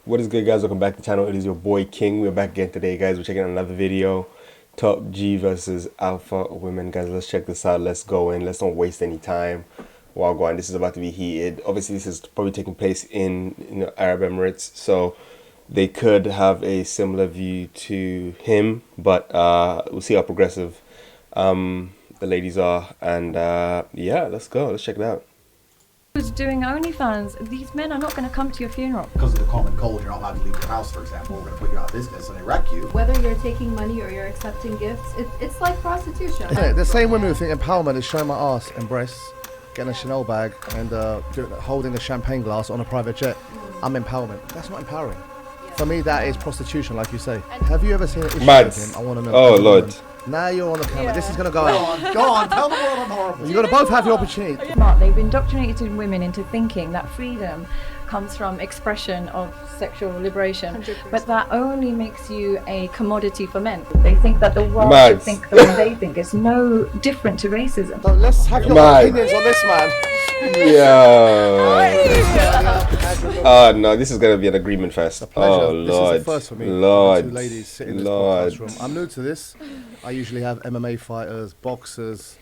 What is good, guys? Welcome back to the channel. It is your boy King. We're back again today, guys. We're checking out another video. Top G versus Alpha Women, guys. Let's check this out. Let's go in. Let's don't waste any time while going. This is about to be heated. Obviously, this is probably taking place in Arab Emirates, so they could have a similar view to him, but we'll see how progressive the ladies are. And yeah, let's go. Let's check it out. Who's doing OnlyFans? These men are not going to come to your funeral. Because of the common cold, you're not allowed to leave your house, for example. We're going to put you out of business and they wreck you. Whether you're taking money or you're accepting gifts, it's like prostitution. Yeah, the same women who think empowerment is showing my ass and breasts, getting a Chanel bag and holding a champagne glass on a private jet. I'm empowerment. That's not empowering. For me, that is prostitution, like you say. Have you ever seen an issue with him? I want to know. Oh, Lord. Now you're on the camera. Yeah. This is going to go out. Go on, tell the world I'm horrible. You've got to both have your opportunity. Smart. They've indoctrinated women into thinking that freedom comes from expression of sexual liberation, 100%. but that only makes you a commodity for men. They think that the world Mad. should think the way they think. It's no different to racism. So let's have your Mad. opinions on this, man. Yeah. No, this is gonna be an agreement fest. A pleasure. Oh This Lord, is the first for me. Lord, Two ladies sitting in this Lord. podcast room. I'm new to this. I usually have MMA fighters, boxers,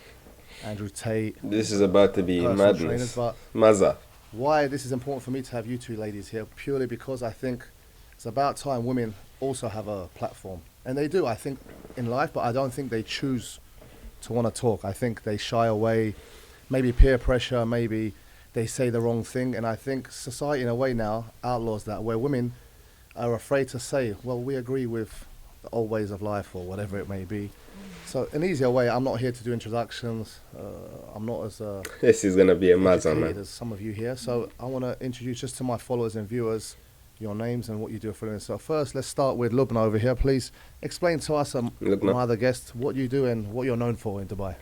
Andrew Tate, This is about to be personal trainers, madness. but Maza. why this is important for me to have you two ladies here, purely because I think it's about time women also have a platform. And they do, I think, in life, but I don't think they choose to want to talk. I think they shy away, maybe peer pressure, maybe they say the wrong thing. And I think society, in a way now, outlaws that, where women are afraid to say, well, we agree with the old ways of life or whatever it may be. So an easier way, I'm not here to do introductions. I'm not as This is gonna be a Maza, educated man. as some of you here. So I want to introduce just to my followers and viewers your names and what you do for a living. So first, let's start with Lubna over here. Please explain to us, Lubna. my other guest, what you do and what you're known for in Dubai.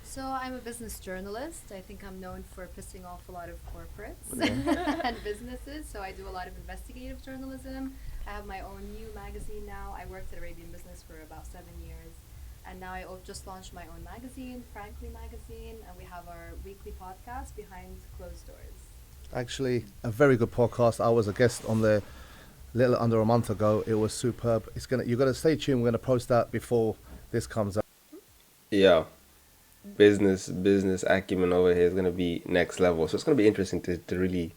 So I'm a business journalist. I think I'm known for pissing off a lot of corporates and businesses. So I do a lot of investigative journalism. I have my own new magazine now. I worked at Arabian Business for about 7 years. And now I just launched my own magazine, Frankly Magazine. And we have our weekly podcast, Behind Closed Doors. Actually, a very good podcast. I was a guest on there a little under a month ago. It was superb. You're gonna stay tuned. We're gonna post that before this comes out. Yeah. Business acumen over here is gonna be next level. So it's gonna be interesting to really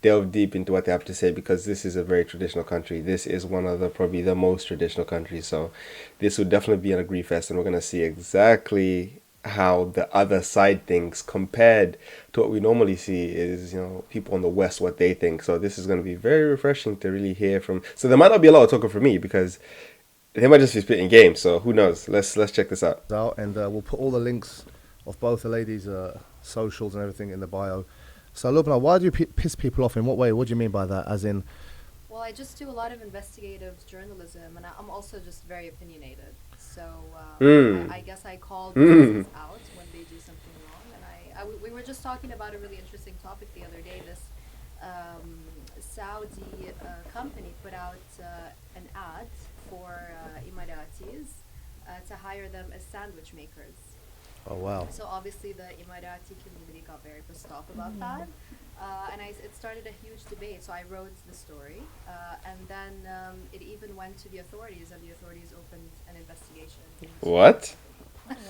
delve deep into what they have to say, because this is a very traditional country. This is one of probably the most traditional countries. So this would definitely be an agree fest, and we're gonna see exactly how the other side thinks compared to what we normally see is, people on the West, what they think. So this is going to be very refreshing to really hear from. So there might not be a lot of talking from me, because they might just be spitting games. So who knows? Let's check this out. And we'll put all the links of both the ladies' socials and everything in the bio. So Lubna, why do you piss people off? In what way? What do you mean by that? As in, Well, I just do a lot of investigative journalism, and I'm also just very opinionated. So I guess I call businesses out when they do something wrong. And we were just talking about a really interesting topic the other day. This Saudi company put out an ad for Emiratis to hire them as sandwich makers. oh wow. So obviously the Emirati community got very pissed off about that. And it started a huge debate. So I wrote the story. And then it even went to the authorities, and the authorities opened an investigation. What?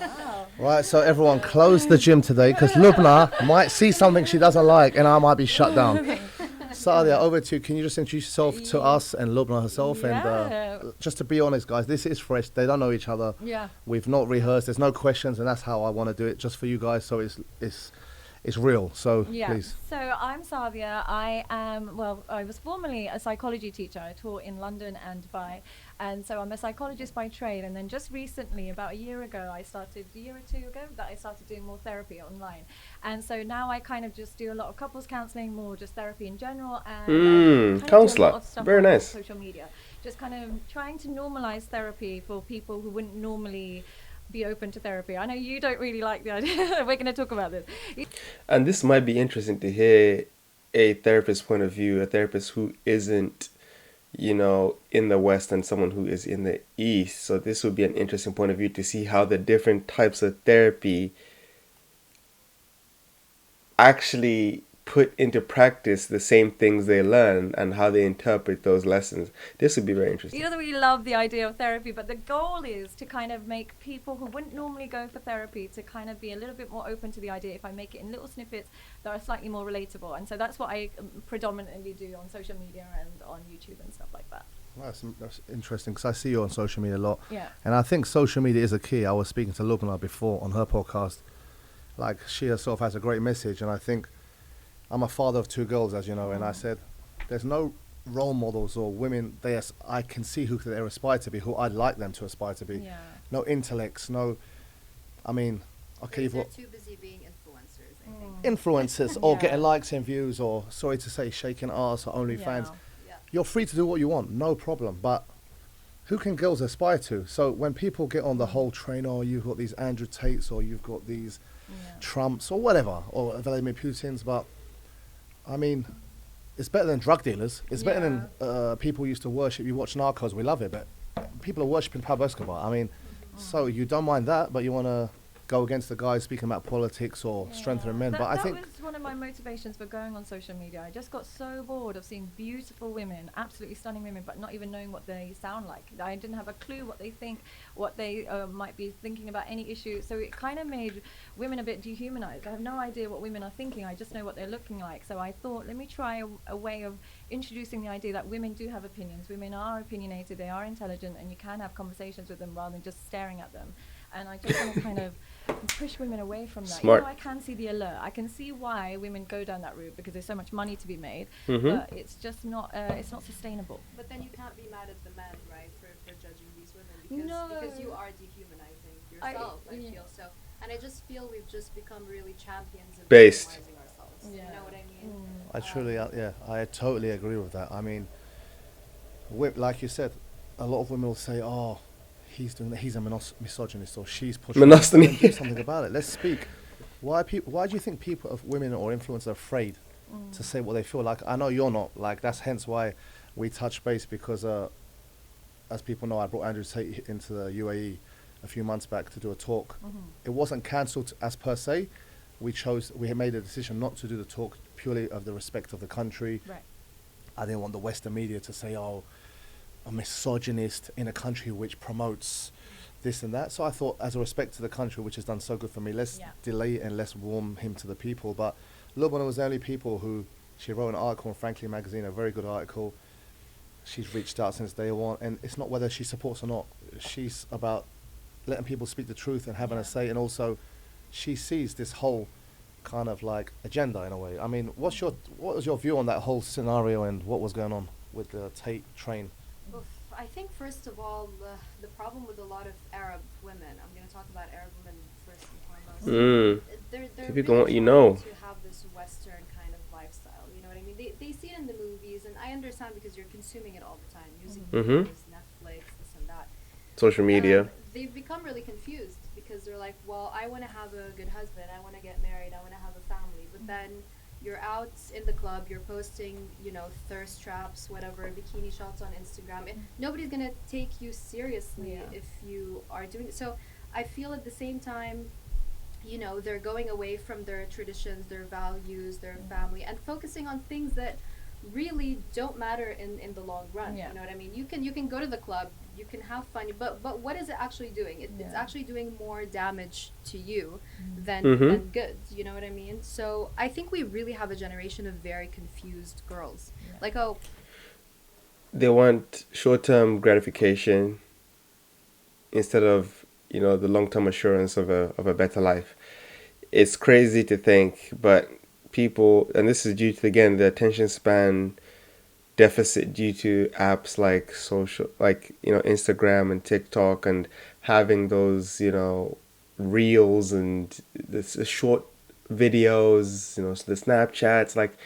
Wow. Right, so everyone close the gym today, because Lubna might see something she doesn't like and I might be shut down. Sadia, over to you. Can you just introduce yourself to us and Lubna herself? Yeah. And just to be honest, guys, this is fresh. They don't know each other. Yeah. We've not rehearsed. There's no questions, and that's how I want to do it, just for you guys, so it's real. So Yeah. please. So I'm Savia. I was formerly a psychology teacher. I taught in London and Dubai. And so I'm a psychologist by trade. And then just recently, about a year or two ago, that I started doing more therapy online. And so now I kind of just do a lot of couples counseling, more just therapy in general. And I kind of do a counselor. lot of stuff Very on nice. social media. Just kind of trying to normalize therapy for people who wouldn't normally be open to therapy. I know you don't really like the idea. We're going to talk about this. And this might be interesting to hear a therapist's point of view, a therapist who isn't, in the West, and someone who is in the East. So this would be an interesting point of view to see how the different types of therapy actually put into practice the same things they learn and how they interpret those lessons. This would be very interesting. He doesn't really love the idea of therapy, but the goal is to kind of make people who wouldn't normally go for therapy to kind of be a little bit more open to the idea if I make it in little snippets that are slightly more relatable. And so that's what I predominantly do on social media and on YouTube and stuff like that. That's interesting because I see you on social media a lot. Yeah. And I think social media is a key. I was speaking to Lubna before on her podcast. Like, she herself has a great message, and I think I'm a father of 2 girls, as you know, and I said there's no role models or women I can see who they aspire to be, who I'd like them to aspire to be. Yeah. No intellects, I mean, okay, They're too busy being influencers, I think. influencers or Yeah. getting likes and views, or sorry to say, shaking ass or OnlyFans. Yeah. Yeah. You're free to do what you want, no problem. But who can girls aspire to? So when people get on the whole train, oh, you've got these Andrew Tates, or you've got these Trumps, or whatever, or Vladimir Putin's, but I mean, it's better than drug dealers. It's better than people used to worship. You watch Narcos, we love it, but people are worshipping Pablo Escobar. I mean, so you don't mind that, but you want to go against the guys speaking about politics or strengthening men. But I think that was one of my motivations for going on social media. I just got so bored of seeing beautiful women, absolutely stunning women, but not even knowing what they sound like. I didn't have a clue what they think, what they might be thinking about any issue. So it kind of made women a bit dehumanized. I have no idea what women are thinking. I just know what they're looking like. So I thought, let me try a way of introducing the idea that women do have opinions. Women are opinionated, they are intelligent, and you can have conversations with them rather than just staring at them. And I just want to kind of push women away from that. Smart. You know, I can see the allure. I can see why women go down that route because there's so much money to be made, Mhm. but it's just not. It's not sustainable. But then you can't be mad at the men, right, for judging these women because you are dehumanizing yourself, I feel so. And I just feel we've just become really champions of Based. dehumanizing ourselves. Yeah. You know what I mean? I truly, I totally agree with that. I mean, like you said, a lot of women will say, oh, he's doing that, he's a misogynist, or she's pushing Monogamy. Then do something about it. Let's speak. Why do you think women or influencers are afraid to say what they feel? Like, I know you're not. Like, that's hence why we touch base, because as people know, I brought Andrew Tate into the UAE a few months back to do a talk. It wasn't cancelled as per se. We had made a decision not to do the talk purely of the respect of the country. Right. I didn't want the Western media to say, oh, a misogynist in a country which promotes this and that. So I thought, as a respect to the country, which has done so good for me, let's delay it and let's warm him to the people. But Lubna was the only people who, she wrote an article in Frankly magazine, a very good article. She's reached out since day one, and it's not whether she supports or not. She's about letting people speak the truth and having a say, and also she sees this whole kind of like agenda in a way. I mean, what was your view on that whole scenario and what was going on with the Tate train? Oof. I think first of all, the problem with a lot of Arab women, I'm going to talk about Arab women first and foremost. They're If you really want, you trying know. to have this Western kind of lifestyle. You know what I mean? They see it in the movies, and I understand because you're consuming it all the time, using movies, Netflix, this and that. Social media. They've become really confused because they're like, well, I want to have a good husband, I want to get married, I want to have a family, but then you're out in the club, you're posting, thirst traps, whatever, bikini shots on Instagram, and nobody's going to take you seriously if you are doing it. So I feel at the same time, they're going away from their traditions, their values, their family, and focusing on things that really don't matter in the long run. You know what I mean? You can go to the club, you can have fun, but what is it actually doing? It's actually doing more damage to you than good. You know what I mean? So I think we really have a generation of very confused girls. Like, They want short-term gratification instead of, the long-term assurance of a better life. It's crazy to think, but people, and this is due to, again, the attention span deficit due to apps like Instagram and TikTok, and having those, reels and the short videos, the Snapchats, like,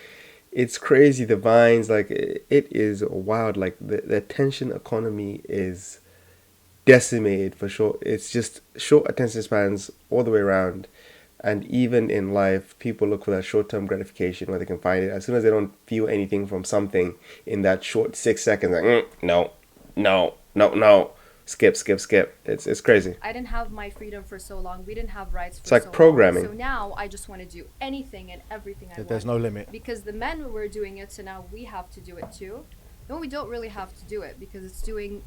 it's crazy. The Vines, like, it is wild. Like, the attention economy is decimated for sure. It's just short attention spans all the way around. And even in life, people look for that short-term gratification where they can find it. As soon as they don't feel anything from something in that short 6 seconds, like, no. skip, skip, skip. It's crazy. I didn't have my freedom for so long. We didn't have rights for It's like so programming. long. So now I just want to do anything and everything I want. There's no limit. Because the men were doing it, so now we have to do it too. No, we don't really have to do it because it's doing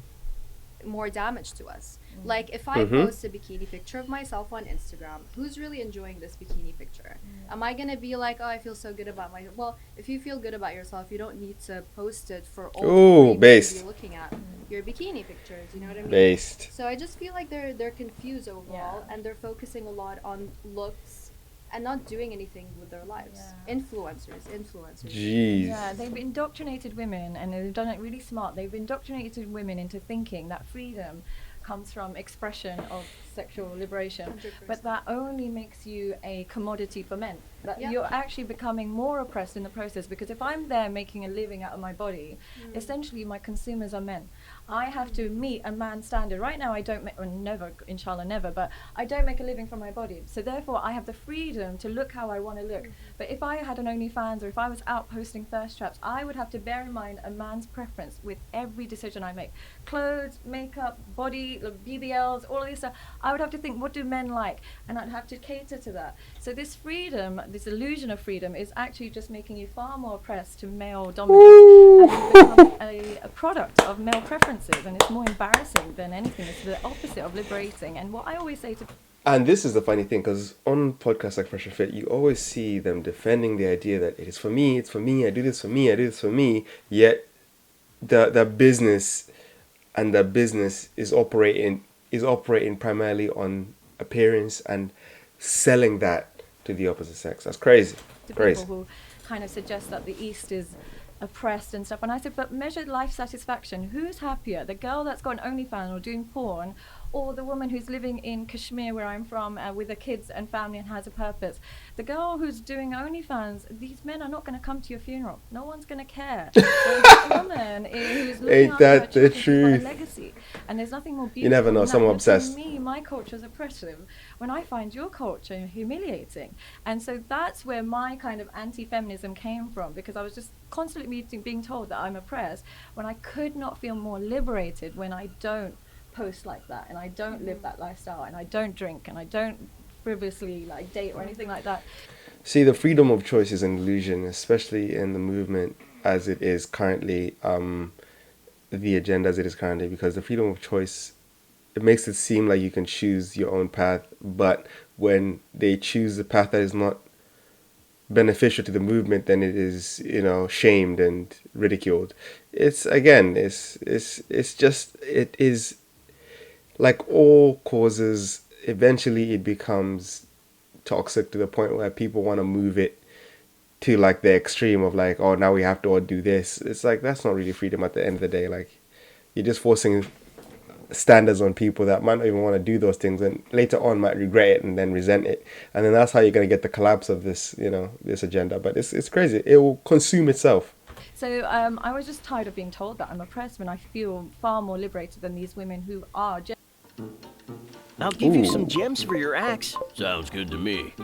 more damage to us. Like if I post a bikini picture of myself on Instagram, who's really enjoying this bikini picture? Am I gonna be like, oh, I feel so good about myself? Well, if you feel good about yourself, you don't need to post it for all the people based. to be looking at your bikini pictures. You know what I mean? Based. So I just feel like they're confused overall, and they're focusing a lot on looks and not doing anything with their lives. Yeah. Influencers. Jeez. Yeah, they've indoctrinated women, and they've done it really smart. They've indoctrinated women into thinking that freedom comes from expression of sexual liberation, 100%. but that only makes you a commodity for men. That Yeah. you're actually becoming more oppressed in the process, because if I'm there making a living out of my body, essentially my consumers are men. I have to meet a man's standard. Right now I don't make, or never, inshallah never, but I don't make a living from my body. So therefore I have the freedom to look how I want to look. But if I had an OnlyFans, or if I was out posting thirst traps, I would have to bear in mind a man's preference with every decision I make. Clothes, makeup, body, BBLs, all of this stuff. I would have to think, what do men like? And I'd have to cater to that. So this freedom, this illusion of freedom, is actually just making you far more oppressed to male dominance. And you become a product of male preferences, and it's more embarrassing than anything. It's the opposite of liberating. And what I always say to And this is the funny thing, because on podcasts like Fresh and Fit, you always see them defending the idea that it is for me, it's for me, I do this for me, I do this for me, yet the business is operating primarily on appearance and selling that to the opposite sex. That's crazy. to Crazy. people who kind of suggest that the East is oppressed and stuff. And I said, but measure life satisfaction. Who's happier? The girl that's got an OnlyFans or doing porn, or the woman who's living in Kashmir, where I'm from, with her kids and family and has a purpose? The girl who's doing OnlyFans, these men are not going to come to your funeral. No one's going to care. Whereas this woman who's looking Ain't after her that the children, she's got a truth? legacy. And there's nothing more beautiful. You never know, than that. someone But obsessed. For me, my culture is oppressive when I find your culture humiliating. And so that's where my kind of anti-feminism came from, because I was just constantly being told that I'm oppressed, when I could not feel more liberated when I don't post like that, and I don't live that lifestyle, and I don't drink, and I don't frivolously like date or anything like that. See, the freedom of choice is an illusion, especially in the movement as it is currently, the agenda as it is currently, because the freedom of choice, it makes it seem like you can choose your own path, but when they choose the path that is not beneficial to the movement, then it is, shamed and ridiculed. It is like all causes, eventually it becomes toxic to the point where people want to move it to like the extreme of like, oh, now we have to all do this. It's like, that's not really freedom at the end of the day. Like, you're just forcing standards on people that might not even want to do those things, and later on might regret it and then resent it. And then that's how you're going to get the collapse of this, this agenda. But it's crazy. It will consume itself. So I was just tired of being told that I'm oppressed, when I feel far more liberated than these women who are I'll give you some Ooh. gems for your axe. Sounds good to me.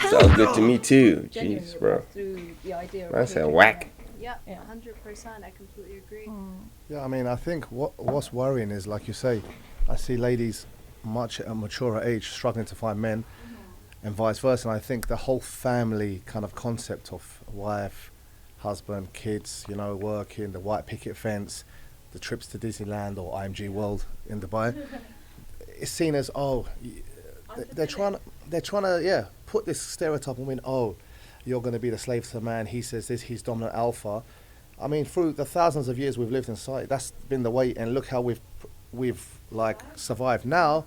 Sounds good to me too. genuinely Jeez, bro. oppressed through the idea of I said children. whack. Yeah, Yeah. 100%. I completely agree. Yeah, I mean, I think what's worrying is, like you say, I see ladies much at a maturer age struggling to find men, and vice versa. And I think the whole family kind of concept of wife, husband, kids, working, the white picket fence, the trips to Disneyland or IMG World in Dubai, it's seen as, they're trying to put this stereotype on women. Oh, you're going to be the slave to the man. He says this. He's dominant alpha. I mean, through the thousands of years we've lived in society, that's been the way. And look how we've like survived. Now,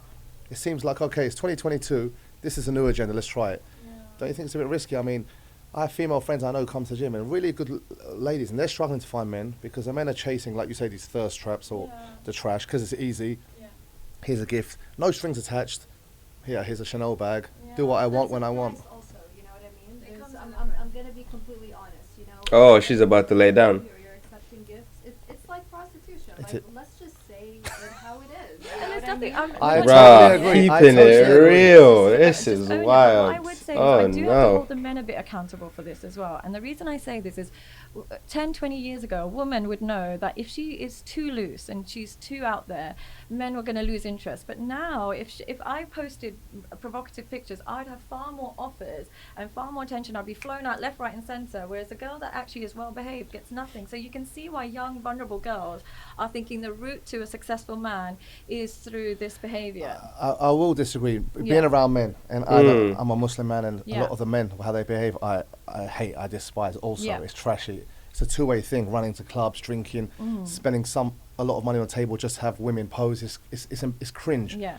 it seems like, okay, it's 2022. This is a new agenda. Let's try it. Yeah. Don't you think it's a bit risky? I mean, I have female friends I know come to the gym, and really good ladies, and they're struggling to find men because the men are chasing, like you say, these thirst traps or the trash, because it's easy. Yeah. Here's a gift, no strings attached. Here's a Chanel bag. Yeah. Do what I want when I want. Also, you know what I mean? Because I'm gonna be completely honest. Oh, she's about to lay down. You're accepting gifts. It's like prostitution. It's Like, let's just say it how it is. You And know there's what I nothing. mean? I Bruh, totally agree. I keeping totally it agree. real. This Just is own it. wild. What I would say say is Oh, I do have to no. hold the men a bit accountable for this as well. And the reason I say this is 10, 20 years ago, a woman would know that if she is too loose and she's too out there, men were going to lose interest. But now, if I posted provocative pictures, I'd have far more offers and far more attention. I'd be flown out left, right, and centre. Whereas a girl that actually is well behaved gets nothing. So you can see why young, vulnerable girls are thinking the route to a successful man is through this behaviour. I will disagree. Yeah. Being around men, and I'm a Muslim man, and a Yeah. lot of the men, how they behave, I hate, I despise. Also, Yeah. it's trashy. It's a two-way thing. Running to clubs, drinking, spending a lot of money on the table just to have women pose. It's cringe. Yeah.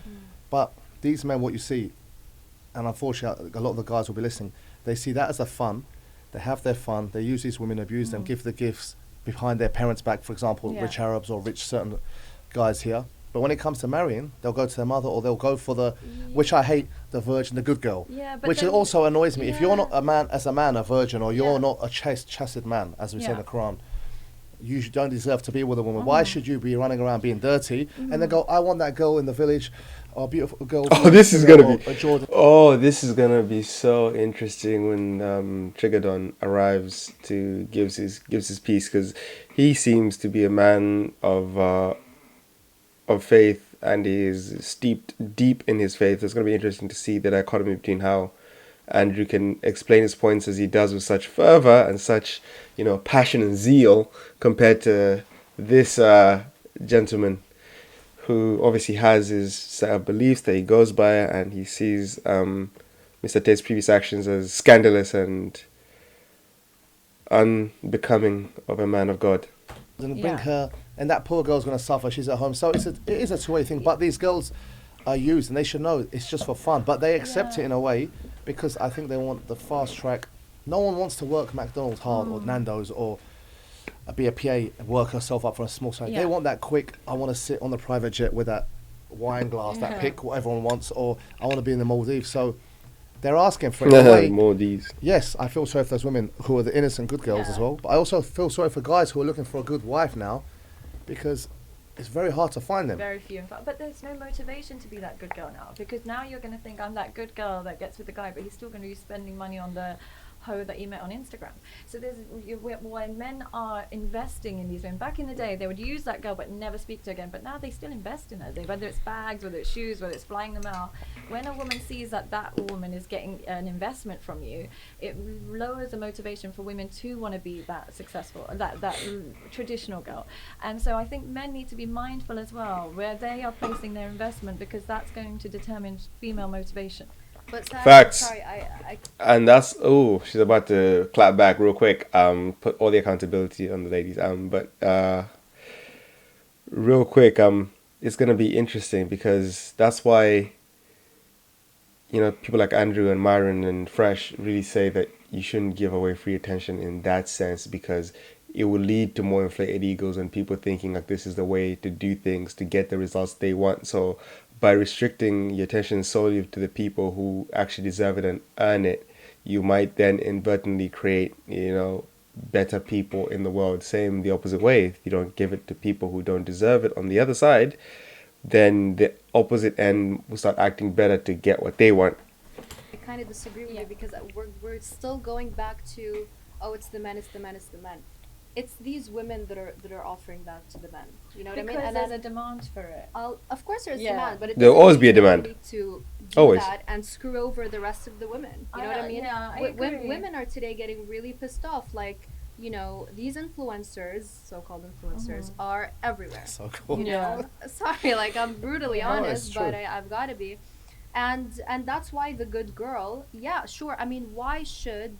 But these men, what you see, and unfortunately, a lot of the guys will be listening. They see that as a fun. They have their fun. They use these women, abuse them, give the gifts behind their parents' back. For example, Yeah. rich Arabs or rich certain guys here. But when it comes to marrying, they'll go to their mother or they'll go for the, which I hate, the virgin, the good girl. Yeah, but Which then- also annoys me. If you're Yeah. not a man, as a man, a virgin, or you're Yeah. not a chastised man, as we say in Yeah. the Quran, you don't deserve to be with a woman. Why should you be running around being dirty and then go, I want that girl in the village, or beautiful girl. Oh, this is gonna or be. a Jordan. Oh, this is gonna be so interesting when Trigadon arrives to gives his piece, because he seems to be a man of faith, and he is steeped deep in his faith. It's gonna be interesting to see the dichotomy between how Andrew can explain his points as he does with such fervor and such, passion and zeal, compared to this gentleman, who obviously has his set of beliefs that he goes by, and he sees Mr. Tate's previous actions as scandalous and unbecoming of a man of God. And bring Yeah. her, and that poor girl's going to suffer. She's at home. So it is a two-way thing. But these girls are used, and they should know it's just for fun. But they accept it in a way because I think they want the fast track. No one wants to work McDonald's hard or Nando's or be a PA and work herself up for a small salary. Yeah. They want that quick. I want to sit on the private jet with that wine glass, that Yeah. pick, what everyone wants, or I want to be in the Maldives. So they're asking for it. In a way, More these. yes, I feel sorry for those women who are the innocent good girls as Yeah. well. But I also feel sorry for guys who are looking for a good wife now, because it's very hard to find them. Very few and far. But there's no motivation to be that good girl now, because now you're going to think I'm that good girl that gets with the guy, but he's still going to be spending money on the hoe that he met on Instagram. So when men are investing in these women, back in the day they would use that girl but never speak to her again, but now they still invest in her. Whether it's bags, whether it's shoes, whether it's flying them out, when a woman sees that woman is getting an investment from you, it lowers the motivation for women to want to be that successful, that traditional girl. And so I think men need to be mindful as well where they are placing their investment, because that's going to determine female motivation. But Sam, Facts. sorry, I And that's she's about to clap back real quick. Put all the accountability on the ladies. But real quick, it's gonna be interesting, because that's why people like Andrew and Myron and Fresh really say that you shouldn't give away free attention in that sense, because it will lead to more inflated egos and people thinking like this is the way to do things to get the results they want. So by restricting your attention solely to the people who actually deserve it and earn it, you might then inadvertently create, better people in the world. Same the opposite way. If you don't give it to people who don't deserve it on the other side, then the opposite end will start acting better to get what they want. kind of disagree with you, because we're still going back to, it's the men, it's the men, it's the men. It's these women that are offering that to the men. You know what I mean? Because And there's then a demand for it. of course there's Yeah. demand, but it There'll doesn't always be a mean that you demand. need to do Always. that and screw over the rest of the women. You know what I mean? Yeah, I Wo- agree. Women are today getting really pissed off. Like, these influencers, so-called influencers, are everywhere. So cool. You know, sorry, like I'm brutally No, it's honest, true. but I've got to be, and that's why the good girl. Yeah, sure. I mean, why should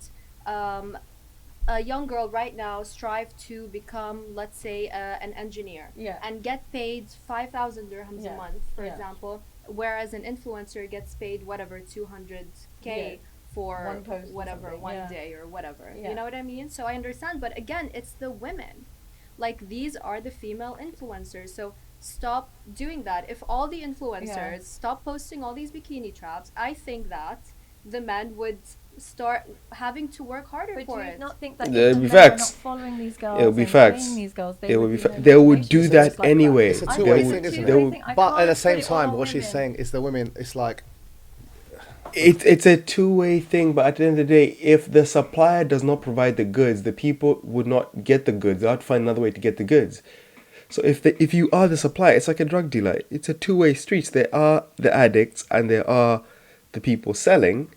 a young girl right now strive to become, let's say, an engineer, Yeah. and get paid 5,000 dirhams Yeah. a month, for Yeah. example, whereas an influencer gets paid whatever 200K Yeah. for One post or whatever something, one yeah. day or whatever. Yeah. You know what I mean? So I understand, but again, it's the women. Like, these are the female influencers. So stop doing that. If all the influencers stop posting all these bikini traps, I think that the men would start having to work harder But for do you it. not think that There'll if the be men are not facts. following these girls, It'll be and facts. paying these girls, They will be be they would do motivations that just like anyway. It's a I two-way think thing, so isn't too. it? I think I But at can't the same put it all time, on what she's women. saying is the women, it's like, It's a two-way thing, but at the end of the day, if the supplier does not provide the goods, the people would not get the goods. They'll have to find another way to get the goods. So if you are the supplier, it's like a drug dealer. It's a two-way street. There are the addicts and there are the people selling.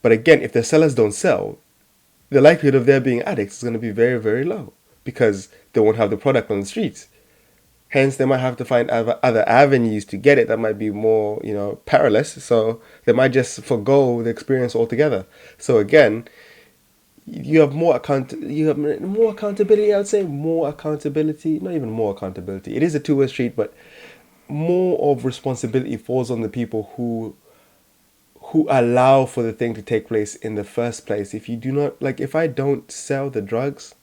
But again, if the sellers don't sell, the likelihood of there being addicts is going to be very, very low because they won't have the product on the streets. Hence, they might have to find other avenues to get it that might be more, perilous. So they might just forgo the experience altogether. So again, you have more accountability. I would say more accountability. Not even more accountability. It is a two-way street, but more of responsibility falls on the people who allow for the thing to take place in the first place. If you do not, like, if I don't sell the drugs,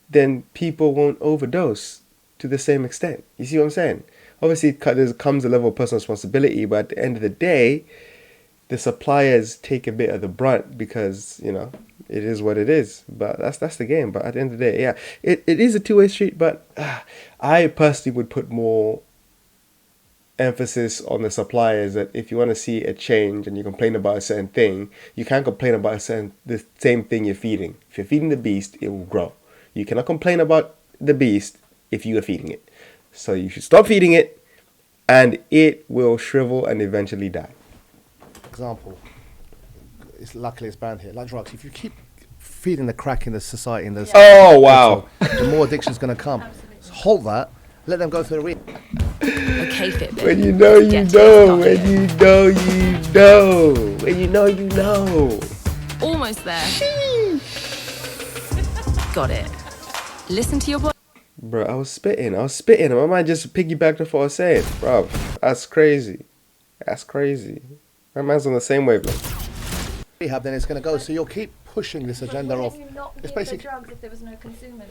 then people won't overdose to the same extent. You see what I'm saying? Obviously, there comes a level of personal responsibility, but at the end of the day, the suppliers take a bit of the brunt because, it is what it is. But that's the game. But at the end of the day, yeah, it is a two-way street, but I personally would put more emphasis on the suppliers that if you want to see a change and you complain about a certain thing, you can't complain about the same thing you're feeding. If you're feeding the beast, it will grow. You cannot complain about the beast if you are feeding it. So you should stop feeding it and it will shrivel and eventually die. Example, luckily it's banned here, like drugs. If you keep feeding the crack in the society, Oh, wow. the more addiction's going to come. So halt that, let them go through the Okay, Fitbit. When you know, you Get to know. the When you know, you know. When you know, you know. Almost there. Got it. Listen to your body. Bro, I was spitting. And my mind just piggybacked off what I was saying. Bro, that's crazy. My mind's on the same wavelength. rehab, then it's going to go. So you'll keep pushing this agenda But of. wouldn't you not It's give the basically. drugs if there was no consumers?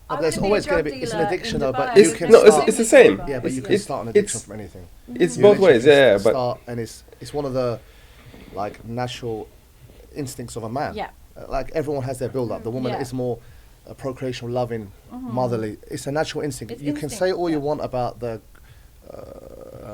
But there's I wouldn't always be a going to drug be. It's an dealer addiction, in though. But Dubai you It's- can no, start. it's the same. Yeah, but you can It's- start an it's- addiction from anything. It's You both literally ways, can yeah. But start, and it's one of the like natural instincts of a man. Yeah. Like everyone has their build up. The woman Yeah. is more procreational, loving, motherly. It's a natural instinct. It's You can instinct, say all you yeah. want about the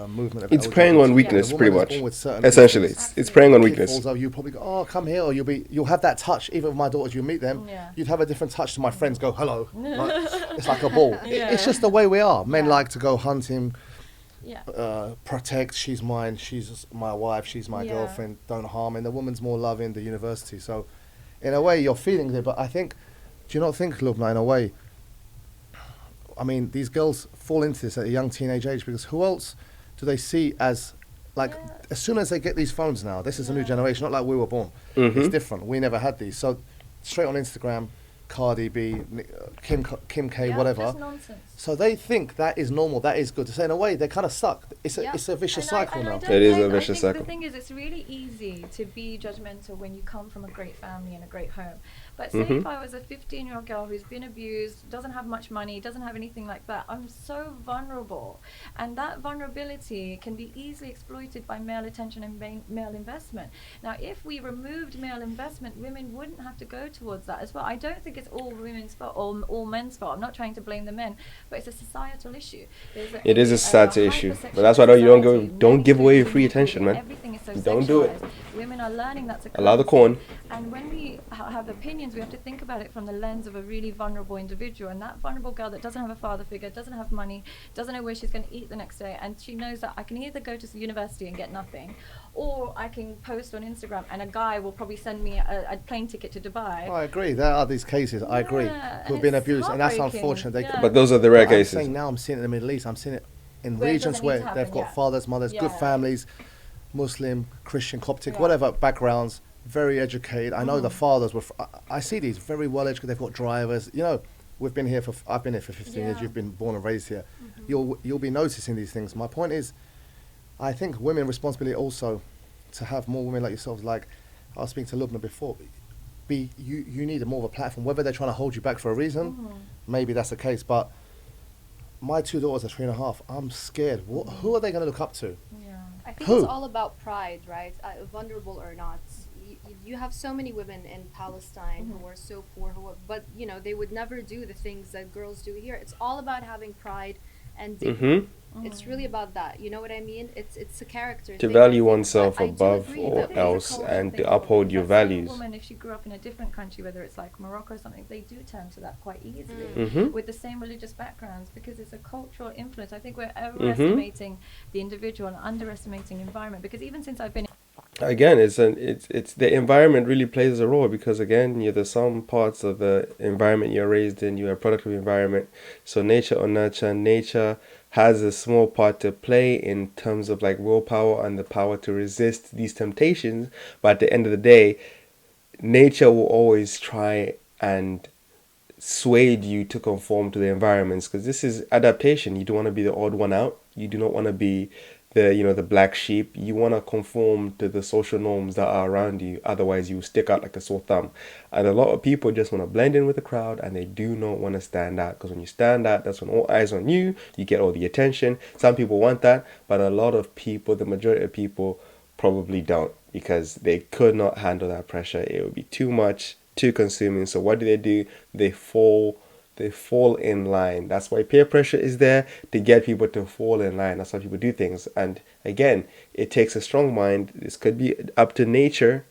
movement of it's LGBT. preying on Yeah. weakness, The woman pretty is much. born with certain Essentially, instincts. it's preying on Kid weakness. falls over, you probably go, oh, come here, or you'll have that touch. Even with my daughters, you meet them, Yeah. you'd have a different touch to my friends. Go hello, like, it's like a ball. Yeah. It's just the way we are. Men Yeah. like to go hunting, Yeah. protect. She's mine. She's my wife. She's my Yeah. girlfriend. Don't harm. And the woman's more loving. The university. So, in a way, you're feeling it. But I think, do you not think, Lubna, in a way? I mean, these girls fall into this at a young teenage age because who else do they see as, like, Yeah. as soon as they get these phones now, this is a new Yeah. generation, not like we were born. Mhm. It's different. We never had these. So, straight on Instagram, Cardi B, Kim K, Yeah, whatever. Just nonsense. So they think that is normal, that is good. So in a way, they're kind of stuck. It's a, Yeah. it's a vicious And I cycle now. don't It is a think- vicious I think cycle. The thing is, it's really easy to be judgmental when you come from a great family and a great home. But say Mhm. if I was a 15-year-old girl who's been abused, doesn't have much money, doesn't have anything like that, I'm so vulnerable. And that vulnerability can be easily exploited by male attention and male investment. Now, if we removed male investment, women wouldn't have to go towards that as well. I don't think it's all women's fault or all men's fault. I'm not trying to blame the men, but it's a societal issue. It is a societal issue. But that's why don't give away your free attention, man. Everything is so Don't do it. sexualized. Women are learning that's a Allow the currency. corn. And when we have opinions, we have to think about it from the lens of a really vulnerable individual. And that vulnerable girl that doesn't have a father figure, doesn't have money, doesn't know where she's going to eat the next day, and she knows that I can either go to university and get nothing, or I can post on Instagram and a guy will probably send me a plane ticket to Dubai. I agree. There are these cases, I agree, Yeah, who've and been it's abused, and that's heartbreaking. unfortunate. They Yeah. But those are the rare I'm cases. saying now I'm seeing it in the Middle East. I'm seeing it in Where it regions doesn't need where to they've happen, got yeah. fathers, mothers, good Yeah. families, Muslim, Christian, Coptic, Yeah. whatever backgrounds, very educated. I know the Mm-hmm. fathers were. I see these very well educated. They've got drivers. You know, we've been here for. I've been here for 15 years. Yeah. You've been born and raised here. Mm-hmm. You'll be noticing these things. My point is, I think women responsibility also to have more women like yourselves. Like I was speaking to Lubna before. You need more of a platform. Whether they're trying to hold you back for a reason, Mm-hmm. maybe that's the case. But my two daughters are 3.5. I'm scared. Who are they going to look up to? Yeah. I think Who? it's all about pride, right? Vulnerable or not. You have so many women in Palestine who are so poor, but they would never do the things that girls do here. It's all about having pride and Mm-hmm. it's really about that. You know what I mean? It's a character To thing, I value think, oneself but I do above agree all that It's a else cultural and thing, to uphold your that same values. woman, if she grew up in a different country, whether it's like Morocco or something, they do turn to that quite easily Mm-hmm. with the same religious backgrounds, because it's a cultural influence. I think we're Mm-hmm. overestimating the individual and underestimating environment, because even since I've been Again, it's the environment really plays a role because again, there's some parts of the environment you're raised in, you're a product of environment. So nature or nurture, nature has a small part to play in terms of like willpower and the power to resist these temptations. But at the end of the day, nature will always try and swayed you to conform to the environments because this is adaptation. You don't want to be the odd one out. You do not want to be the black sheep. You want to conform to the social norms that are around you. Otherwise, you stick out like a sore thumb. And a lot of people just want to blend in with the crowd and they do not want to stand out because when you stand out, that's when all eyes on you. You get all the attention. Some people want that, but a lot of people, the majority of people, probably don't because they could not handle that pressure. It would be too much, too consuming. So what do? They fall in line. That's why peer pressure is there to get people to fall in line. That's how people do things. And again, it takes a strong mind. This could be up to nature.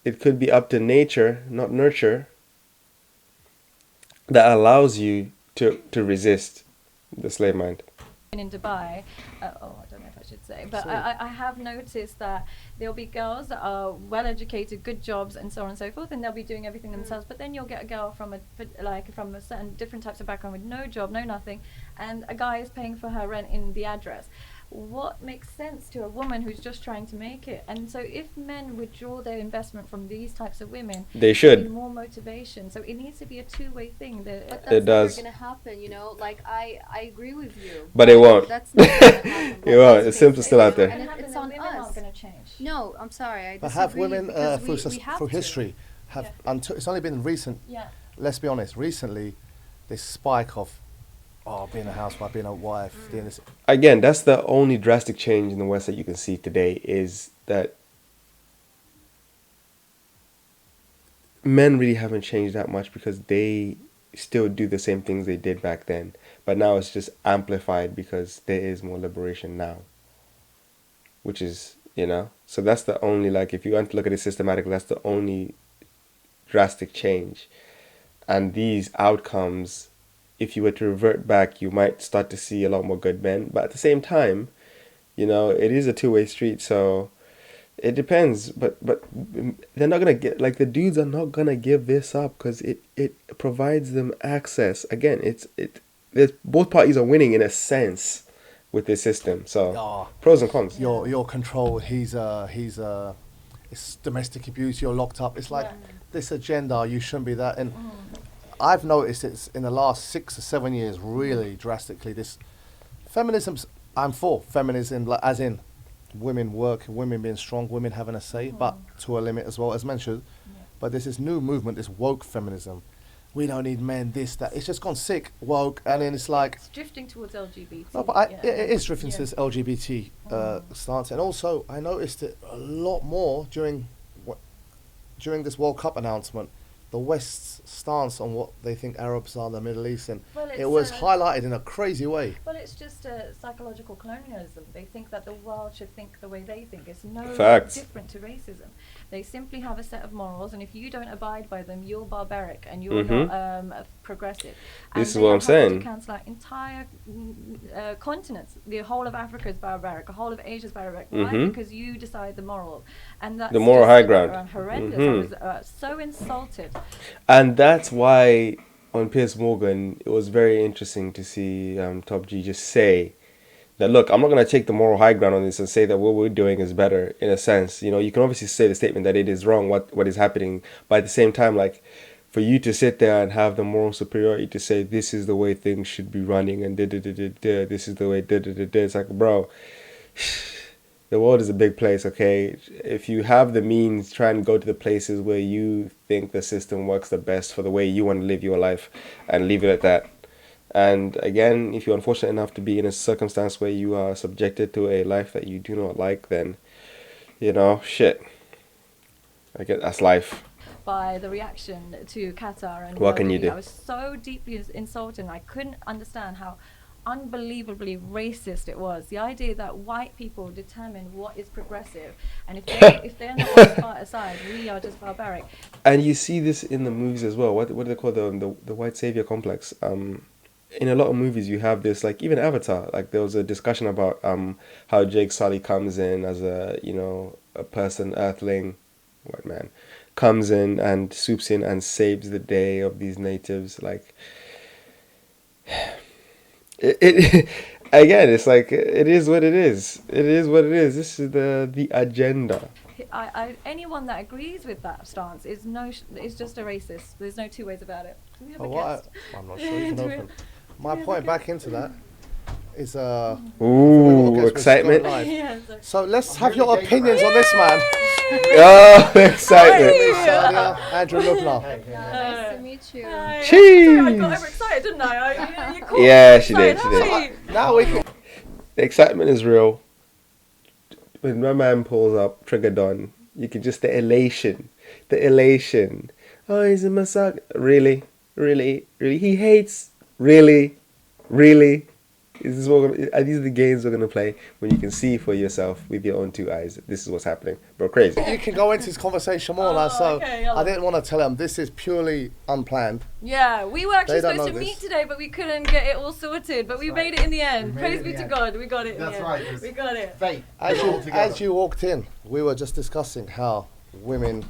It could be up to nature, not nurture, that allows you to resist the slave mind. in Dubai, I don't know if I should say, but I have noticed that there'll be girls that are well educated, good jobs, and so on and so forth, and they'll be doing everything themselves. But then you'll get a girl from a certain different types of background with no job, no nothing, and a guy is paying for her rent in the address. What makes sense to a woman who's just trying to make it? And so if men withdraw their investment from these types of women, They there'll be should. more motivation. So it needs to be a two-way thing. But that's It does. never gonna happen, you know. Like I agree with you. But it won't. That's not gonna happen. It won't. Let's The Sims are face still it. out there. And It's it's on women us. aren't going to change. No, I'm sorry. I But have disagree women because through we have through to. history have Yeah. until it's only been recent. Yeah. Let's be honest. Recently, this spike of being a housewife, being a wife, doing this. Again, that's the only drastic change in the West that you can see today is that men really haven't changed that much because they still do the same things they did back then. But now it's just amplified because there is more liberation now. Which is, so that's the only, like, if you want to look at it systematically, that's the only drastic change. And these outcomes, if you were to revert back, you might start to see a lot more good men. But at the same time, it is a two-way street, so it depends. But they're not gonna get, like, the dudes are not gonna give this up because it provides them access. Again, there's both parties are winning in a sense with this system. So Oh, pros and cons. your control. It's domestic abuse. You're locked up. It's like this agenda. You shouldn't be that. And I've noticed it's in the last 6 or 7 years really drastically. This feminism's. I'm for feminism, like, as in women work, women being strong, women having a say, but to a limit as well, as mentioned. Yeah. But there's this new movement, this woke feminism. We don't need men, this, that. It's just gone sick, woke, and then it's like. It's drifting towards LGBT. No, but yeah. it is drifting to Yeah. this LGBT stance. And also, I noticed it a lot more during this World Cup announcement. The West's stance on what they think Arabs are, the Middle East, and Well, it it's, was highlighted in a crazy way. Well, it's just psychological colonialism. They think that the world should think the way they think. It's no Facts. different to racism. They simply have a set of morals, and if you don't abide by them, you're barbaric and you're Mhm. not progressive. And This is they what are I'm happy saying. To cancel out entire continents. The whole of Africa is barbaric. The whole of Asia is barbaric. Why? Mhm. Because you decide the moral, and that's The moral just high ground. Horrendous. Mhm. I was so insulted. And that's why on Piers Morgan, it was very interesting to see Top G just say that, look, I'm not going to take the moral high ground on this and say that what we're doing is better in a sense. You can obviously say the statement that it is wrong what is happening, but at the same time, like, for you to sit there and have the moral superiority to say this is the way things should be running and this is the way it's like, bro, the world is a big place, okay? If you have the means, try and go to the places where you think the system works the best for the way you want to live your life and leave it at that. And again, if you're unfortunate enough to be in a circumstance where you are subjected to a life that you do not like, then, shit. I guess that's life. By the reaction to Qatar and What can World you League. do? I was so deeply insulted, and I couldn't understand how unbelievably racist it was. The idea that white people determine what is progressive, and if they're not on our side, we are just barbaric. And you see this in the movies as well. What do they call the white savior complex? In a lot of movies, you have this, like even Avatar. Like there was a discussion about how Jake Sully comes in as a a person, Earthling, white man, comes in and swoops in and saves the day of these natives. Like it again, it's like it is what it is. It is what it is. This is the agenda. Anyone that agrees with that stance is just a racist. There's no two ways about it. Do we have a Well, guest? I'm not sure you can open. My point back into that is Ooh, excitement. Yeah, so- So let's have your opinions on this man. Oh, excitement. Sadia, Andrew Lubnar. Nice to meet you. Hi. Cheese. Sorry, I got overexcited, didn't I? You caught me Yeah, she did, overexcited. she did. Hi. Now we can. The excitement is real. When my man pulls up Trigger Don, you can just the elation. Oh, he's a massage. Really? He hates. Really? These are the games we're gonna play when you can see for yourself with your own two eyes. This is what's happening, bro. Crazy. You can go into this conversation more now. So okay, I didn't want to tell them this is purely unplanned. Yeah, we were actually They don't supposed to know meet this. today, but we couldn't get it all sorted. But we made it in the end. We made Praise it be in the to end. God, we got it. in the That's end. right. There's We got it. Fate. As you walked in, we were just discussing how women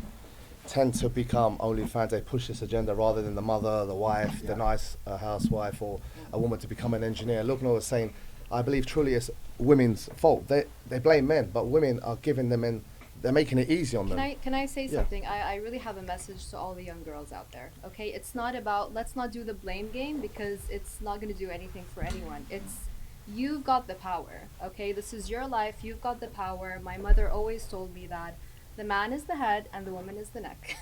tend to become OnlyFans. They push this agenda rather than the mother, the wife, the nice housewife, or a woman to become an engineer. Lugna was saying, I believe truly it's women's fault. They blame men, but women are giving them in. They're making it easy on them. Can I say Yeah. something? I really have a message to all the young girls out there. Okay, it's not about, let's not do the blame game, because it's not going to do anything for anyone. It's, you've got the power. Okay, this is your life. You've got the power. My mother always told me that the man is the head and the woman is the neck.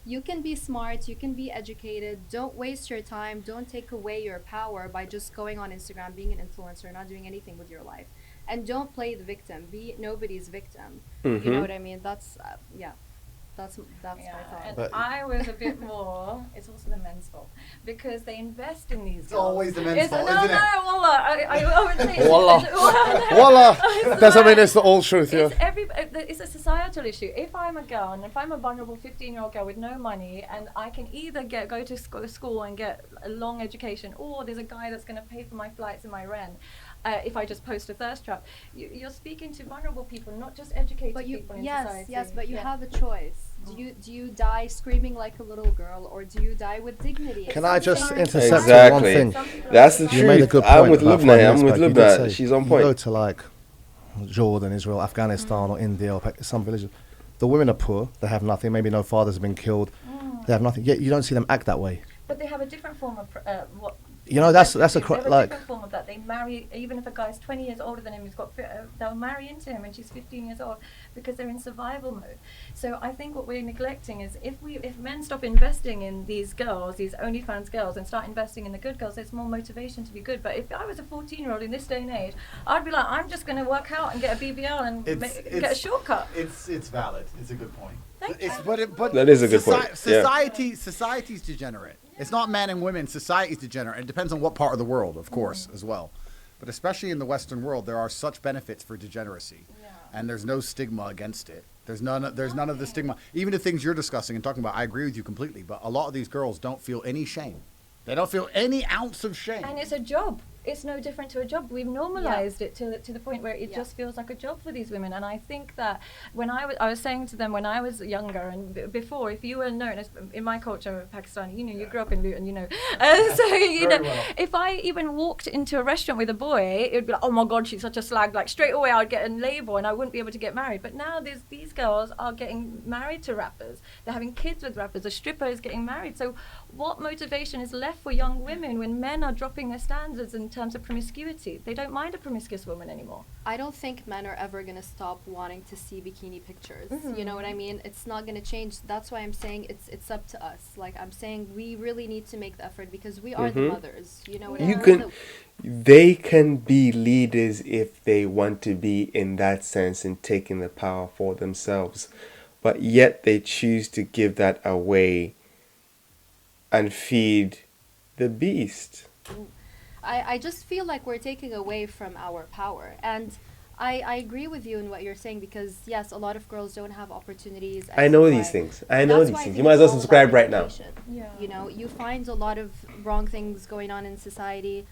You can be smart, you can be educated. Don't waste your time. Don't take away your power by just going on Instagram, being an influencer, not doing anything with your life. And don't play the victim. Be nobody's victim. You know what I mean? That's yeah. That's my thought. And But- I was a bit more. It's also the men's fault because they invest in these. It's girls. always the men's fault, no, isn't it? Wallah. I would say. Wallah. Voila! Doesn't mean it's the all truth, yeah. It's a societal issue. If I'm a girl and if I'm a vulnerable 15-year-old girl with no money and I can either go to school and get a long education, or there's a guy that's going to pay for my flights and my rent. If I just post a thirst trap, you're speaking to vulnerable people, not just educated But people in yes, society. yes, but you Yeah. have a choice. Do you die screaming like a little girl, or do you die with dignity? Can It's I the just same intercept one Exactly. thing? Some people That's the are- You made a truth. good I'm point with about Lubna. finance, I'm with but you did Lubna. say She's on You go point. to like Jordan, Israel, Afghanistan, or India, or some villages. The women are poor. They have nothing. Maybe no fathers have been killed. They have nothing. Yet you don't see them act that way. But they have a different form of what. You know, that's a they have like. different form of that. They marry, even if a guy's 20 years older than him, they'll marry into him, and she's 15 years old because they're in survival mode. So I think what we're neglecting is if men stop investing in these girls, these OnlyFans girls, and start investing in the good girls, there's more motivation to be good. But if I was a 14-year-old in this day and age, I'd be like, I'm just going to work out and get a BBL and get a shortcut. It's valid. It's a good point. But That is a good point, yeah. Society's degenerate. It's not men and women. Society's degenerate. It depends on what part of the world, of course, as well. But especially in the Western world, there are such benefits for degeneracy, and there's no stigma against it. There's none of the stigma. Even the things you're discussing and talking about, I agree with you completely. But a lot of these girls don't feel any shame. They don't feel any ounce of shame. And it's a job. It's no different to a job. We've normalized it to the point where it Yeah. just feels like a job for these women. And I think that when I was saying to them when I was younger and before, if you were known as, in my culture, Pakistani, you grew up in Luton, so Very well. if I even walked into a restaurant with a boy, it would be like, oh my God, she's such a slag. Like straight away, I'd get a label and I wouldn't be able to get married. But now these girls are getting married to rappers. They're having kids with rappers. A stripper is getting married. So what motivation is left for young women when men are dropping their standards in terms of promiscuity? They don't mind a promiscuous woman anymore. I don't think men are ever going to stop wanting to see bikini pictures. You know what I mean? It's not going to change. That's why I'm saying it's up to us. Like I'm saying, we really need to make the effort because we are the mothers. You know what I You mean? can, they can be leaders if they want to be in that sense and taking the power for themselves, but yet they choose to give that away and feed the beast. I just feel like we're taking away from our power. And I agree with you in what you're saying because, yes, a lot of girls don't have opportunities. I X know and these Y. things. I know That's these why I things. think You might as it's well all subscribe about right now. education. Yeah. You know, you find a lot of wrong things going on in society,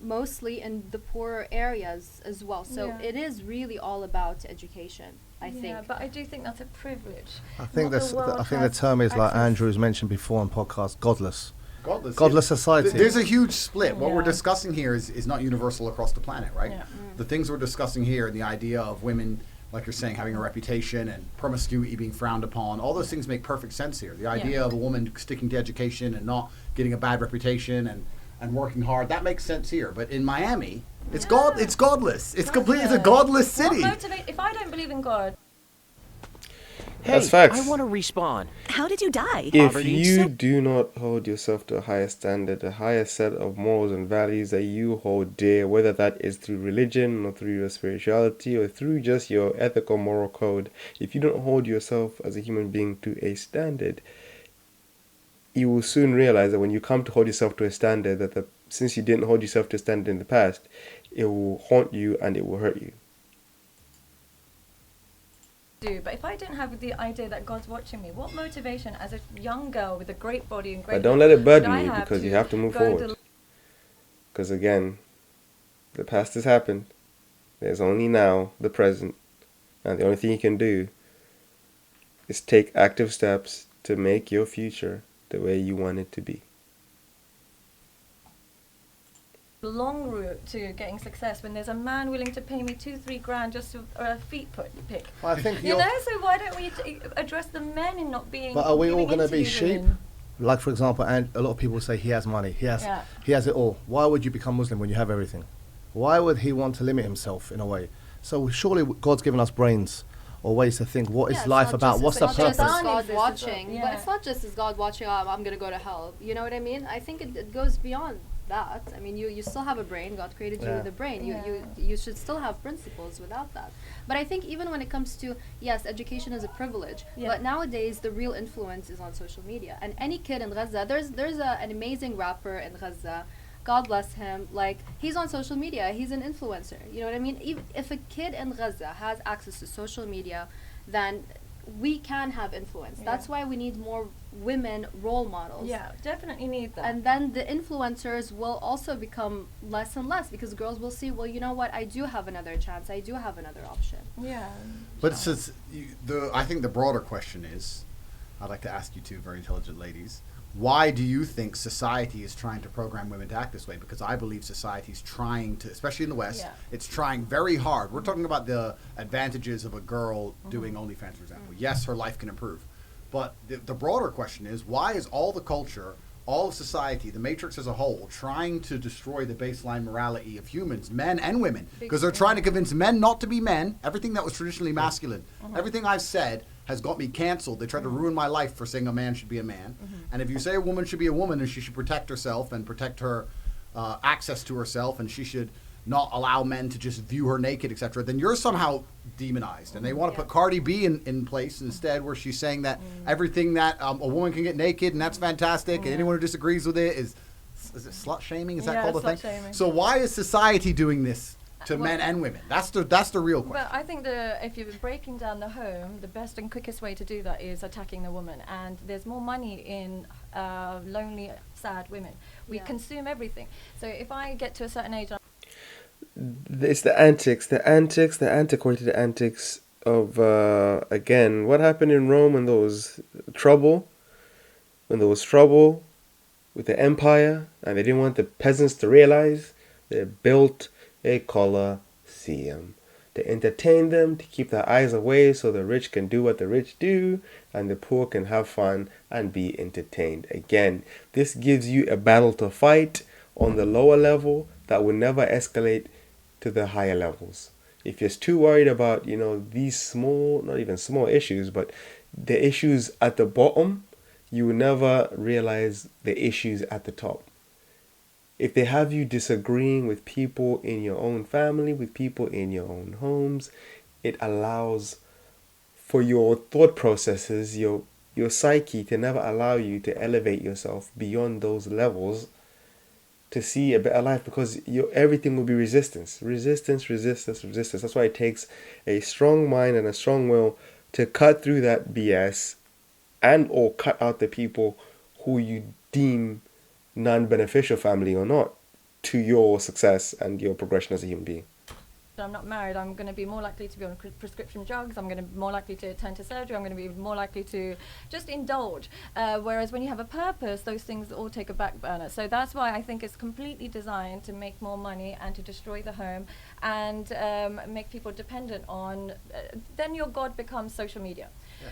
mostly in the poorer areas as well. So Yeah. it is really all about education, I Yeah, think. but I do think that's a privilege. I think Not this. world I think the has term is like access. Andrew's mentioned before on podcast, godless. Godless. Godless yeah. society. There's a huge split. What we're Yeah. discussing here is not universal across the planet, right? Yeah. The things we're discussing here, the idea of women, like you're saying, having a reputation and promiscuity being frowned upon, all those things make perfect sense here. The idea Yeah. of a woman sticking to education and not getting a bad reputation and working hard, that makes sense here. But in Miami, it's it's godless. It's completely, it's a godless city. If I don't believe in God, That's Hey, facts. I want to respawn. How did you die? If Poverty, you sim- do not hold yourself to a higher standard, a higher set of morals and values that you hold dear, whether that is through religion or through your spirituality or through just your ethical moral code, if you don't hold yourself as a human being to a standard, you will soon realize that when you come to hold yourself to a standard, that since you didn't hold yourself to a standard in the past, it will haunt you and it will hurt you. but if I don't have the idea that God's watching me, what motivation as a young girl with a great body and great But don't let it would burden I you because you have to move go forward. into- Because again, the past has happened. There's only now, the present. And the only thing you can do is take active steps to make your future the way you want it to be. long route to getting success when there's a man willing to pay me 2-3 grand just to a feet pick. I think You you're, know, so why don't we address the men in not being? But are we all giving going to be into sheep? women? Like for example, and a lot of people say he has money. He has Yeah. he has it all. Why would you become Muslim when you have everything? Why would he want to limit himself in a way? So surely God's given us brains or ways to think. What is Yeah, it's life not about? just- What's it's the not just purpose? Done God exists as well. watching, Yeah. but it's not just as God watching. I'm gonna go to hell. You know what I mean? I think it goes beyond that. I mean, you still have a brain. God created you Yeah. with a brain. Yeah. You should still have principles without that. But I think even when it comes to, yes, education is a privilege. Yeah. But nowadays the real influence is on social media. And any kid in Gaza, there's an amazing rapper in Gaza. God bless him. Like, he's on social media. He's an influencer. You know what I mean? Even if a kid in Gaza has access to social media, then we can have influence. Yeah. That's why we need more women role models. Yeah, definitely need that. And then the influencers will also become less and less because girls will see, well, you know what? I do have another chance. I do have another option. yeah. But it's just, I think the broader question is, I'd like to ask you two very intelligent ladies, why do you think society is trying to program women to act this way? Because I believe society is trying to, especially in the West, Yeah. it's trying very hard. We're talking about the advantages of a girl doing OnlyFans, for example. Yes, her life can improve. But the broader question is, why is all the culture, all of society, the matrix as a whole, trying to destroy the baseline morality of humans, men and women? Because they're trying to convince men not to be men, everything that was traditionally masculine. Everything I've said has got me canceled. They tried to ruin my life for saying a man should be a man. And if you say a woman should be a woman and she should protect herself and protect her access to herself and she should not allow men to just view her naked, etc., then you're somehow demonized. And they want to put Cardi B in place instead, where she's saying that everything that a woman can get naked and that's fantastic, and anyone who disagrees with it is it slut shaming? Is that Yeah, called a slut thing? shaming. So why is society doing this to men and women? That's the real question. Well, I think if you're breaking down the home, the best and quickest way to do that is attacking the woman. And there's more money in lonely, sad women. We Yeah. consume everything. So if I get to a certain age, It's the antiquated antics of, again, what happened in Rome when there was trouble with the empire, and they didn't want the peasants to realize. They built a Colosseum. They entertained them to keep their eyes away so the rich can do what the rich do, and the poor can have fun and be entertained. Again, this gives you a battle to fight on the lower level that will never escalate to the higher levels. If you're too worried about, these small, not even small issues, but the issues at the bottom, you will never realize the issues at the top. If they have you disagreeing with people in your own family, with people in your own homes, it allows for your thought processes, your psyche to never allow you to elevate yourself beyond those levels to see a better life, because everything will be resistance. That's why it takes a strong mind and a strong will to cut through that BS and or cut out the people who you deem non-beneficial, family or not, to your success and your progression as a human being. I'm not married, I'm going to be more likely to be on prescription drugs, I'm going to be more likely to attend to surgery, I'm going to be more likely to just indulge. Whereas when you have a purpose, those things all take a back burner. So that's why I think it's completely designed to make more money and to destroy the home and make people dependent on, then your God becomes social media.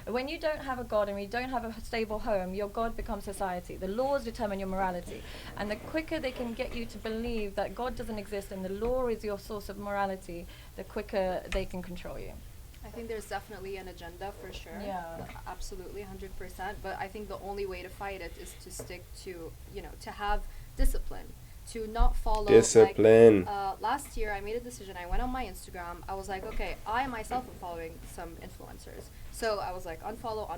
When you don't have a God and you don't have a stable home, your God becomes society. The laws determine your morality. And the quicker they can get you to believe that God doesn't exist and the law is your source of morality, the quicker they can control you. I think there's definitely an agenda for sure. Yeah. Absolutely, 100%. But I think the only way to fight it is to stick to, to have discipline. To not follow. Discipline. Last year, I made a decision. I went on my Instagram. I was like, okay, I myself am following some influencers. So I was like, unfollow.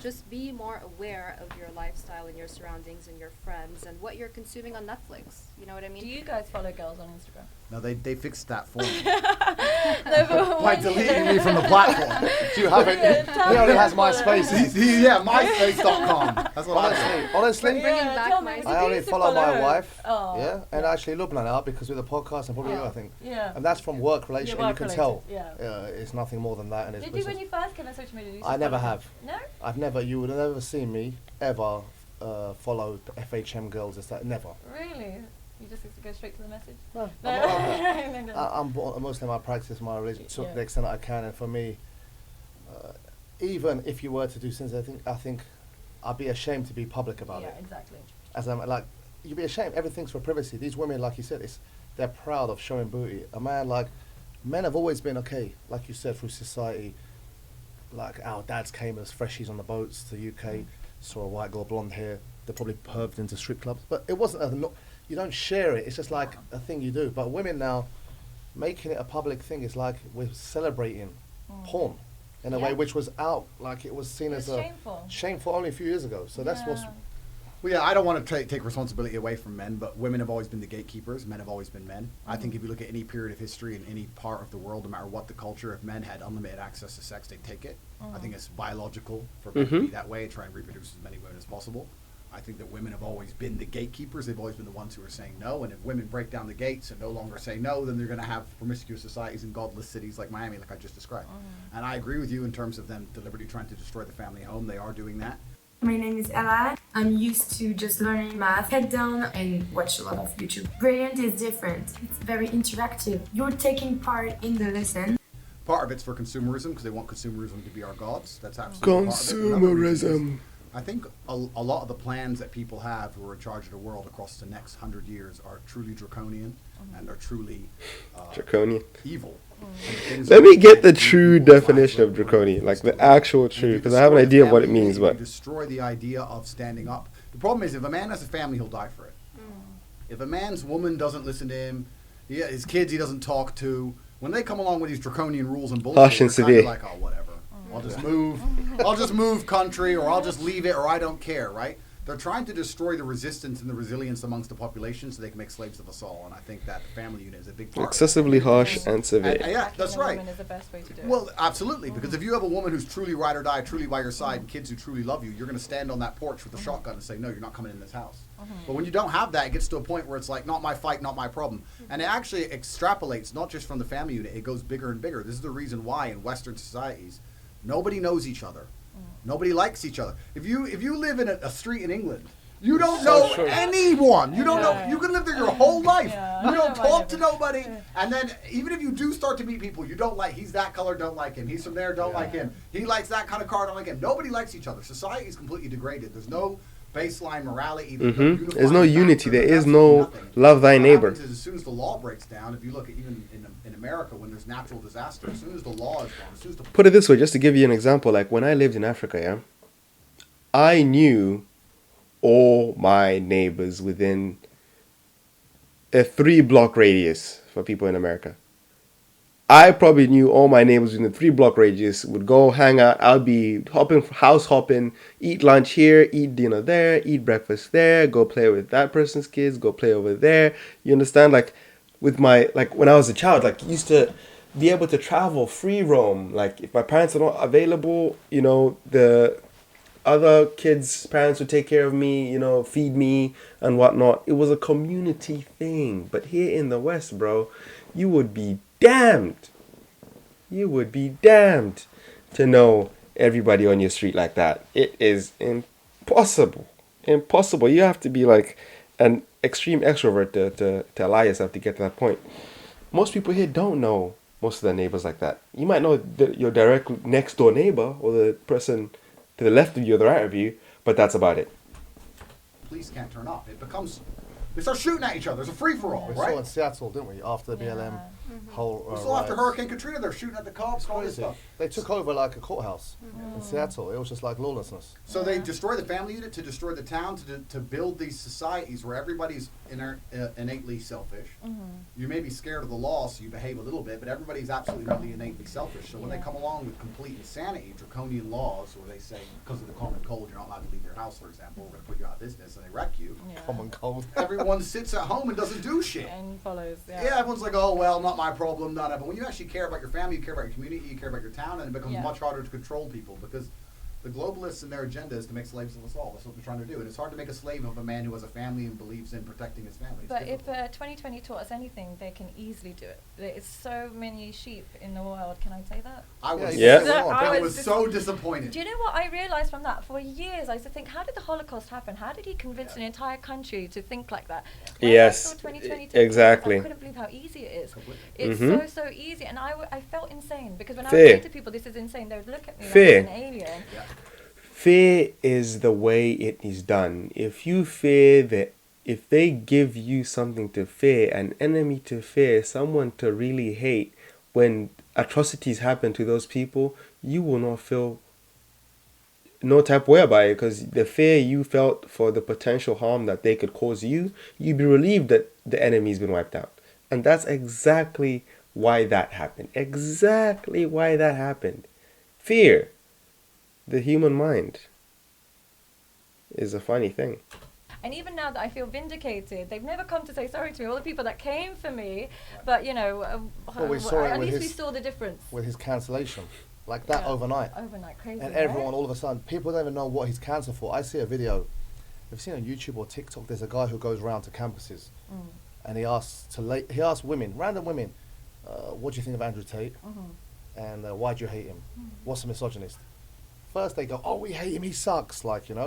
Just be more aware of your lifestyle and your surroundings and your friends and what you're consuming on Netflix. You know what I mean? Do you guys follow girls on Instagram? No, they fixed that for me No, by deleting me from the platform. Do you have it? He only has MySpace. Yeah, MySpace.com. That's what I do. Honestly, Bringing back tell me, my- did I you only used to follow my her? wife. Oh. Yeah, and actually Lubna now because with the podcast and probably you, I think. Yeah. And that's from work relation. Yeah, And you can work tell. related, yeah. It's nothing more than that. And it's Did you business. when you first came on social media? I never have. No? I've never. You would have never seen me ever follow the FHM girls. It's that never. Really? You just used to go straight to the message? No. No. I'm a Muslim. I practice my religion to Yeah. the extent that I can, and for me, even if you were to do sins, I think I'd be ashamed to be public about Yeah, it. exactly. As I'm like, you'd be ashamed. Everything's for privacy. These women, like you said, they're proud of showing booty. A man men have always been okay, like you said, through society. Like our dads came as freshies on the boats to the UK, saw a white girl, blonde hair. They probably perved into strip clubs, but it wasn't you don't share it. It's just like a thing you do. But women now, making it a public thing is like we're celebrating porn in a way Yeah. which was out, like it was seen It's as shameful. shameful only a few years ago. So that's what's Yeah. Well, yeah, I don't want to take responsibility away from men, but women have always been the gatekeepers. Men have always been men. I think if you look at any period of history in any part of the world, no matter what the culture, if men had unlimited access to sex, they'd take it. I think it's biological for men to be that way, try and reproduce as many women as possible. I think that women have always been the gatekeepers. They've always been the ones who are saying no. And if women break down the gates and no longer say no, then they're going to have promiscuous societies in godless cities like Miami, like I just described. And I agree with you in terms of them deliberately trying to destroy the family home. They are doing that. My name is Ella. I'm used to just learning math, head down and watch a lot of YouTube. Brilliant is different. It's very interactive. You're taking part in the lesson. Part of it's for consumerism because they want consumerism to be our gods. That's absolutely part of it. Another reason is, Consumerism. I think a lot of the plans that people have who are in charge of the world across the next 100 years are truly draconian and are truly Draconian. evil. And the things Let that me get the make true people's lives definition of look really draconian, like the stupid. actual And true, you because I have an destroy idea of what it family means, unity, but you destroy the idea of standing up. The problem is if a man has a family, he'll die for it. If a man's woman doesn't listen to him, his kids he doesn't talk to, when they come along with these draconian rules and bullshit, Harsh and you're kind of severe. like, oh, whatever. I'll just move country, or I'll just leave it, or I don't care, right? They're trying to destroy the resistance and the resilience amongst the population so they can make slaves of us all. And I think that the family unit is a big part of it. excessively harsh and severe. Yeah, Attacking that's a right. woman is the best way to do it. Well, absolutely, because if you have a woman who's truly ride or die, truly by your side, and kids who truly love you, you're going to stand on that porch with a shotgun and say, no, you're not coming in this house. But when you don't have that, it gets to a point where it's like, not my fight, not my problem. And it actually extrapolates, not just from the family unit, it goes bigger and bigger. This is the reason why in Western societies, nobody knows each other. Nobody likes each other. If you live in a street in England, you don't know anyone. You don't know. You can live there your whole life. Yeah. You don't talk to nobody. And then even if you do start to meet people, you don't like. He's that color, don't like him. He's from there, don't like him. He likes that kind of car, don't like him. Nobody likes each other. Society is completely degraded. There's no baseline morality. There's no There's no unifying unity. factor. There There's is no absolutely nothing. love thy What neighbor. happens is as soon as the law breaks down, if you look at even in America when there's natural disaster, as soon as the law is gone, as soon as the Put it this way, just to give you an example, like when I lived in Africa, yeah, I knew all my neighbors within a 3-block radius for people in America. I probably knew all my neighbors in the 3 block radius, would go hang out. I'll be house hopping, eat lunch here, eat dinner there, eat breakfast there, go play with that person's kids, go play over there. You understand? Like with my, like when I was a child, like used to be able to travel free roam. Like if my parents are not available, the other kids' parents would take care of me, feed me and whatnot. It was a community thing. But here in the West, bro, you would be damned. You would be damned to know everybody on your street like that. It is impossible. Impossible. You have to be like an extreme extrovert to allow yourself to get to that point. Most people here don't know most of their neighbors like that. You might know your direct next door neighbor or the person to the left of you or the right of you, but that's about it. Police can't turn up. They start shooting at each other. It's a free-for-all, We right? saw in Seattle, didn't we? After the BLM whole. We saw after riots. Hurricane Katrina, they're shooting at the cops and all this Crazy. stuff. They took over like a courthouse in Seattle. It was just like lawlessness. So they destroy the family unit to destroy the town to build these societies where everybody's innately selfish. You may be scared of the law, so you behave a little bit, but everybody's absolutely innately selfish. So when they come along with complete insanity, draconian laws, where they say because of the common cold you're not allowed to leave your house, for example, we're going to put you out of business, and they wreck you. Common cold. Everyone sits at home and doesn't do shit. And follows. Yeah, everyone's like, oh, well, not my problem, none of it. But when you actually care about your family, you care about your community, you care about your town, and it becomes much harder to control people because the globalists and their agenda is to make slaves of us all. That's what they're trying to do. And it's hard to make a slave of a man who has a family and believes in protecting his family. It's But if difficult. 2020 taught us anything, they can easily do it. There's so many sheep in the world. Can I say that? I was, Yeah. I was just- so disappointed. Do you know what I realized from that? For years, I used to think, how did the Holocaust happen? How did he convince an entire country to think like that? When Yes, I saw 2020 exactly. I couldn't believe how easy it is. Completely. It's so easy, and I felt insane because when I Fear. would say to people, "This is insane," they would look at me Fear. like I'm an alien. Fear is the way it is done. If you fear that, if they give you something to fear, an enemy to fear, someone to really hate, when atrocities happen to those people, you will not feel no type of way about it because the fear you felt for the potential harm that they could cause you, you'd be relieved that the enemy's been wiped out. And that's exactly why that happened. Exactly why that happened. Fear. The human mind is a funny thing. And even now that I feel vindicated, they've never come to say sorry to me. All the people that came for me, but Well, we saw it at with least we his- saw the difference. With his cancellation. Like that Yeah. overnight. Overnight, crazy. And right? everyone, all of a sudden, people don't even know what he's cancelled for. I see a video, I've seen on YouTube or TikTok, there's a guy who goes around to campuses and he asks women, random women, what do you think of Andrew Tate? And why do you hate him? What's a misogynist? First they go, oh, we hate him, he sucks, like, Yeah.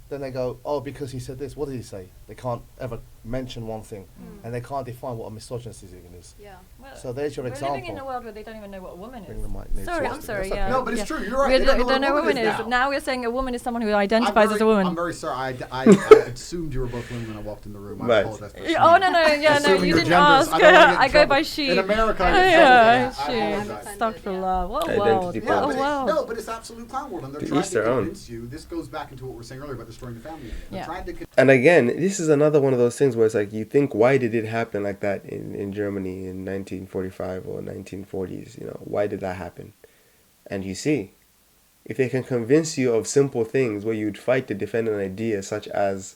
Then they go, oh, because he said this. What did he say? They can't ever mention one thing, and they can't define what a misogynist even is. Yeah. Well, So there's your we're example. living in a world where they don't even know what a woman Bring is. the mic near Sorry, to I'm us. sorry. That's Yeah. okay. No, but it's yeah. true. You're right. We They don't know what a woman is. now. Now we're saying a woman is someone who identifies as a woman. I'm very sorry. I assumed you were both women when I walked in the room. I Right. apologize for Yeah, oh no, assuming. yeah, no, Assuming you your didn't genders. ask. I don't wanna get in I go trouble. by she. In America, I Oh, get in yeah, trouble for that. I she. apologize. Astaghfirullah. What a Identity world. politics. What a But world. no, but it's absolute clown world, and they're To trying each to their own. convince you. This goes back into what we were saying earlier about destroying the family. They're Yeah. trying to And again, this is another one of those things where it's like you think, why did it happen like that in Germany in 1945 or 1940s? Why did that happen? And you see, if they can convince you of simple things where you'd fight to defend an idea such as,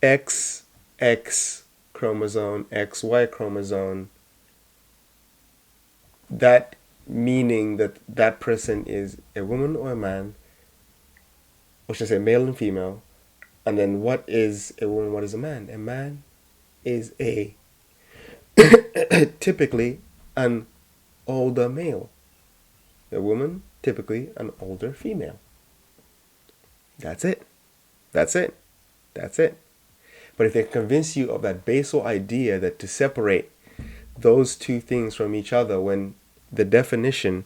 XX chromosome, XY chromosome, that meaning that that person is a woman or a man, or should I say male and female, and then what is a woman, what is a man? A man is a typically an older male. A woman, typically an older female. That's it. That's it. That's it. But if they convince you of that basal idea that to separate those two things from each other when the definition,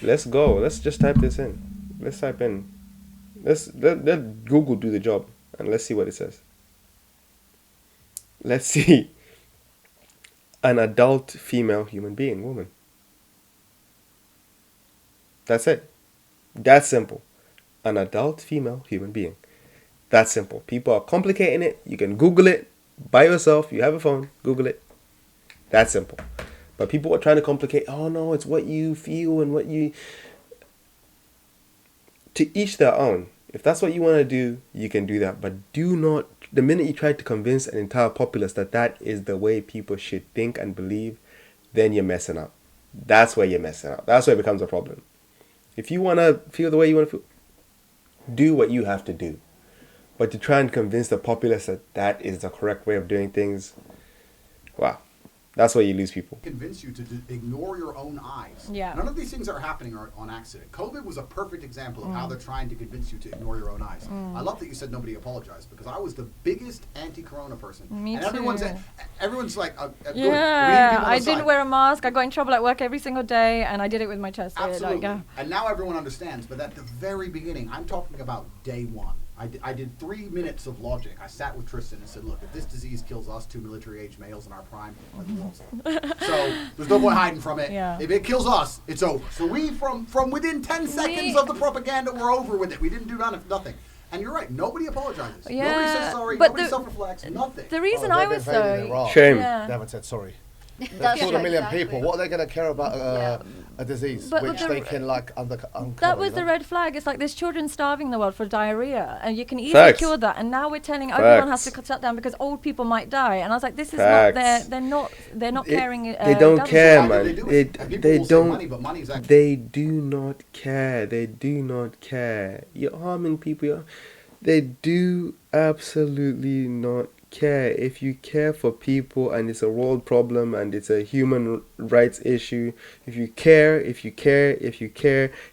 let's just type this in. Let's type in, let Google do the job and let's see what it says. Let's see. An adult female human being, woman. That's it. That's simple. An adult female human being. That's simple. People are complicating it. You can Google it by yourself. You have a phone. Google it. That simple. But people are trying to complicate. Oh no, it's what you feel and what you. To each their own. If that's what you want to do, you can do that. But do not. The minute you try to convince an entire populace that that is the way people should think and believe, then you're messing up. That's where you're messing up. That's where it becomes a problem. If you want to feel the way you want to feel, do what you have to do. But to try and convince the populace that that is the correct way of doing things, wow. That's where you lose people. Convince you to ignore your own eyes. Yeah. None of these things that are happening are on accident. COVID was a perfect example of how they're trying to convince you to ignore your own eyes. I love that you said nobody apologized, because I was the biggest anti-corona person. Me and too. everyone's like, good. Yeah, I didn't wear a mask. I got in trouble at work every single day, and I did it with my chest. Absolutely. Like, And now everyone understands. But at the very beginning, I'm talking about day one. I did 3 minutes of logic. I sat with Tristan and said, look, if this disease kills us, 2 military-age males in our prime, we're the world's end. So there's no point hiding from it. Yeah. If it kills us, it's over. So we, from within 10 seconds of the propaganda, we're over with it. We didn't do nothing. And you're right. Nobody apologizes. Yeah, Nobody says sorry. but Nobody the- self-reflects. Nothing. the reason Oh, I they've was invaded so Iraq. Shame. Yeah. They haven't said sorry. They've That's killed right, a million exactly. people. What are they going to care about a disease But which the- they can uncover? that was you the know? red flag. It's like there's children starving in the world for diarrhea, and you can easily Facts. cure that. And now we're telling everyone has to Facts. shut down because old people might die. And I was like, this is Facts. not. They're not caring. They don't government. care, Why do man. they do They, it? And people they will say don't. money, but money's actually... They do not care. They do not care. You're harming people. They do absolutely not care. If you care for people and it's a world problem and it's a human rights issue, if you care,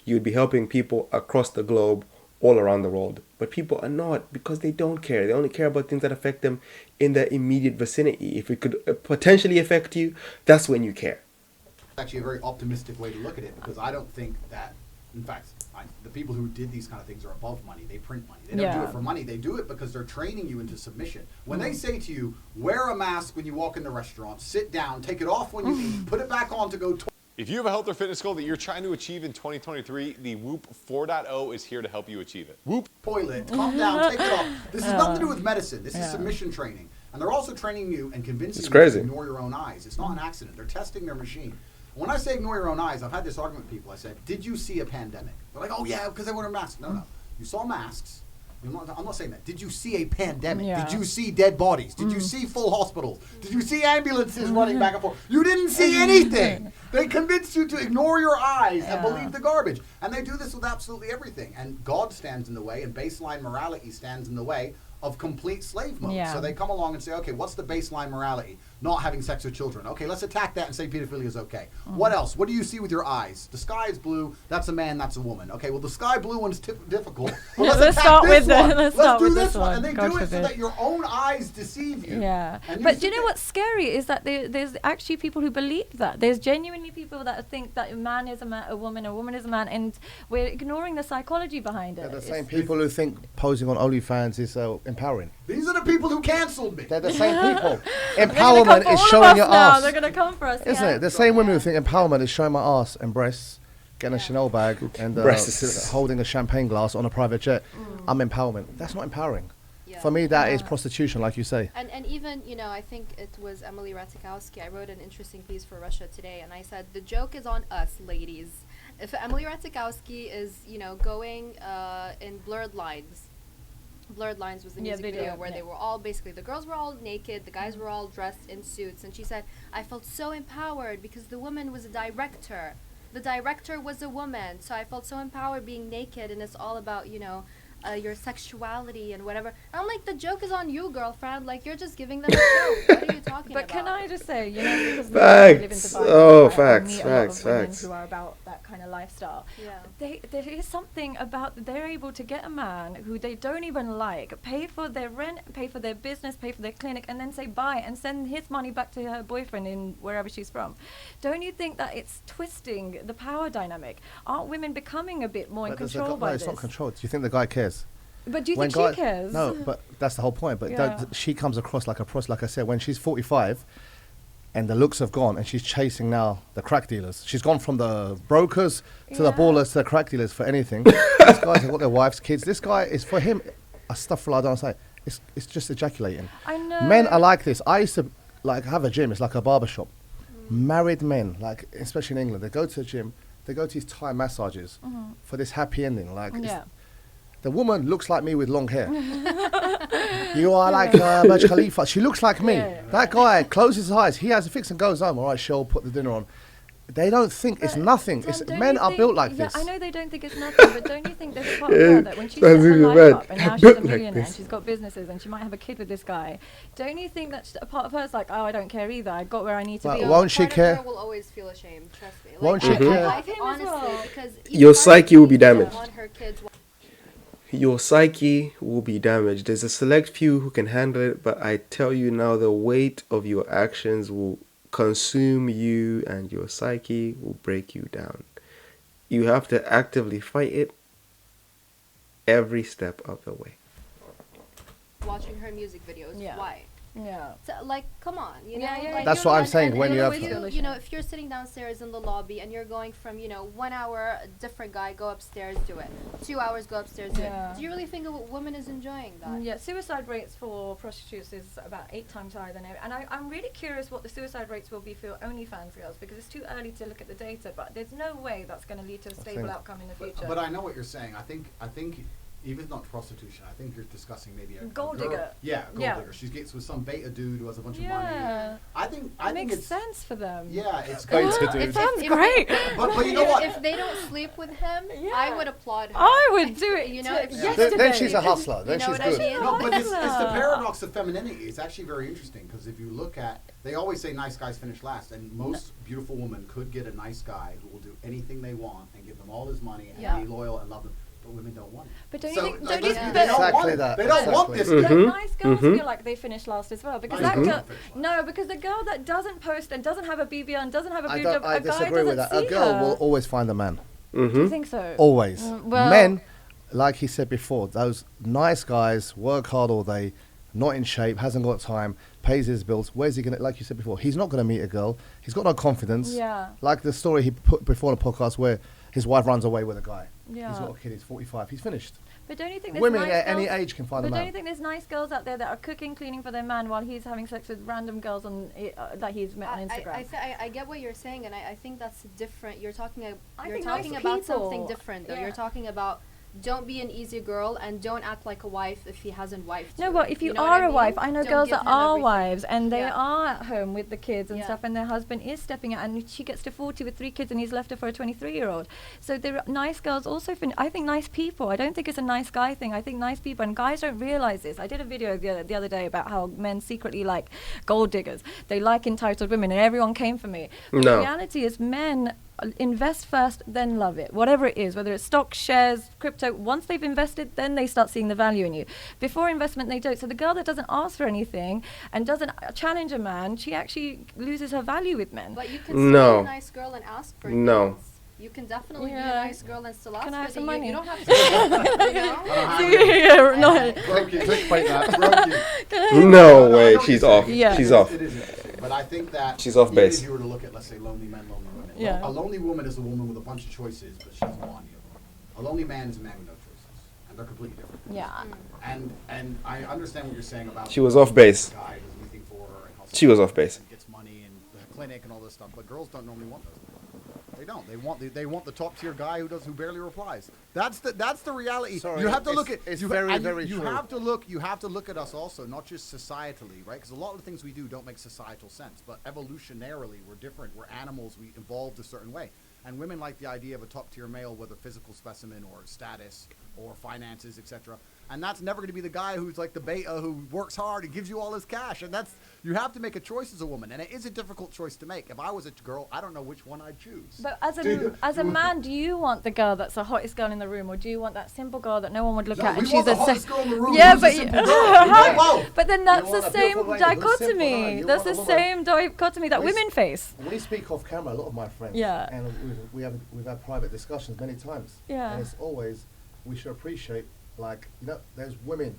you'd be helping people across the globe, all around the world. But people are not, because they don't care. They only care about things that affect them in their immediate vicinity. If it could potentially affect you, that's when you care. Actually a very optimistic way to look at it, because I don't think that, in fact, the people who did these kind of things are above money. They print money. They don't do Yeah. it for money. They do it because they're training you into submission. When they say to you, wear a mask when you walk in the restaurant, sit down, take it off when you eat, put it back on to go If you have a health or fitness goal that you're trying to achieve in 2023, the Whoop 4.0 is here to help you achieve it. Whoop. toilet, calm down, take it off. This has nothing to do with medicine. This is submission training. And they're also training you and convincing It's you crazy. to ignore your own eyes. It's not an accident. They're testing their machine. When I say ignore your own eyes, I've had this argument with people. I said, did you see a pandemic? They're like, oh yeah, because I wear a mask. No. You saw masks. I'm not saying that. Did you see a pandemic? Yeah. Did you see dead bodies? Did you see full hospitals? Did you see ambulances running back and forth? You didn't see anything. They convinced you to ignore your eyes and believe the garbage. And they do this with absolutely everything. And God stands in the way, and baseline morality stands in the way of complete slave mode. Yeah. So they come along and say, okay, what's the baseline morality? Not having sex with children. Okay, let's attack that and say pedophilia is okay. What else? What do you see with your eyes? The sky is blue. That's a man. That's a woman. Okay, well, the sky blue one is difficult. Well, Let's attack start this with one. the- let's start do with this this one. one. And they God do it so forbid. that your own eyes deceive you. Yeah, And but do sit you know there- what's scary is that there's actually people who believe that. There's genuinely people that think that a man is a woman, a woman is a man, and we're ignoring the psychology behind it. They're the same It's- people who think posing on OnlyFans is empowering. These are the people who canceled me. They're the same people. They're gonna come Empowerment for is all of showing us your now. ass. They're gonna come for us, Isn't yeah. it? The same women who think empowerment is showing my ass and breasts, getting a Chanel bag and Breasts. holding a champagne glass on a private jet. I'm empowerment. That's not empowering. Yeah. For me, that is prostitution, like you say. And even, I think it was Emily Ratajkowski. I wrote an interesting piece for Russia Today, and I said, the joke is on us, ladies. If Emily Ratajkowski is, going in Blurred Lines. Blurred Lines was the Yeah, music video video, where yeah. they were all basically, the girls were all naked, the guys were all dressed in suits, and she said, I felt so empowered because the woman was a director. The director was a woman, so I felt so empowered being naked, and it's all about, your sexuality and whatever. And I'm like, the joke is on you, girlfriend. Like, you're just giving them a joke. What are you talking But about? can I just say, because Facts. we live in Dubai, Oh, right, I facts, meet a lot facts, of women facts. who are about that kind of lifestyle. Yeah. There is something about they're able to get a man who they don't even like, pay for their rent, pay for their business, pay for their clinic, and then say bye and send his money back to her boyfriend in wherever she's from. Don't you think that it's twisting the power dynamic? Aren't women becoming a bit more in But there's control no, by it's this? not control. Do you think the guy cares? But do you When think she cares? No, but that's the whole point. But Yeah. she comes across like a prostitute. Like I said, when she's 45 and the looks have gone and she's chasing now the crack dealers. She's gone from the brokers to the Yeah. ballers to the crack dealers for anything. These guys have got their wives, kids. This guy is, for him, astaghfirullah, I don't say, it's just ejaculating. I know. Men are like this. I used to have a gym. It's like a barber shop. married men, like especially in England, they go to the gym, they go to these Thai massages for this happy ending. Like the woman looks like me with long hair. You are like Burj Khalifa. She looks like me. That guy closes his eyes. He has a fix and goes home. All right, she'll put the dinner on. They don't think it's nothing. Men are built like this. I know they don't think it's nothing, but don't you think there's a part of her that when she set her life up and now she's a millionaire and she's got businesses and she might have a kid with this guy, don't you think that a part of her's like, oh, I don't care either. I got where I need to be. Won't she care? Part of her will always feel ashamed. Trust me. Like, Won't she care? I think honestly, because Your psyche will be damaged. Want her kids. Your psyche will be damaged. There's a select few who can handle it, but I tell you now, the weight of your actions will consume you and your psyche will break you down. You have to actively fight it every step of the way. Watching her music videos. Why? Yeah. So, like, come on, you know. Yeah, like, that's what I'm saying. When you have, you know, if you're sitting downstairs in the lobby and you're going from, 1 hour, a different guy, go upstairs, do it. 2 hours, go upstairs, do it. Do you really think a woman is enjoying that? Yeah, suicide rates for prostitutes is about 8 times higher than ever. And I'm really curious what the suicide rates will be for OnlyFans girls, because it's too early to look at the data, but there's no way that's going to lead to a stable outcome in the future. But I know what you're saying. I think even not prostitution, I think you're discussing maybe a gold girl. digger. Yeah, gold digger. She gets with some beta dude who has a bunch of money. I think it makes sense for them. Yeah, it's beta dude. It sounds great. But you know what? If they don't sleep with him, I would applaud her. I would do it. Then she's a hustler. Then she's good. No, but it's the paradox of femininity. It's actually very interesting because if you look at, they always say nice guys finish last, and most beautiful women could get a nice guy who will do anything they want and give them all his money and be loyal and love them. But women don't want it. But don't you think? They don't exactly want it. that. They don't want this. Nice girls feel like they finish last as well because that girl. No, because the girl that doesn't post and doesn't have a BB and doesn't have a boob job, I disagree with that. A girl will always find a man. Do you think so? Always. Well, Men, like he said before, those nice guys work hard all day, not in shape, hasn't got time, pays his bills. Where's he gonna? Like you said before, he's not gonna meet a girl. He's got no confidence. Yeah. Like the story he put before in the podcast where his wife runs away with a guy. Yeah. He's got a kid. He's 45. He's finished. But don't you think there's women nice at girls, any age can find a man? But don't you think there's nice girls out there that are cooking, cleaning for their man while he's having sex with random girls on that he's met on Instagram? I get what you're saying, and I think that's different. You're talking nice about something people. different, though. You're talking about don't be an easy girl and don't act like a wife if he hasn't wifed No, you. but if you know are what I a mean? wife, I know Don't girls give that him are everything. wives and they Yeah. are at home with the kids and Yeah. stuff, and their husband is stepping out, and she gets to 40 with 3 kids, and he's left her for a 23-year-old. So there are nice girls also. I think nice people. I don't think it's a nice guy thing. I think nice people, and guys don't realize this. I did a video the other day about how men secretly like gold diggers. They like entitled women, and everyone came for me. But the reality is, men invest first, then love it. Whatever it is, whether it's stocks, shares, crypto, once they've invested, then they start seeing the value in you. Before investment, they don't. So the girl that doesn't ask for anything and doesn't challenge a man, she actually loses her value with men. But you can still be a nice girl and ask for things. You can definitely be a nice girl and still ask Can I have for some things. money? You don't have to. Broke you. No way, she's off. Yeah. She's off. It is, but I think that She's off base. If you were to look at, let's say, lonely men, lonely women. Yeah. A lonely woman is a woman with a bunch of choices, but she doesn't want any of them. A lonely man is a man with no choices, and they're completely different. Yeah. And I understand what you're saying about. She was off base. Guy does anything for her and hustles She was off base. and gets money and the clinic and all this stuff, but girls don't normally want those. They don't. They want the top tier guy who barely replies. That's the reality. Sorry, you have to look at it's you, very and very you true. have to look at us also, not just societally, right? Because a lot of the things we do don't make societal sense, but evolutionarily we're different. We're animals. We evolved a certain way, and women like the idea of a top tier male with a physical specimen or status or finances, etc. And that's never going to be the guy who's like the beta who works hard and gives you all his cash. And you have to make a choice as a woman, and it is a difficult choice to make. If I was a girl, I don't know which one I'd choose. But as a man, do you want the girl that's the hottest girl in the room, or do you want that simple girl that no one would look at? We And want she's the hottest girl in the room. Yeah, Who's but the simple girl? but then that's want the a same beautiful lady who's simple, no, dichotomy. you That's the want a woman- same dichotomy that We s- women face. We speak off camera, a lot of my friends. Yeah. And we've had private discussions many times. Yeah. And it's always, we should appreciate, like, there's women.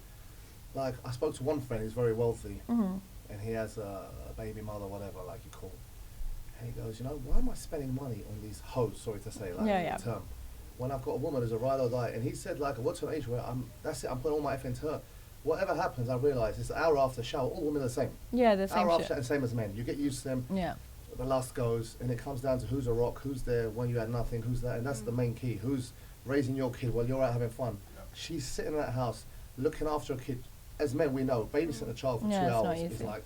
Like, I spoke to one friend who's very wealthy, and he has a baby mother, whatever, like you call. And he goes, why am I spending money on these hoes, sorry to say, like, the term, when I've got a woman who's a ride or die? And he said, like, what's an age where I'm putting all my effort into her. Whatever happens, I realise it's an hour after shower, all women are the same. Yeah, the same Hour shit. after, the same as men. You get used to them. Yeah. the lust goes, and it comes down to who's a rock, who's there when you had nothing, who's there, and that's the main key. Who's raising your kid while you're out having fun? She's sitting in that house looking after a kid. As men, we know babysitting a child for 2 Yeah, it's not hours is easy. like,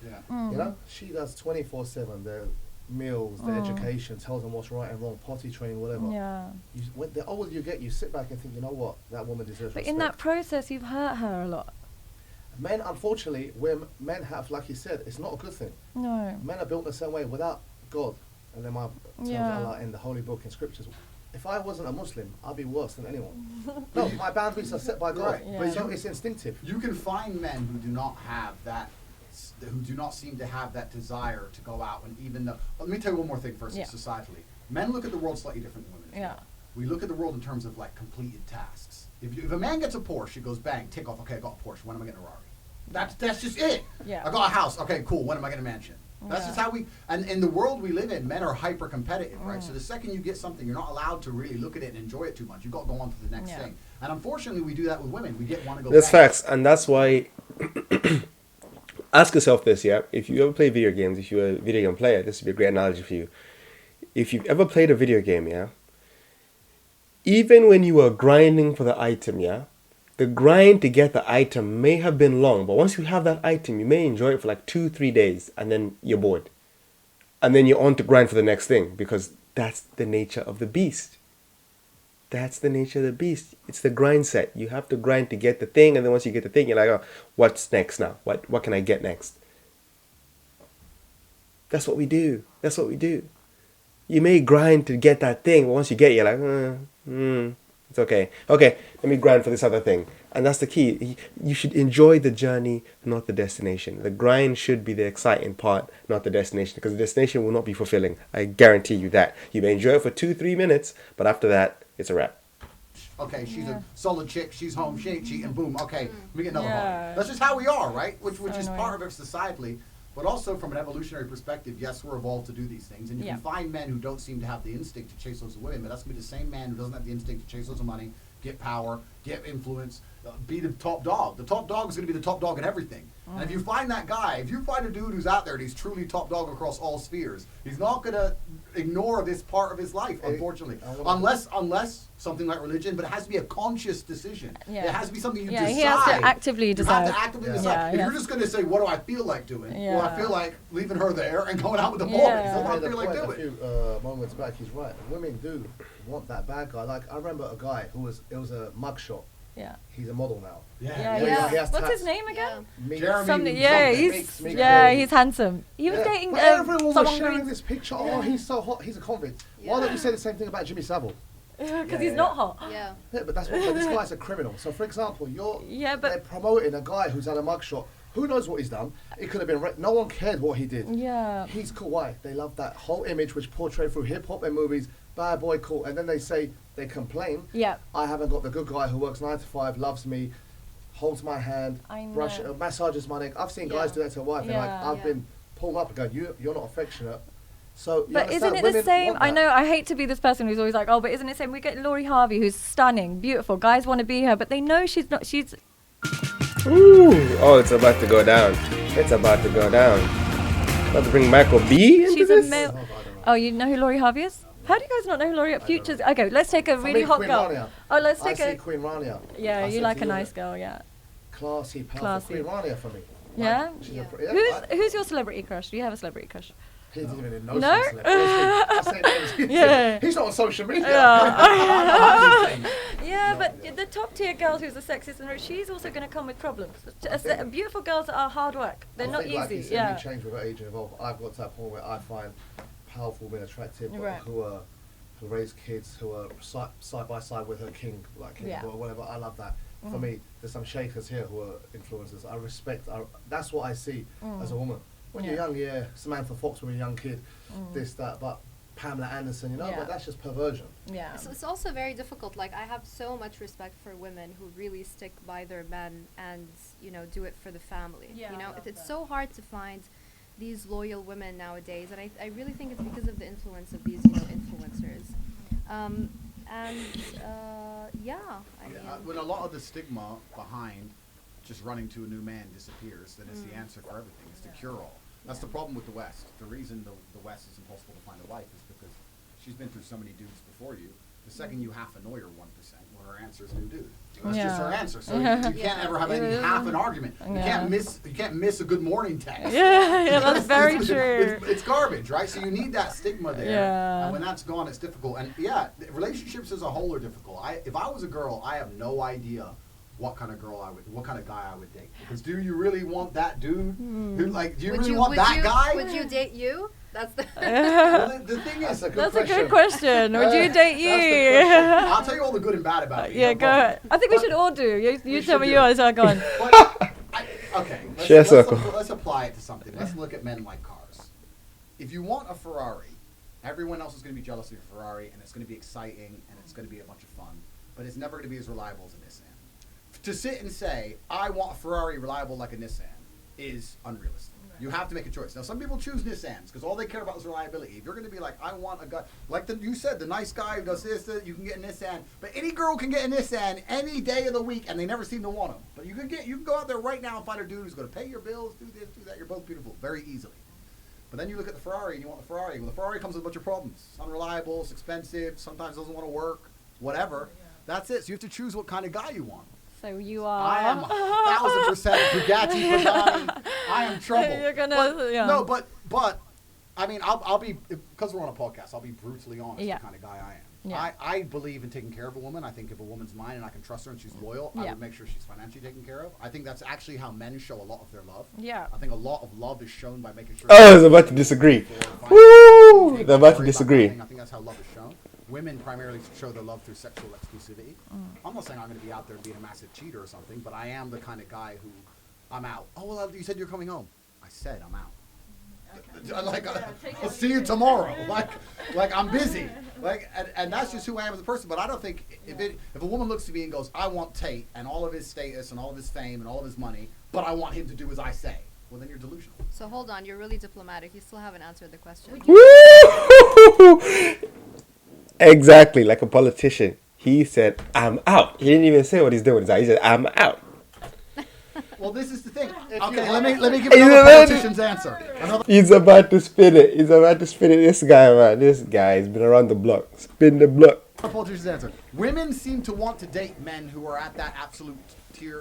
Yeah. you know. She does 24/7. The meals, the education, tells them what's right and wrong, potty training, whatever. Yeah. When the older you get, you sit back and think, you know what, that woman deserves But respect. in that process, you've hurt her a lot. Men, unfortunately, where men have, like you said, it's not a good thing. No. Men are built in the same way without God, and then my terms Yeah. Allah in the holy book and scriptures. If I wasn't a Muslim, I'd be worse than anyone. No, my boundaries are set by God, Right. Yeah. but so it's instinctive. You can find men who do not have that, who do not seem to have that desire to go out. And even though, let me tell you one more thing first, Yeah. societally. Men look at the world slightly different than women. as Yeah. well. We look at the world in terms of like completed tasks. If a man gets a Porsche, he goes bang, tick off, okay, I got a Porsche, when am I getting a Rari? That's just it. Yeah. I got a house, okay, cool, when am I getting a mansion? That's Yeah. just how we, and in the world we live in, men are hyper competitive, right? So the second you get something, you're not allowed to really look at it and enjoy it too much. You've got to go on to the next Yeah. thing. And unfortunately, we do that with women. We want to go That's bang. facts, and that's why. Ask yourself this, yeah. If you ever play video games, if you're a video game player, this would be a great analogy for you. If you've ever played a video game, yeah. Even when you were grinding for the item, yeah, the grind to get the item may have been long, but once you have that item, you may enjoy it for like 2-3 days, and then you're bored, and then you're on to grind for the next thing because that's the nature of the beast. That's the nature of the beast. It's the grind set. You have to grind to get the thing, and then once you get the thing, you're like, oh, what's next now? What can I get next? That's what we do. That's what we do. You may grind to get that thing, but once you get it, you're like, it's okay. Okay, let me grind for this other thing. And that's the key. You should enjoy the journey, not the destination. The grind should be the exciting part, not the destination, because the destination will not be fulfilling. I guarantee you that. You may enjoy it for 2-3 minutes, but after that, it's a wrap. Okay, she's a solid chick. She's home. She ain't cheating. Boom. Okay, let me get another Yeah. one. That's just how we are, right? Which So is annoying. part of it societally, but also from an evolutionary perspective. Yes, we're evolved to do these things, and you Yeah. can find men who don't seem to have the instinct to chase loads of women. But that's gonna be the same man who doesn't have the instinct to chase loads of money, get power, get influence, be the top dog. The top dog is gonna be the top dog in everything. And if you find that guy, if you find a dude who's out there and he's truly top dog across all spheres, he's not gonna ignore this part of his life, unfortunately. Unless something like religion, but it has to be a conscious decision. Yeah. It has to be something you Yeah, decide. he has to actively You decide. have to actively Yeah. decide. Yeah, If he you're has just gonna say, what do I feel like doing? Well, I Yeah. feel like leaving her there and going out with the boys. Yeah. That's what I Made a feel like point a doing. few moments back. He's right. Women do want that bad guy. Like I remember a guy who was. It was a mugshot. Yeah. He's a model now. Yeah, Yeah. yeah. He has What's tats. his name again? Me- Jeremy Something. something. Yeah, Makes he's me he's handsome. He was Yeah. dating But everyone was someone sharing who's this picture. Oh, he's so hot. He's a convict. Why don't you say the same thing about Jimmy Savile? because he's not hot. Yeah. Yeah, but that's what. But this guy's a criminal. So, for example, Yeah, but- they're promoting a guy who's had a mugshot. Who knows what he's done? It could have been. No one cared what he did. Yeah. He's cool. Why? They love that whole image which portrayed through hip hop and movies. Bad boy, cool. And then they complain. Yeah. I haven't got the good guy who works 9 to 5, loves me, holds my hand, I brush, know. massages my neck. I've seen guys Yeah. do that to a wife, and like Yeah. I've been pulled up and going, you're not affectionate. So, you But isn't understand? it the Women same? want I that. know. I hate to be this person who's always like, oh, but isn't it the same? We get Laurie Harvey, who's stunning, beautiful. Guys want to be her, but they know she's not. She's Ooh, oh, it's about to go down. It's about to go down. About to bring Michael B into she's a this? male. Oh, you know who Laurie Harvey is? How do you guys not know who Laurie Futures? Okay, let's take a For really me, hot Queen girl. Rania. Oh, let's I take see a. Queen Rania. Yeah, I you said like to a you, nice girl. Yeah. Classy, powerful. Classy. Queen Rania for me. Yeah? She's a Yeah. pretty- Who's your celebrity crush? Do you have a celebrity crush? He didn't even know No? she's a celebrity. I say names. Yeah. He's not on social media. Yeah, but the top tier girl who's the sexiest and she's also going to come with problems. Beautiful girls are hard work. They're I not think, like you easy. said, Yeah. we change with age and evolve. I've got to that point where I find powerful women attractive, but Right. who raise kids, who are side by side with her king, like king Yeah. or whatever. I love that. For me, there's some shakers here who are influencers. I respect. That's what I see as a woman. When you're Yeah. young, yeah, Samantha Fox when you're a young kid, this, that, but Pamela Anderson, Yeah. but that's just perversion. Yeah. So it's also very difficult. Like, I have so much respect for women who really stick by their men and, do it for the family. Yeah, I love It's that. so hard to find these loyal women nowadays, and I really think it's because of the influence of these, influencers. I mean, When a lot of the stigma behind just running to a new man disappears, then it's the answer for everything. It's the cure-all. That's the problem with the West. The reason the West is impossible to find a wife is because she's been through so many dudes before you. The second you half annoy her 1%, well, her answer is new dude. That's just her answer. So you can't ever have any half an argument. You can't miss a good morning text. Yeah, that's very true. It's garbage, right? So you need that stigma there. Yeah. And when that's gone, it's difficult. And relationships as a whole are difficult. If I was a girl, I have no idea what kind of guy I would date. Because do you really want that dude? Do you really want that guy? Would you date you? That's the. Well, the thing is, that's a good question. Would you date you? I'll tell you all the good and bad about it. Yeah, go ahead. I think we should all do. You tell me yours. I'll go on. Okay. Let's apply it to something. Let's look at men like cars. If you want a Ferrari, everyone else is going to be jealous of your Ferrari, and it's going to be exciting, and it's going to be a bunch of fun, but it's never going to be as reliable as a Nissan. To sit and say, I want a Ferrari reliable like a Nissan is unrealistic. You have to make a choice. Now, some people choose Nissans because all they care about is reliability. If you're going to be like, I want a guy, like you said, the nice guy who does this, you can get a Nissan. But any girl can get a Nissan any day of the week, and they never seem to want them. But you can go out there right now and find a dude who's going to pay your bills, do this, do that. You're both beautiful very easily. But then you look at the Ferrari and you want the Ferrari. Well, the Ferrari comes with a bunch of problems. It's unreliable, it's expensive, sometimes doesn't want to work, whatever. That's it. So you have to choose what kind of guy you want. So you are. I am 1,000% Bugatti Pagani. I am trouble. You're gonna. No, but I mean, I'll be, because we're on a podcast, I'll be brutally honest. The kind of guy I am. Yeah. I believe in taking care of a woman. I think if a woman's mine and I can trust her and she's loyal, I would make sure she's financially taken care of. I think that's actually how men show a lot of their love. Yeah. I think a lot of love is shown by making sure. Oh, I was about to disagree. Woo! They're about to disagree. I think that's how love is shown. Women primarily show their love through sexual exclusivity. I'm not saying I'm going to be out there being a massive cheater or something, but I am the kind of guy who, I'm out. Oh, well, you said you're coming home. I said I'm out. Okay. I'll see you tomorrow. Like I'm busy. And that's just who I am as a person. But I don't think if a woman looks to me and goes, I want Tate and all of his status and all of his fame and all of his money, but I want him to do as I say. Well, then you're delusional. So hold on, you're really diplomatic. You still haven't answered the question. Woo! Exactly, like a politician. He said, I'm out. He didn't even say what he's doing. He said, I'm out. Well, this is the thing. Okay, let me give you another politician's answer. He's about to spin it. This guy, man. This guy has been around the block. Spin the block. Politician's answer. Women seem to want to date men who are at that absolute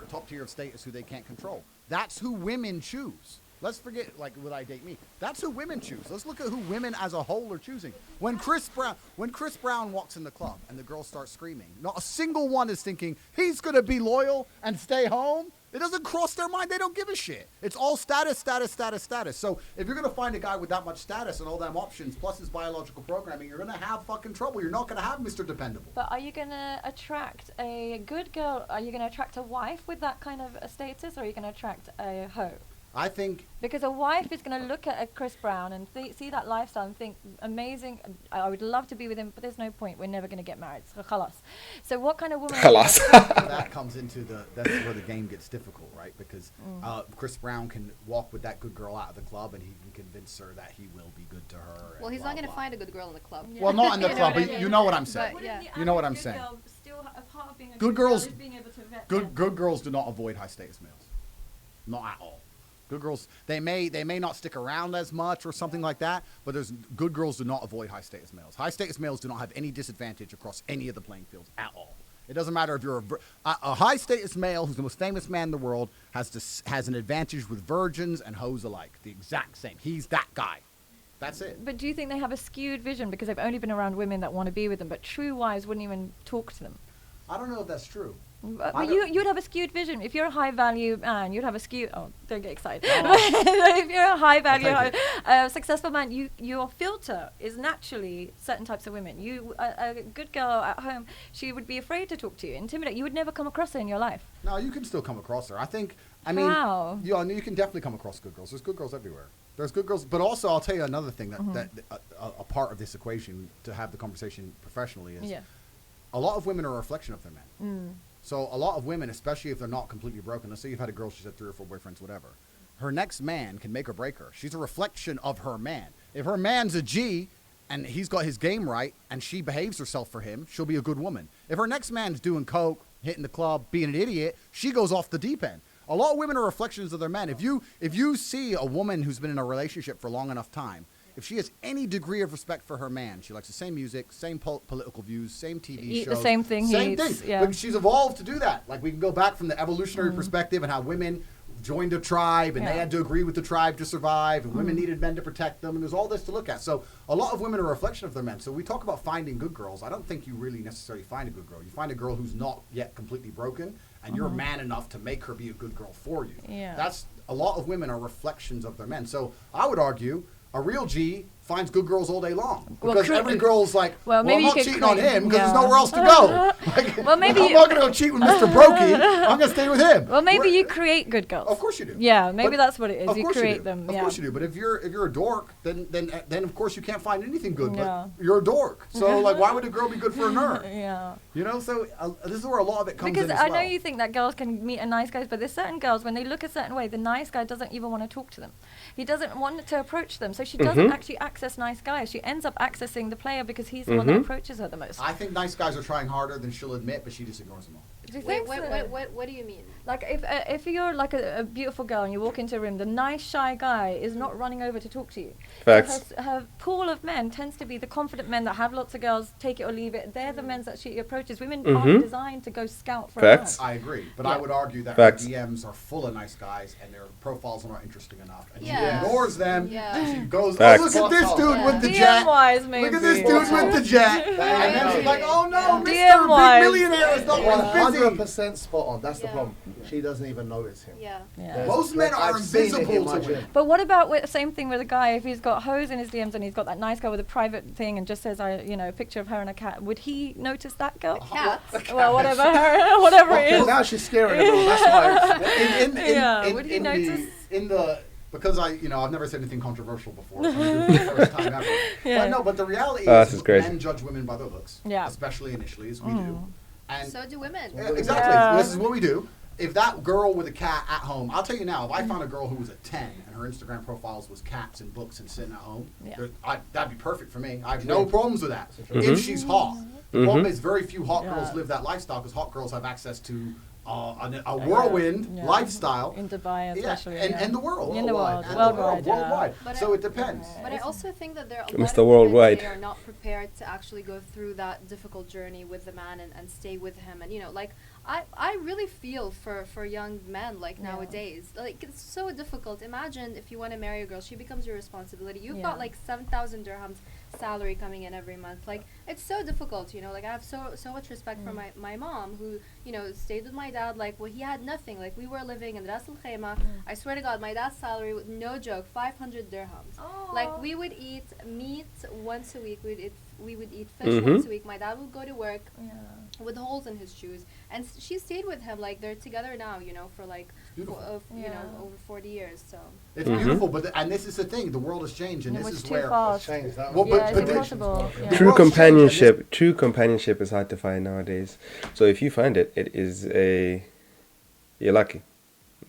top tier of status who they can't control. That's who women choose. Let's forget, would I date me? That's who women choose. Let's look at who women as a whole are choosing. When Chris Brown walks in the club and the girls start screaming, not a single one is thinking, he's going to be loyal and stay home. It doesn't cross their mind. They don't give a shit. It's all status, status, status, status. So if you're going to find a guy with that much status and all them options, plus his biological programming, you're going to have fucking trouble. You're not going to have Mr. Dependable. But are you going to attract a good girl? Are you going to attract a wife with that kind of a status, or are you going to attract a hoe? I think because a wife is going to look at a Chris Brown and see that lifestyle and think, amazing, I would love to be with him, but there's no point. We're never going to get married. So, khalas. So what kind of woman? Khalas. That comes into that's where the game gets difficult, right? Because Chris Brown can walk with that good girl out of the club and he can convince her that he will be good to her. Well, he's not going to find a good girl in the club. Yeah. Well, not in the club, but you know what I'm saying. You know what I'm saying. Good girls do not avoid high status males. Not at all. Good girls, they may not stick around as much or something like that, but good girls do not avoid high status males. High status males do not have any disadvantage across any of the playing fields at all. It doesn't matter if you're a high status male who's the most famous man in the world has an advantage with virgins and hoes alike. The exact same. He's that guy. That's it. But do you think they have a skewed vision because they've only been around women that want to be with them, but true wives wouldn't even talk to them? I don't know if that's true. But you'd have a skewed vision. If you're a high value man, you'd have a skewed. Oh, don't get excited. If you're a high value, successful man, your filter is naturally certain types of women. A good girl at home, she would be afraid to talk to you, intimidate. You would never come across her in your life. No, you can still come across her. How? You can definitely come across good girls. There's good girls everywhere. There's good girls, but also I'll tell you another thing that a part of this equation to have the conversation professionally is a lot of women are a reflection of their men. So a lot of women, especially if they're not completely broken, let's say you've had a girl, she's had 3 or 4 boyfriends, whatever. Her next man can make or break her. She's a reflection of her man. If her man's a G and he's got his game right and she behaves herself for him, she'll be a good woman. If her next man's doing coke, hitting the club, being an idiot, she goes off the deep end. A lot of women are reflections of their men. If you see a woman who's been in a relationship for long enough time, if she has any degree of respect for her man, she likes the same music, same political views, same TV Eat shows, the same thing he same eats, thing. yeah. But she's evolved to do that. Like we can go back from the evolutionary perspective and how women joined a tribe and they had to agree with the tribe to survive, and women needed men to protect them, and there's all this to look at. So a lot of women are a reflection of their men. So we talk about finding good girls. I don't think you really necessarily find a good girl. You find a girl who's not yet completely broken, and you're man enough to make her be a good girl for you. Yeah. That's a lot of women are reflections of their men. So I would argue a real G finds good girls all day long, Well, because every girl's like, well, well, maybe I'm you not could cheating on create- him because yeah. there's nowhere else to go. Like, Well, maybe I'm you- not going to go cheat with Mr. Brokey. I'm going to stay with him. Well, maybe We're- you create good girls. Of course you do. Yeah, maybe But- that's what it is. Of You course create do. them. Of Yeah. course you do. But if you're a dork, then of course you can't find anything good. Yeah. But you're a dork. So like, why would a girl be good for a nerd? Yeah. You know. So this is where a lot of it comes Because in as I know well. you think that girls can meet a nice guy, but there's certain girls, when they look a certain way, the nice guy doesn't even want to talk to them. He doesn't want to approach them. So she doesn't actually access nice guys. She ends up accessing the player because he's the one that approaches her the most. I think nice guys are trying harder than she'll admit, but she just ignores them all. Do you Wait, think so? what do you mean? Like if you're like a beautiful girl and you walk into a room, the nice shy guy is not running over to talk to you. Facts. So her pool of men tends to be the confident men that have lots of girls, take it or leave it. They're the men that she approaches. Women aren't designed to go scout for Facts. a man. I agree, but Yeah. I would argue that Facts. her DMs are full of nice guys and their profiles are not interesting enough, and Yeah. she ignores them. Yeah. And she goes, Facts. "Oh, look at this dude Yeah. with the DM jet. wise, maybe. Look at this dude with the jet." And then she's like, "Oh no, Mr. DM Big wise. Millionaire is not really busy." 100% spot on. That's the Yeah. problem. She doesn't even notice him. Yeah. Yeah. Most men are I've seen it in invisible my to gym. women. But what about same thing with a guy if he's got hoes in his DMs and he's got that nice girl with a private thing and just says a picture of her and a cat? Would he notice that girl? Cats. Well, whatever whatever it Okay, is. now she's scaring everyone. That's why. Yeah, would he notice? Because I've never said anything controversial before. So this is the first time ever. Yeah. But no, but the reality Oh, this is is crazy. men judge women by their looks. Yeah. Especially initially, as we do. And So do women. yeah, exactly. Yeah. This is what we do. If that girl with a cat at home, I'll tell you now, if I found a girl who was a 10 and her Instagram profiles was cats and books and sitting at home, Yeah. that'd be perfect for me. I have no problems with that. If she's hot. The problem is very few hot girls Yeah. live that lifestyle because hot girls have access to a whirlwind Yeah. lifestyle. In Dubai especially. and the world. In the worldwide, world, and worldwide, the world, worldwide. But So it depends. But I also think that there are a lot Mr. of women Worldwide. today are not prepared to actually go through that difficult journey with the man and stay with him. And like I really feel for young men like Yeah. nowadays. Like it's so difficult. Imagine if you want to marry a girl, she becomes your responsibility. You've Yeah. got like 7,000 dirhams salary coming in every month. Like it's so difficult. Like I have so much respect for my mom who stayed with my dad. Like he had nothing. Like we were living in Ras Al Khaimah. I swear to God, my dad's salary, no joke, 500 dirhams. Like we would eat meat once a week. We would eat fish once a week. My dad would go to work with holes in his shoes, and she stayed with him. Like they're together now, for like Beautiful. over 40 years. So It's beautiful, but and this is the thing. The world has changed, and It this was is too where fast. Change that Well, one. Yeah, but it's the- impossible. Yeah. The True world's changed, and companionship is hard to find nowadays. So if you find it, you're lucky.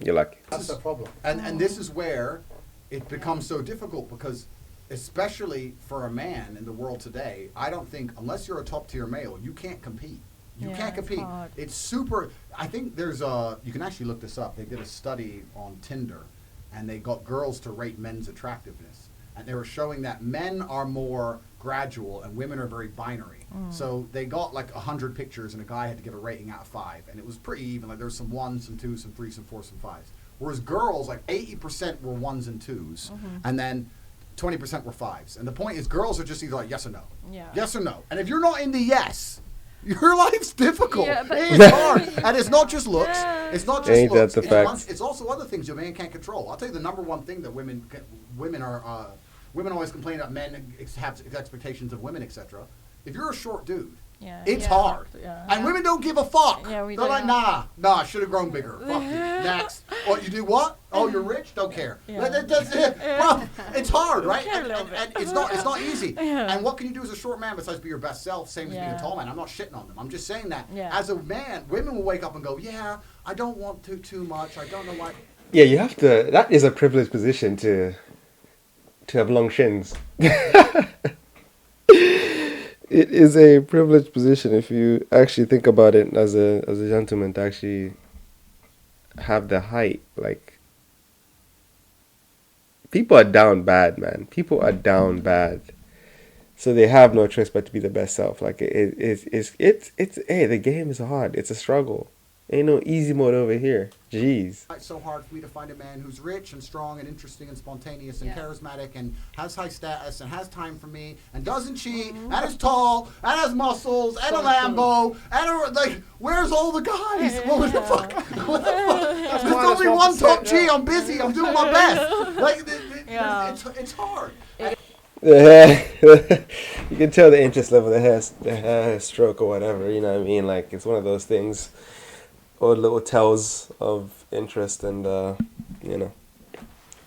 You're lucky. That's the problem. And this is where it becomes so difficult because, especially for a man in the world today, I don't think unless you're a top tier male, you can't compete. You Yeah, can't it's compete. hard. It's super. I think there's you can actually look this up. They did a study on Tinder, and they got girls to rate men's attractiveness, and they were showing that men are more gradual and women are very binary. So they got like 100 pictures, and a guy had to give a rating out of 5, and it was pretty even. Like there was some 1s, some 2s, some 3s, some 4s, some 5s. Whereas girls, like 80% were 1s and 2s, and then 20% were 5s. And the point is, girls are just either like yes or no, Yeah. yes or no. And if you're not in the yes, your life's difficult. Yeah, but- It's hard, and it's not just looks. It's not just Ain't that looks. the It's facts? it's also other things your man can't control. I'll tell you the number one thing that women are women always complain about men have expectations of women, etc. If you're a short dude, Yeah. it's Yeah. hard. Yeah. And women don't give a fuck. Yeah, we They're like, don't. nah, I should have grown bigger. Fuck you. Next. Oh, you do what? Oh, you're rich? Don't care. Yeah. That's it. Well, it's hard, right? care a And, little and, bit. and it's not easy. Yeah. And what can you do as a short man besides be your best self, same as being Yeah. a tall man? I'm not shitting on them. I'm just saying that Yeah. as a man, women will wake up and go, yeah, I don't want to too much. I don't know why. Yeah, you have to. That is a privileged position to have long shins. It is a privileged position if you actually think about it as a gentleman to actually have the height, like people are down bad, man. People are down bad. So they have no choice but to be the best self. Like it's hey, the game is hard. It's a struggle. Ain't no easy mode over here. Jeez. It's so hard for me to find a man who's rich and strong and interesting and spontaneous and Yeah. charismatic and has high status and has time for me and doesn't cheat and is tall and has muscles and a Lambo and like, where's all the guys? Well, what the fuck? What the fuck? There's only one top G. I'm busy. I'm doing my best. Like, Yeah. it's hard. The hair, you can tell the interest level, the hair stroke or whatever. You know what I mean? Like it's one of those things, or little tells of interest, and you know,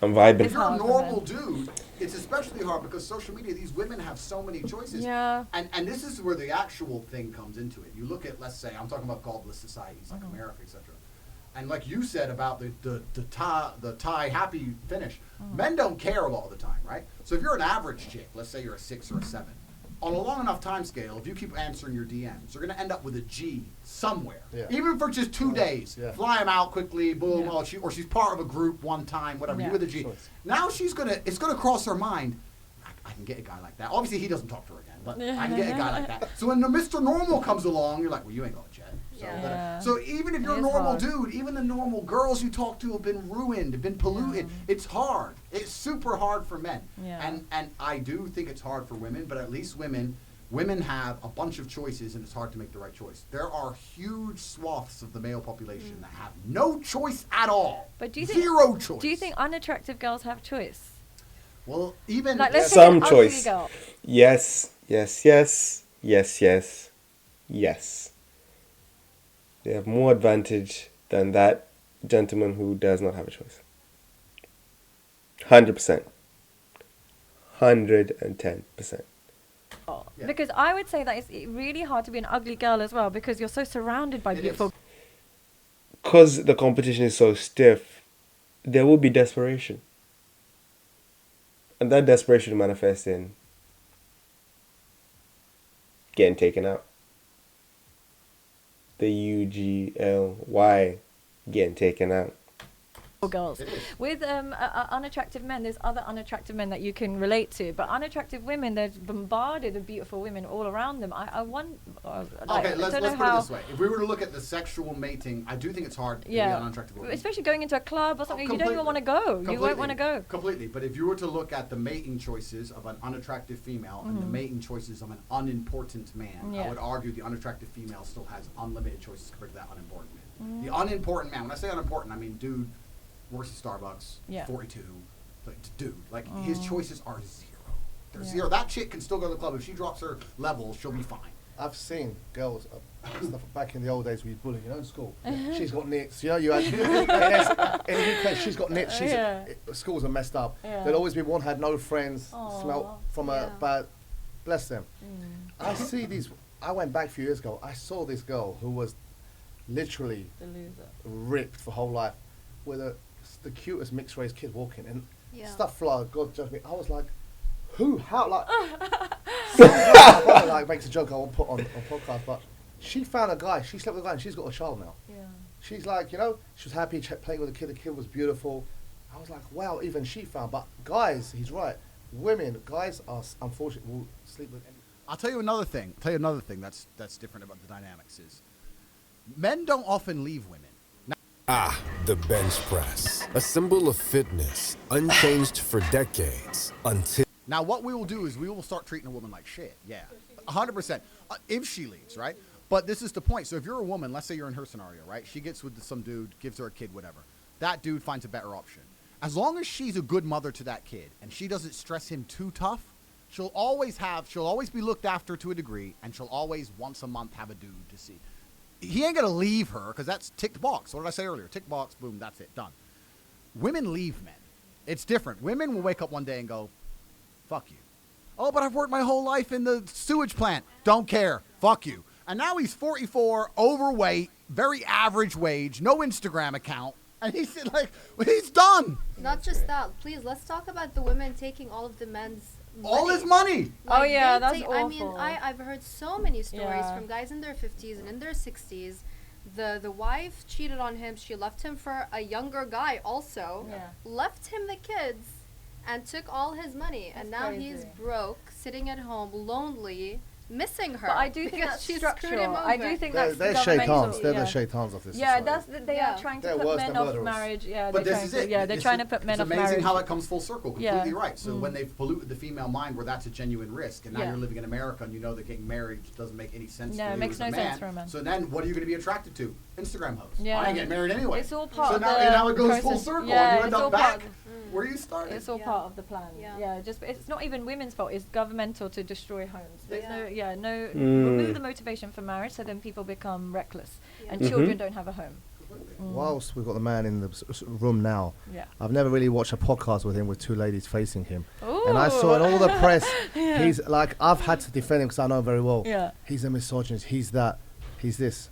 I'm vibing. If you're a normal dude, it's especially hard because social media, these women have so many choices. Yeah. And this is where the actual thing comes into it. You look at, let's say, I'm talking about godless societies like America, etc. And like you said about the Thai happy finish, men don't care a lot of the time, right? So if you're an average chick, let's say you're a 6 or a 7, on a long enough time scale, if you keep answering your DMs, you're going to end up with a G somewhere. Yeah. Even for just 2 days. Yeah. Fly them out quickly, boom, Yeah. or she's part of a group one time, whatever, Yeah. you with a G. Sure. Now it's going to cross her mind, I can get a guy like that. Obviously, he doesn't talk to her again, but I can get a guy like that. So when the Mr. Normal comes along, you're like, well, you ain't going to jet. So, Yeah. so even if you're a It is normal hard. dude, even the normal girls you talk to have been ruined, have been polluted. It's hard. It's super hard for men. Yeah. And I do think it's hard for women, but at least women have a bunch of choices, and it's hard to make the right choice. There are huge swaths of the male population that have no choice at all. But do you think Zero choice. Do you think unattractive girls have choice? Well, even Like, let's Some take an ugly choice. girl. Yes, yes, yes, yes, yes, yes. They have more advantage than that gentleman who does not have a choice. 100%. 110%. Yeah. Because I would say that it's really hard to be an ugly girl as well because you're so surrounded by It beautiful. is. Because the competition is so stiff, there will be desperation. And that desperation manifests in getting taken out. The UGLY, getting taken out. Girls. With unattractive men, there's other unattractive men that you can relate to, but unattractive women, they're bombarded with beautiful women all around them. I want. Okay, let's put it this way. If we were to look at the sexual mating, I do think it's hard to be an unattractive woman. Especially going into a club or something, you don't even want to go. You won't want to go. Completely. But if you were to look at the mating choices of an unattractive female and the mating choices of an unimportant man, I would argue the unattractive female still has unlimited choices compared to that unimportant man. The unimportant man, when I say unimportant, I mean dude works at Starbucks, 42, like dude, like his choices are zero. They're zero. That chick can still go to the club. If she drops her level, she'll be fine. I've seen girls stuff back in the old days we bullied, in school. She's got nits, you had in the UK, she's got nits. Schools are messed up. There'll always be one had no friends, smelt from a bad. Bless them. I see these. I went back a few years ago. I saw this girl who was literally The loser. ripped for whole life, with the cutest mixed race kid walking and Yeah. stuff like God judge me. I was like, who? How? Like, my brother like makes a joke I won't put on podcast, but she found a guy. She slept with a guy and she's got a child now. Yeah. She's like, she was happy playing with the kid. The kid was beautiful. I was like, wow, even she found. But guys, he's right. Guys are unfortunately will sleep with. I'll tell you another thing. That's different about the dynamics is men don't often leave women. Ah, the bench press. A symbol of fitness, unchanged for decades, until... Now, what we will do is we will start treating a woman like shit. Yeah, 100%. If she leaves, right? But this is the point. So if you're a woman, let's say you're in her scenario, right? She gets with some dude, gives her a kid, whatever. That dude finds a better option. As long as she's a good mother to that kid and she doesn't stress him too tough, she'll always be looked after to a degree, and she'll always once a month have a dude to see. He ain't gonna leave her because that's ticked box. What did I say earlier? Tick box, boom, that's it, done. Women leave men. It's different. Women will wake up one day and go, fuck you. Oh, but I've worked my whole life in the sewage plant. Don't care. Fuck you. And now he's 44, overweight, very average wage, no Instagram account. And he's like, he's done. Not just that. Please, let's talk about the women taking all of the men's All his money. Oh, yeah, they that's I mean, awful. I've heard so many stories Yeah. from guys in their 50s and in their 60s The wife cheated on him. She left him for a younger guy also. Yeah. Left him the kids and took all his money. And That's now crazy. he's broke, sitting at home, lonely, missing her. But I do think because that's she screwed him structural. I over. do think They're, that's they're governmental. shaitans. They're yeah. the shaitans of this Yeah, society. they Yeah. are trying to They're put worse men than off murderers. marriage. Yeah, But they're this trying is to, it. yeah, they're trying to put men off It's amazing marriage. how it comes full circle. Completely Yeah. right. So when they've polluted the female mind where that's a genuine risk, and now Yeah. you're living in America and you know that getting married doesn't make any sense No, for it you makes as no a sense man. for a man. So then what are you going to be attracted to? Instagram hosts. Yeah. I ain't getting married anyway. It's all part so of now, the and now it goes full process. circle. Yeah, and you end it's all up part back of where you started. It's all Yeah. part of the plan. Yeah. Just it's not even women's fault. It's governmental to destroy homes. There's Yeah. no remove the motivation for marriage, so then people become reckless, and children don't have a home. Whilst we've got the man in the room now, Yeah. I've never really watched a podcast with him with two ladies facing him. And I saw in all the press, he's like, I've had to defend him because I know him very well. Yeah. He's a misogynist, he's that, he's this.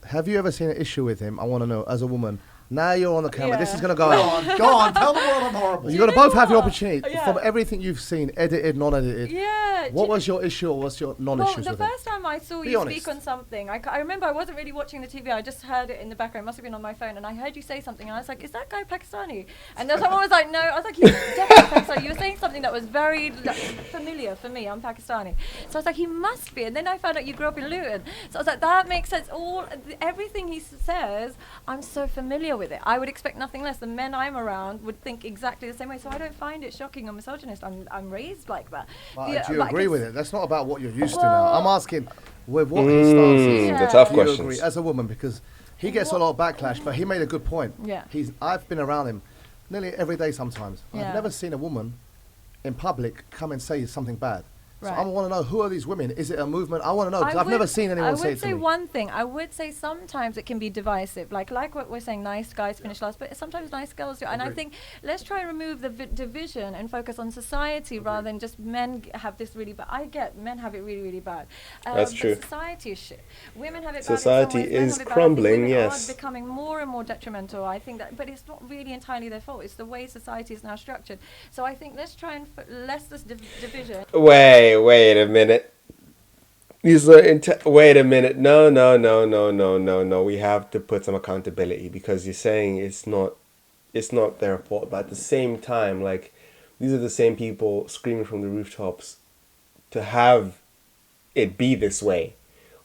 Have you ever seen an issue with him? I want to know, as a woman. Now you're on the camera, this is going to go out. Go on, tell the world I'm horrible. You've got to both have your opportunity. Yeah. From everything you've seen, edited, non-edited, Yeah. what was your issue or what's your Well, non-issues the with him? first time I saw Be you honest. speak on something, I remember I wasn't really watching the TV. I just heard it in the background. It must have been on my phone, and I heard you say something, and I was like, "Is that guy Pakistani?" And then someone was like, "No." I was like, "He's definitely Pakistani." You were saying something that was very familiar for me. I'm Pakistani, so I was like, "He must be." And then I found out you grew up in Luton, so I was like, "That makes sense." Everything he says, I'm so familiar with it. I would expect nothing less. The men I'm around would think exactly the same way, so I don't find it shocking or misogynist. I'm raised like that. Do you but I agree can with it? That's not about what you're used to Well- now. I'm asking with what his stance is. Yeah. The tough Do you questions. agree as a woman? Because he gets a lot of backlash, but he made a good point. Yeah. I've been around him nearly every day sometimes. Yeah. I've never seen a woman in public come and say something bad. So Right. I want to know, who are these women? Is it a movement? I want to know, because I I've never would- seen anyone I say would it to say me. one thing. I would say sometimes it can be divisive. Like what we're saying, nice guys finish last, but sometimes nice girls do. And I think let's try and remove the division and focus on society rather than just men have this really bad. I get men have it really, really bad. That's but true. Society is shit. Women have it Society bad in some ways, is men have it bad. I think crumbling, women yes. are becoming more and more detrimental. I think that, but it's not really entirely their fault. It's the way society is now structured. So I think let's try and less this division. Wait a minute. Wait a minute. No. We have to put some accountability, because you're saying it's not their fault. But at the same time, like, these are the same people screaming from the rooftops to have it be this way,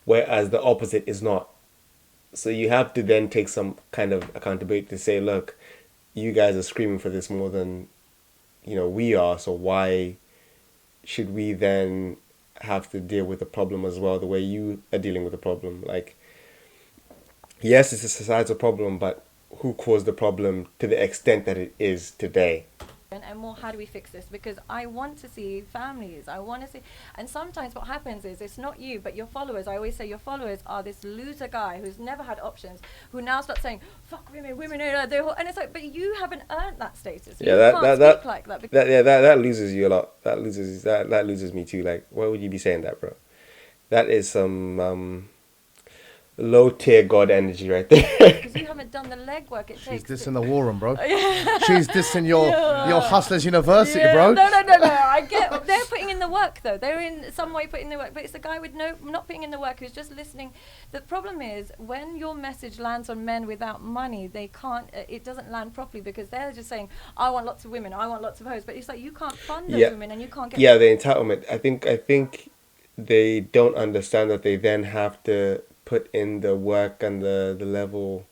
whereas the opposite is not. So you have to then take some kind of accountability to say, look, you guys are screaming for this more than, we are. So why should we then have to deal with the problem as well the way you are dealing with the problem? Like, yes, it's a societal problem, but who caused the problem to the extent that it is today? And more, how do we fix this? Because I want to see families. I want to see, and sometimes what happens is it's not you, but your followers. I always say your followers are this loser guy who's never had options, who now starts saying, "Fuck women," and it's like, but you haven't earned that status. Yeah, you can't speak like that. That loses you a lot. That loses me too. Like, why would you be saying that, bro? That is some low tier god energy right there. Because you haven't done the legwork it She's takes. dissing the war room, bro. She's dissing your Hustlers University, bro. No. I get they're putting in the work though. They're in some way putting in the work, but it's the guy with not putting in the work who's just listening. The problem is when your message lands on men without money, they can't. It doesn't land properly because they're just saying, "I want lots of women. I want lots of hoes," but it's like you can't fund those women and you can't get. Yeah, the entitlement. I think they don't understand that they then have to put in the work and the level.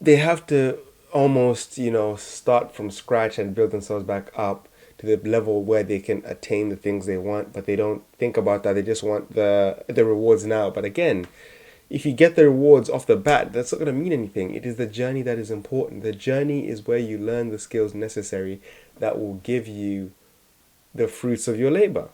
They have to almost, start from scratch and build themselves back up to the level where they can attain the things they want, but they don't think about that. They just want the rewards now. But again, if you get the rewards off the bat, that's not going to mean anything. It is the journey that is important. The journey is where you learn the skills necessary that will give you the fruits of your labor.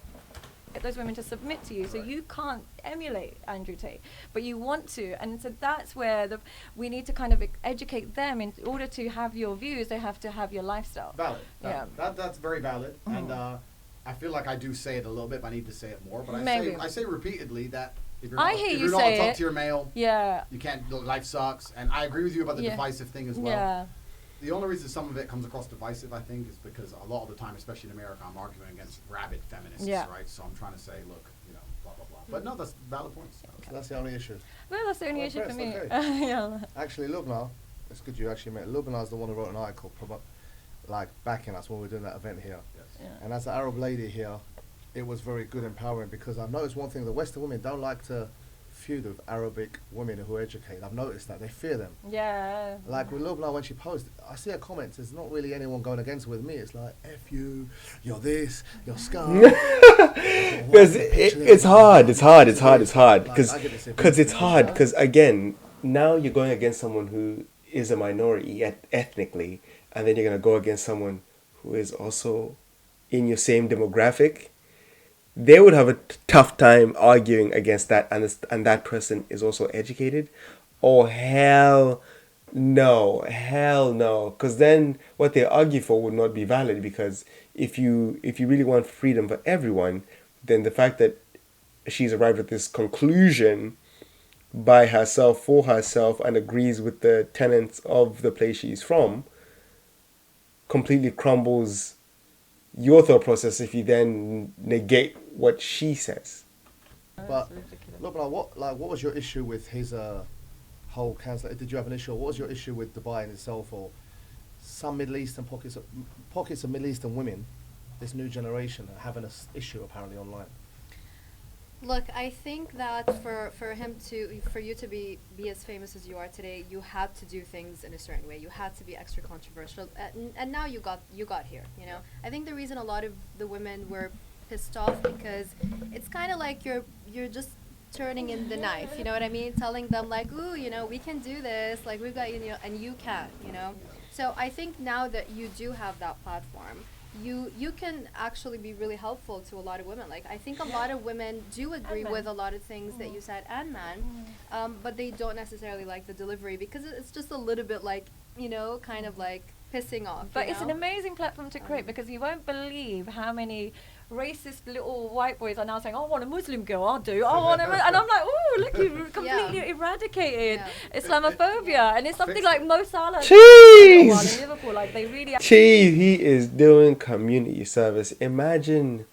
Get those women to submit to you, so you can't emulate Andrew Tate, but you want to, and so that's where we need to kind of educate them. In order to have your views, they have to have your lifestyle. Valid. Yeah. That's very valid, and I feel like I do say it a little bit, but I need to say it more. But Maybe. I say repeatedly that if you're I not, hear if you you're not say a top it. tier male, Yeah. you can't. Life sucks, and I agree with you about the Yeah. divisive thing as well. Yeah. The only reason some of it comes across divisive, I think, is because a lot of the time, especially in America, I'm arguing against rabid feminists, Yeah. right? So I'm trying to say, look, blah blah blah. But no, that's valid points. So that's the only issue. Well, that's the only Well, issue for impressed, me. okay. Yeah. Actually, Lubna, it's good you actually met. Lubna's the one who wrote an article, like backing us when we were doing that event here. Yes. Yeah. And as an Arab lady here, it was very good, empowering, because I've noticed one thing: the Western women don't like to feud with Arabic women who are educated. I've noticed that they fear them. Yeah. Like with Lubna, when she posts, I see her comments. There's not really anyone going against her with me. It's like, F you, you're this, you're scum. Because it's hard because it's hard because again, now you're going against someone who is a minority ethnically, and then you're going to go against someone who is also in your same demographic. They would have a tough time arguing against that, and that person is also educated. Oh hell no, because then what they argue for would not be valid, because if you really want freedom for everyone, then the fact that she's arrived at this conclusion by herself, for herself, and agrees with the tenets of the place she's from completely crumbles your thought process if you then negate what she says. But Lubna, what was your issue with his whole cancel? Did you have an issue? What was your issue with Dubai in itself, or some Middle Eastern pockets of Middle Eastern women, this new generation, are having an issue apparently online? Look, I think that for you to be as famous as you are today, you had to do things in a certain way. You had to be extra controversial, and now you got here. You know, I think the reason a lot of the women were pissed off because it's kind of like you're just turning in the knife. You know what I mean? Telling them like, ooh, you know, we can do this. Like we've got you know, and you can't. You know. So I think now that you do have that platform, you can actually be really helpful to a lot of women. Like I think a lot of women do agree with a lot of things that you said, and men, but they don't necessarily like the delivery because it's just a little bit like, you know, kind of like pissing off. But it's an amazing platform to create, because you won't believe how many racist little white boys are now saying, "I want a Muslim girl, I'll do. I want a," and I'm like, "Oh, look, you've completely eradicated Islamophobia," and it's something like Mo Salah. Jeez. In Liverpool, like they really. Jeez, he is doing community service. Imagine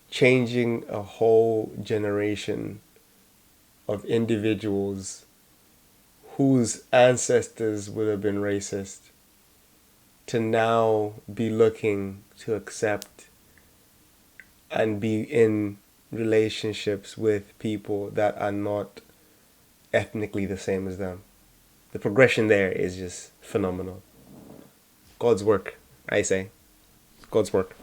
changing a whole generation of individuals whose ancestors would have been racist to now be looking to accept and be in relationships with people that are not ethnically the same as them. The progression there is just phenomenal. God's work, I say. God's work.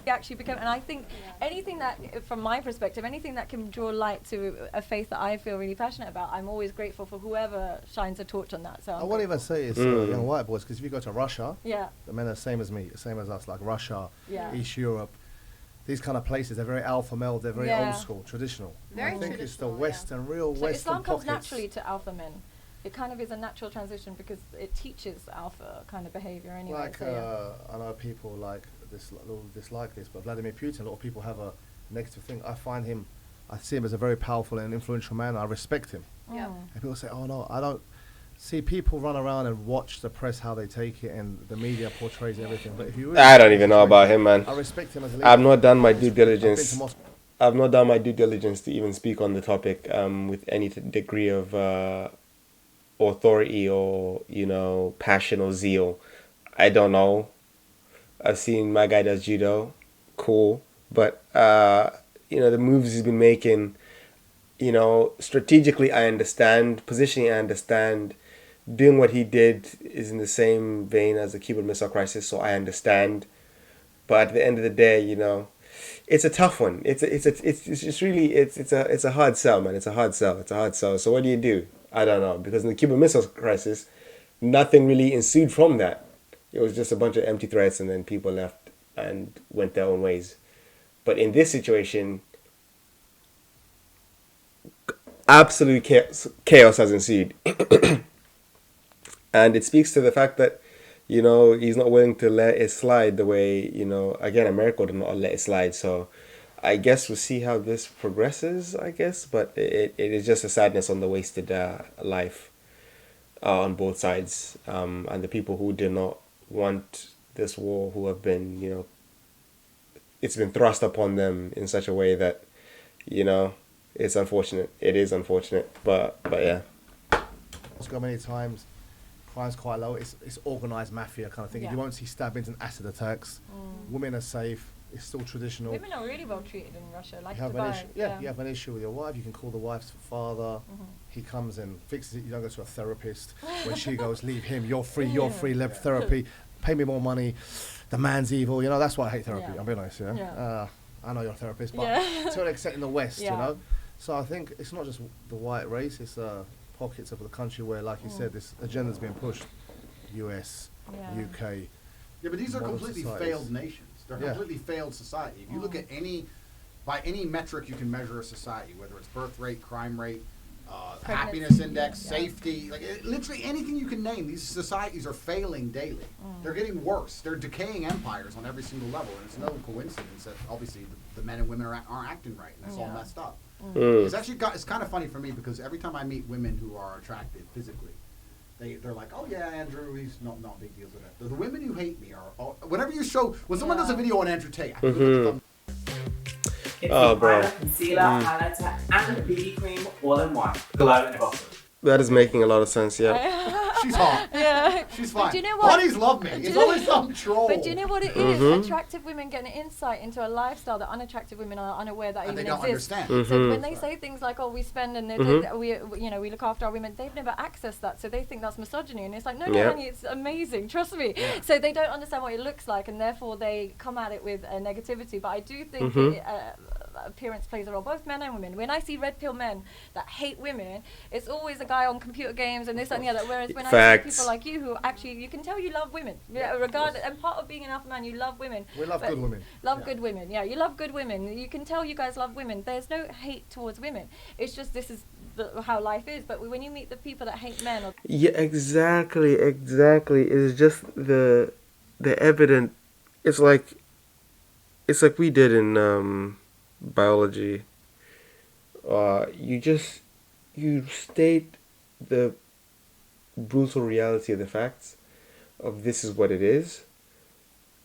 Actually become, and I think anything that, from my perspective, anything that can draw light to a faith that I feel really passionate about, I'm always grateful for whoever shines a torch on that. So I won't even say it's young white boys, because if you go to Russia, the men are the same as me, same as us, like Russia, East Europe, these kind of places, they're very alpha male, they're very old school, traditional. Very I think it's the traditional, Western, real so Western Islam comes pockets. naturally to alpha men. It kind of is a natural transition because it teaches alpha kind of behavior anyway. Like, so I know people like this, dislike this, but Vladimir Putin, a lot of people have a negative thing. I see him as a very powerful and influential man. I respect him. Yeah. And people say, oh no, I don't. See, people run around and watch the press, how they take it, and the media portrays everything. But if you really I don't even know about him, man. I respect him as a leader. I've not done my due I've been diligence. to Moscow. I've not done my due diligence to even speak on the topic with any degree of authority or, you know, passion or zeal. I don't know. I've seen my guy does judo. Cool. But, you know, the moves he's been making, you know, strategically I understand. Positioning I understand. Doing what he did is in the same vein as the Cuban Missile Crisis, so I understand. But at the end of the day, you know, it's a tough one. It's just really it's a hard sell, man. It's a hard sell. So what do? I don't know, because in the Cuban Missile Crisis, nothing really ensued from that. It was just a bunch of empty threats, and then people left and went their own ways. But in this situation, absolute chaos has ensued. And it speaks to the fact that, you know, he's not willing to let it slide the way, you know, again, America did not let it slide. So I guess we'll see how this progresses, I guess. But it is just a sadness on the wasted life on both sides. And the people who do not want this war, who have been, you know, it's been thrust upon them in such a way that, you know, it's unfortunate. It is unfortunate, but yeah. It's got many times. Crime's quite low. It's organised mafia kind of thing. Yeah. You won't see stabbings and acid attacks. Women are safe. It's still traditional. Women are really well treated in Russia, like You have Dubai. an issue, you have an issue with your wife. You can call the wife's father. He comes and fixes it. You don't go to a therapist. When she goes, leave him. You're free. You're free. Left therapy. Pay me more money. The man's evil. You know, that's why I hate therapy. Yeah. I'm being honest. Yeah. I know you're a therapist, but Yeah. to an extent in the West, Yeah. you know. So I think it's not just the white race. It's pockets of the country where, like you said, this agenda's being pushed. US, Yeah. UK. Yeah, but these are modern completely societies. failed nations. They're completely failed society. If you look at by any metric you can measure a society, whether it's birth rate, crime rate, happiness index, safety, like literally anything you can name, these societies are failing daily. They're getting worse. They're decaying empires on every single level, and it's no coincidence that obviously the men and women aren't acting right, and that's all messed up. It's actually it's kind of funny for me because every time I meet women who are attractive physically, they're like, oh yeah, Andrew, he's not big deals with that. The women who hate me are whenever you show when someone does a video on Andrew Tate, I look at the thumb. Oh, bro. Concealer, highlighter, and a BB cream all in one. Glow in a bottle. That is making a lot of sense, yeah. She's hot. Yeah. She's fine. But do you know what? Hotties love me. It's always some troll. But do you know what it is? Attractive women get an insight into a lifestyle that unattractive women are unaware that And even they don't exists. understand. So when they say things like, "Oh, we spend and we look after our women," they've never accessed that, so they think that's misogyny, and it's like, no, honey, it's amazing. Trust me. So they don't understand what it looks like, and therefore they come at it with negativity. But I do think appearance plays a role, both men and women. When I see red pill men that hate women, it's always a guy on computer games and this and the other. Whereas when I see people like you who actually, you can tell you love women, regardless. And part of being an alpha man, you love women. We love good women. Love good women. Yeah, you love good women. You can tell you guys love women. There's no hate towards women. It's just this is how life is. But when you meet the people that hate men, Yeah, exactly. It's just the evident. It's like we did in biology. You state the brutal reality of the facts of this is what it is,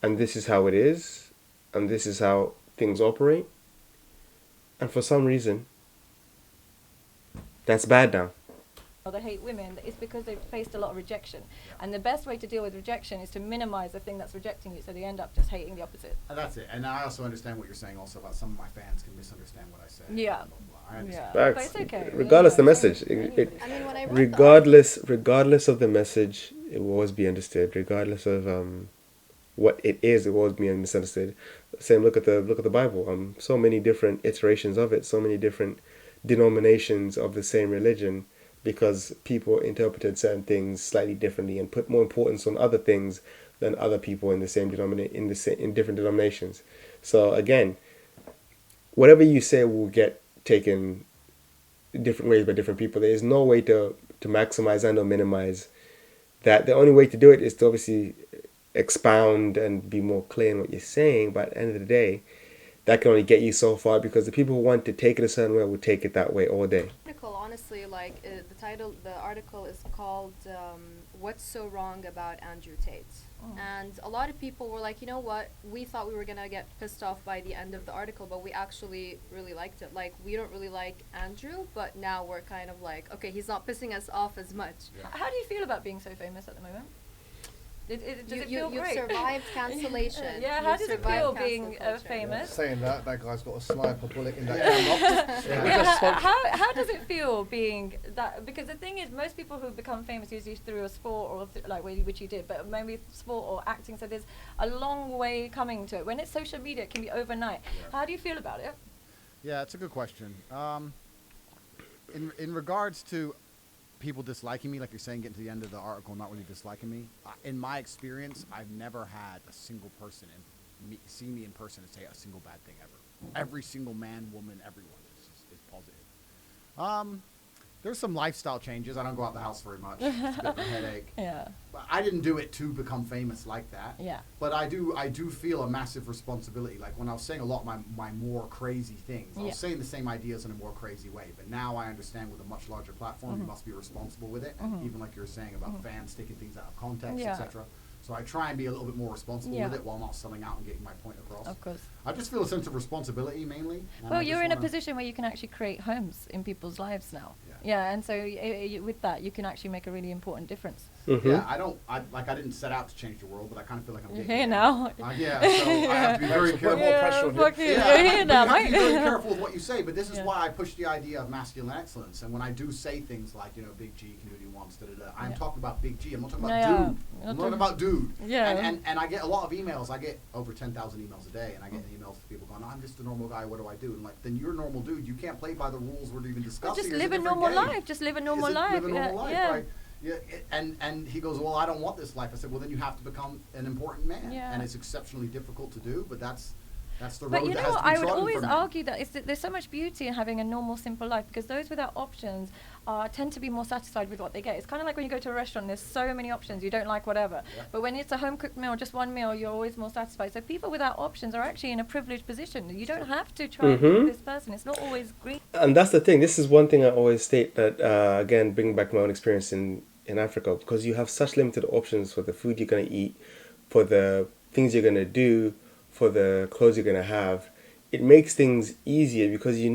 and this is how it is, and this is how things operate, and for some reason that's bad now. they hate women, it's because they've faced a lot of rejection. And the best way to deal with rejection is to minimize the thing that's rejecting you, so they end up just hating the opposite. And that's it. And I also understand what you're saying also about some of my fans can misunderstand what I say. Yeah. Blah, blah, blah. I understand. But it's okay. Regardless the message, I mean, when I wrote regardless of the message, it will always be understood. Regardless of what it is, it will always be misunderstood. Same. Look at the Bible. So many different iterations of it. So many different denominations of the same religion, because people interpreted certain things slightly differently and put more importance on other things than other people in the same in different denominations. So again, whatever you say will get taken different ways by different people. There is no way to maximize and or minimize that. The only way to do it is to obviously expound and be more clear in what you're saying. But at the end of the day, that can only get you so far, because the people who want to take it a certain way will take it that way all day. Honestly, like the article is called "What's So Wrong About Andrew Tate?" And a lot of people were like, you know what? We thought we were gonna get pissed off by the end of the article, but we actually really liked it. Like, we don't really like Andrew, but now we're kind of like, okay, he's not pissing us off as much. Yeah. How do you feel about being so famous at the moment? Does it feel you've great? survived cancellation. Yeah, how does it feel being famous? Saying that guy's got a sniper bullet in that camera. How does it feel being that? Because the thing is, most people who become famous usually through a sport or which you did, but maybe sport or acting. So there's a long way coming to it. When it's social media, it can be overnight. Yeah. How do you feel about it? Yeah, it's a good question. In regards to people disliking me, like you're saying, getting to the end of the article, not really disliking me. In my experience, I've never had a single person see me in person and say a single bad thing ever. Every single man, woman, everyone is positive. There's some lifestyle changes. I don't go out the house very much. It's a bit of a headache. Yeah. But I didn't do it to become famous like that. Yeah. But I do feel a massive responsibility. Like when I was saying a lot of my more crazy things, I was saying the same ideas in a more crazy way. But now I understand with a much larger platform, you must be responsible with it. And even like you were saying about fans taking things out of context, etc. So I try and be a little bit more responsible Yeah. with it while not selling out and getting my point across. Of course. I just feel a sense of responsibility mainly. and Well, I you're just in a wanna- position where you can actually create homes in people's lives now. Yeah. Yeah, and so with that, you can actually make a really important difference. Yeah, I didn't set out to change the world, but I kind of feel like I'm You're getting here there. now. Yeah, so I have to be very Put careful. more pressure on you. Fuck you. Yeah, You're here now, but you have to be very mate. careful with what you say, but this is Yeah. why I push the idea of masculine excellence. And when I do say things like, Big G can do what he wants, I'm Yeah. talking about Big G. I'm not talking No, about yeah. dude. You're I'm not talking about dude. Yeah. And I get a lot of emails. I get over 10,000 emails a day, and I get emails from people going, I'm just a normal guy, what do I do? And like, then you're a normal dude. You can't play by the rules we're even discussing. Well, just It's live a different normal game. life. Just live a normal Is it life. live a normal Yeah, life, yeah. right? Yeah, and he goes, well, I don't want this life. I said, well, then you have to become an important man, Yeah. and it's exceptionally difficult to do. But that's the road But you that know has what? to be I would trodden always for men. argue that there's so much beauty in having a normal, simple life because those without options tend to be more satisfied with what they get. It's kind of like when you go to a restaurant, there's so many options, you don't like whatever. Yeah. But when it's a home-cooked meal, just one meal, you're always more satisfied. So people without options are actually in a privileged position. You don't have to try and be this person. It's not always green. And that's the thing. This is one thing I always state that, again, bringing back my own experience in Africa, because you have such limited options for the food you're going to eat, for the things you're going to do, for the clothes you're going to have. It makes things easier because you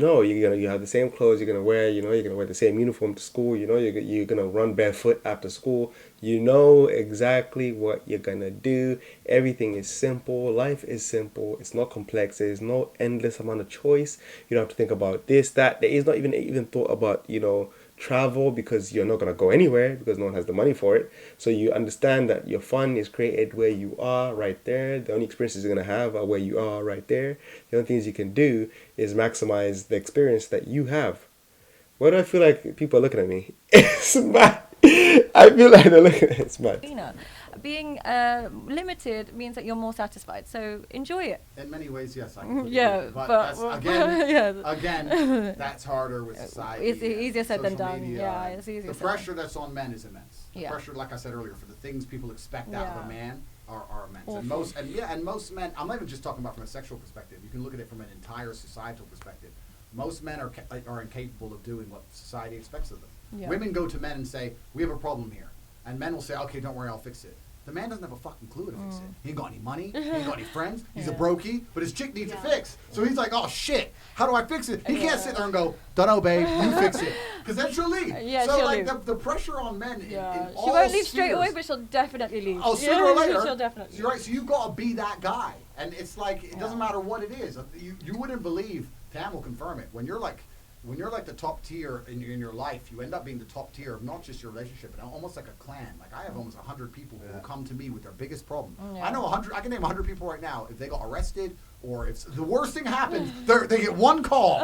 have the same clothes you're going to wear, you're going to wear the same uniform to school, you're going to run barefoot after school. You know exactly what you're going to do. Everything is simple. Life is simple. It's not complex. There's no endless amount of choice. You don't have to think about this, that. There is not even thought about, travel because you're not going to go anywhere because no one has the money for it. So you understand that your fun is created where you are right there. The only experiences you're going to have are where you are right there. The only things you can do is maximize the experience that you have. Why do I feel like people are looking at me? It's mad. I feel like they're looking at me. It's mad. Being limited means that you're more satisfied. So enjoy it. In many ways, yes, I can. Yeah, but but that's, well, again, yeah. again, that's harder with society. It's easier said than social done. media, Yeah, and it's easier The said than pressure that's on men is immense. The Yeah. pressure, like I said earlier, for the things people expect out of Yeah. a man are immense. Awful. And most men. I'm not even just talking about from a sexual perspective. You can look at it from an entire societal perspective. Most men are incapable of doing what society expects of them. Yeah. Women go to men and say, "We have a problem here," and men will say, "Okay, don't worry, I'll fix it." The man doesn't have a fucking clue how to fix it. He ain't got any money. He ain't got any friends. He's a Yeah. brokey, but his chick needs Yeah. a fix. So he's like, "Oh shit, how do I fix it?" He can't sit there and go, "Dunno, babe, you fix it," because then she'll leave. Yeah, so she'll like leave. the pressure on men. Yeah. In She all won't leave straight away, spheres- but she'll definitely leave. Oh, sooner Yeah, or later. she'll definitely. You're right. So you got to be that guy, and it's like it doesn't Yeah. matter what it is. You wouldn't believe. Tam will confirm it. When you're like the top tier in your life, you end up being the top tier of not just your relationship, but almost like a clan. Like I have almost 100 people who will come to me with their biggest problem. Yeah. I know 100. I can name 100 people right now. If they got arrested or if the worst thing happens, they get one call.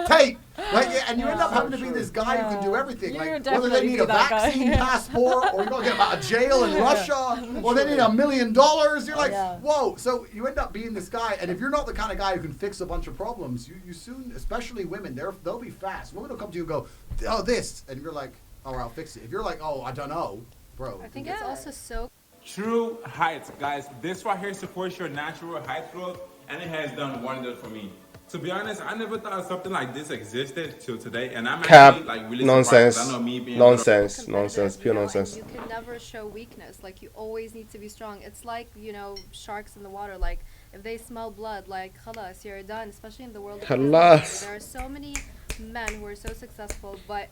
Tate. Like, and you end up having to be this guy who can do everything. You Like would whether they definitely need be a that guy. vaccine passport or you're gonna get them out of jail in Russia or they need $1 million. You're like, Yeah. whoa. So you end up being this guy, and if you're not the kind of guy who can fix a bunch of problems, you soon, especially women, they'll be fast. Women will come to you and go, "Oh, this," and you're like, "Oh, I'll fix it." If you're like, "Oh, I don't know," bro. I think it's also so True Heights, guys. This right here supports your natural height growth, and it has done wonders for me. To be honest, I never thought something like this existed till today, and I'm Cap, actually like really nonsense, surprised. I know me being nonsense, competitive, nonsense, you pure know, nonsense. And you can never show weakness. Like you always need to be strong. It's like sharks in the water. Like if they smell blood, like khalas, you're done. Especially in the world of Khalas. business. There are so many men who are so successful, but